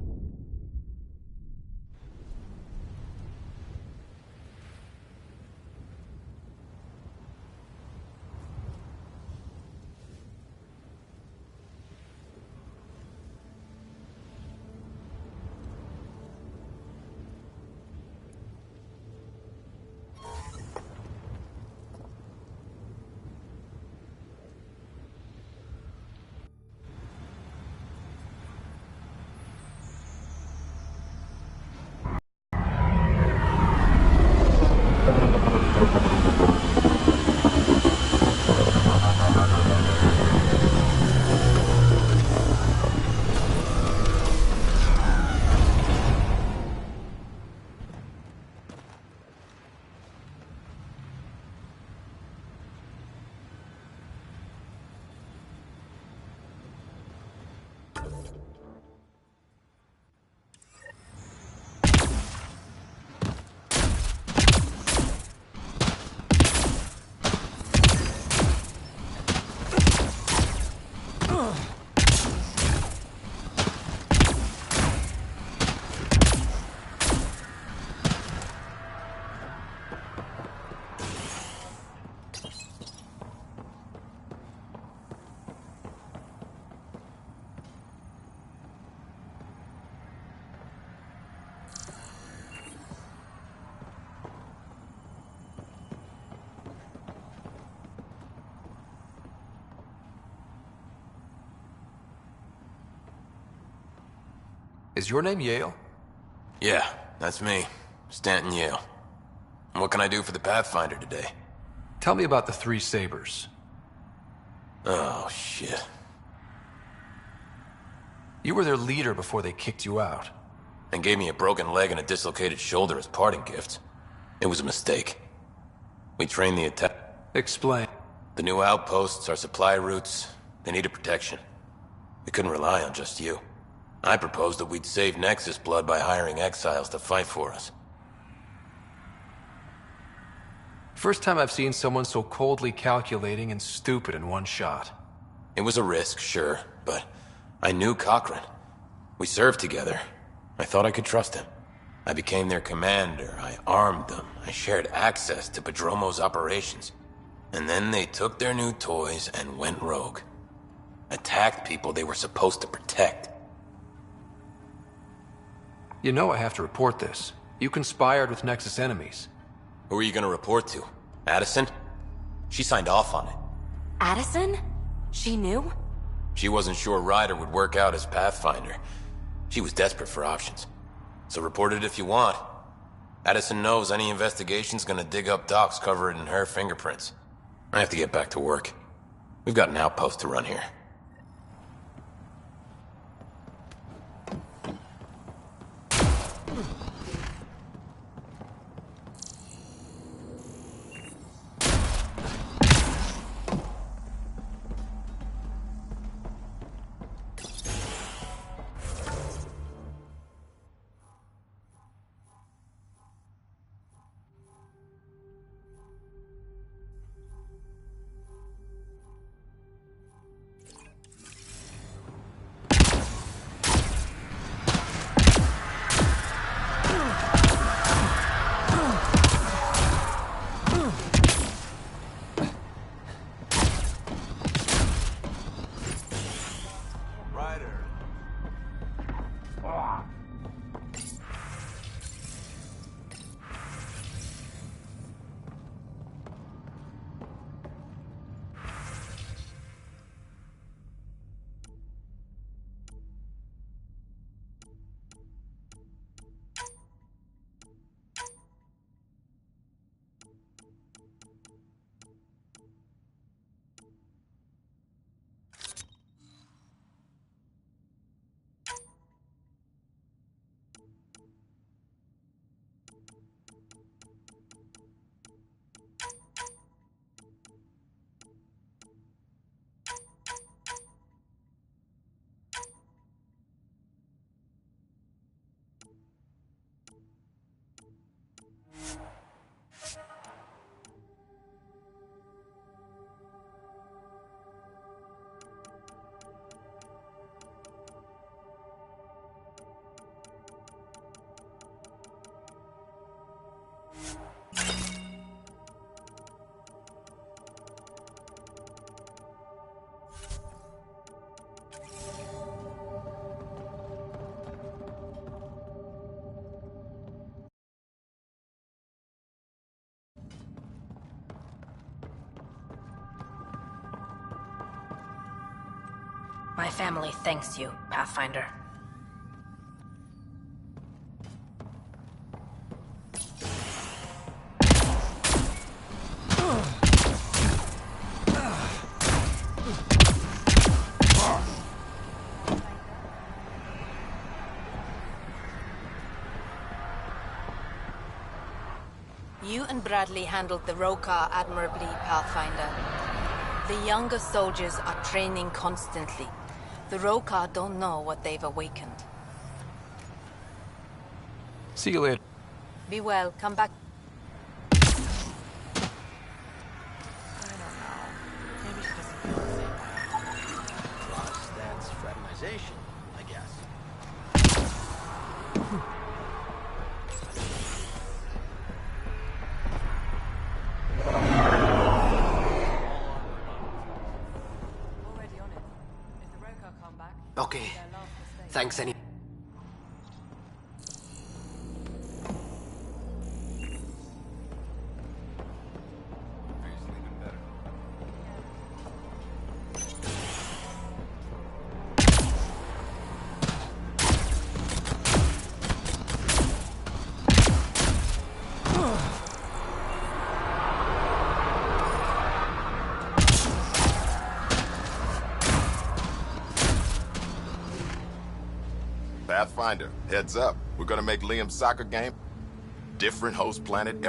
Is your name Yale? Yeah, that's me. Stanton Yale. And what can I do for the Pathfinder today? Tell me about the Three Sabers. Oh, shit. You were their leader before they kicked you out. And gave me a broken leg and a dislocated shoulder as parting gifts. It was a mistake. We trained the attack. Explain. The new outposts, our supply routes, they needed protection. We couldn't rely on just you. I proposed that we'd save Nexus blood by hiring exiles to fight for us. First time I've seen someone so coldly calculating and stupid in one shot. It was a risk, sure, but I knew Cochrane. We served together. I thought I could trust him. I became their commander, I armed them, I shared access to Prodromos' operations. And then they took their new toys and went rogue. Attacked people they were supposed to protect. You know I have to report this. You conspired with Nexus enemies. Who are you gonna report to? Addison? She signed off on it. Addison? She knew? She wasn't sure Ryder would work out as Pathfinder. She was desperate for options. So report it if you want. Addison knows any investigation's gonna dig up docs covered in her fingerprints. I have to get back to work. We've got an outpost to run here. My family thanks you, Pathfinder. You and Bradley handled the Roka admirably, Pathfinder. The younger soldiers are training constantly. The Roka don't know what they've awakened. See you later. Be well, come back. Plus, that's fraternization, I guess. Okay. Thanks any... Pathfinder, heads up. We're gonna make Liam's soccer game different host planet.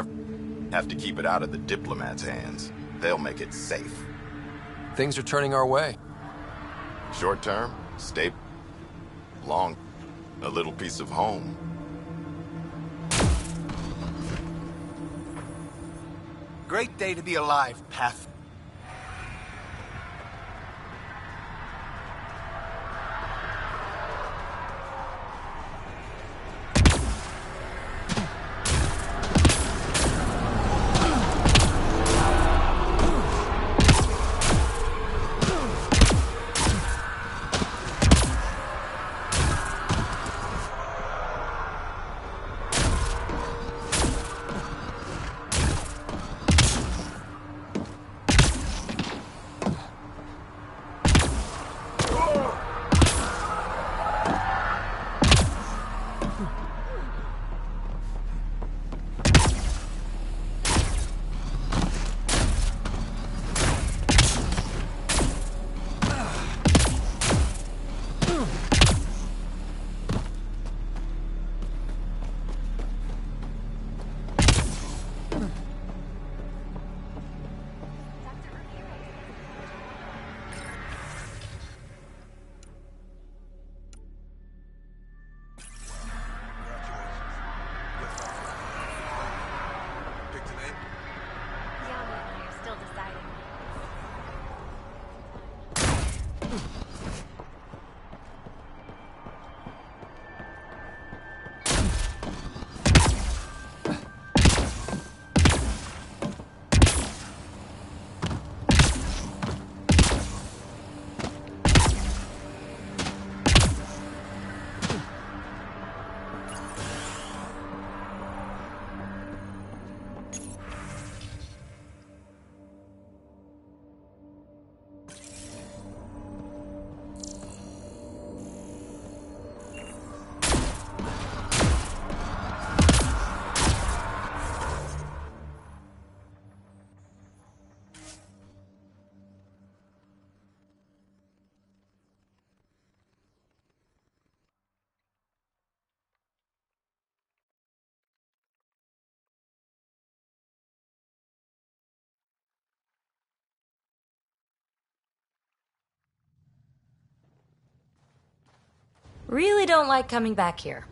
Have to keep it out of the diplomats' hands. They'll make it safe. Things are turning our way. Short term, stay. Long, a little piece of home. Great day to be alive, Path. Really don't like coming back here.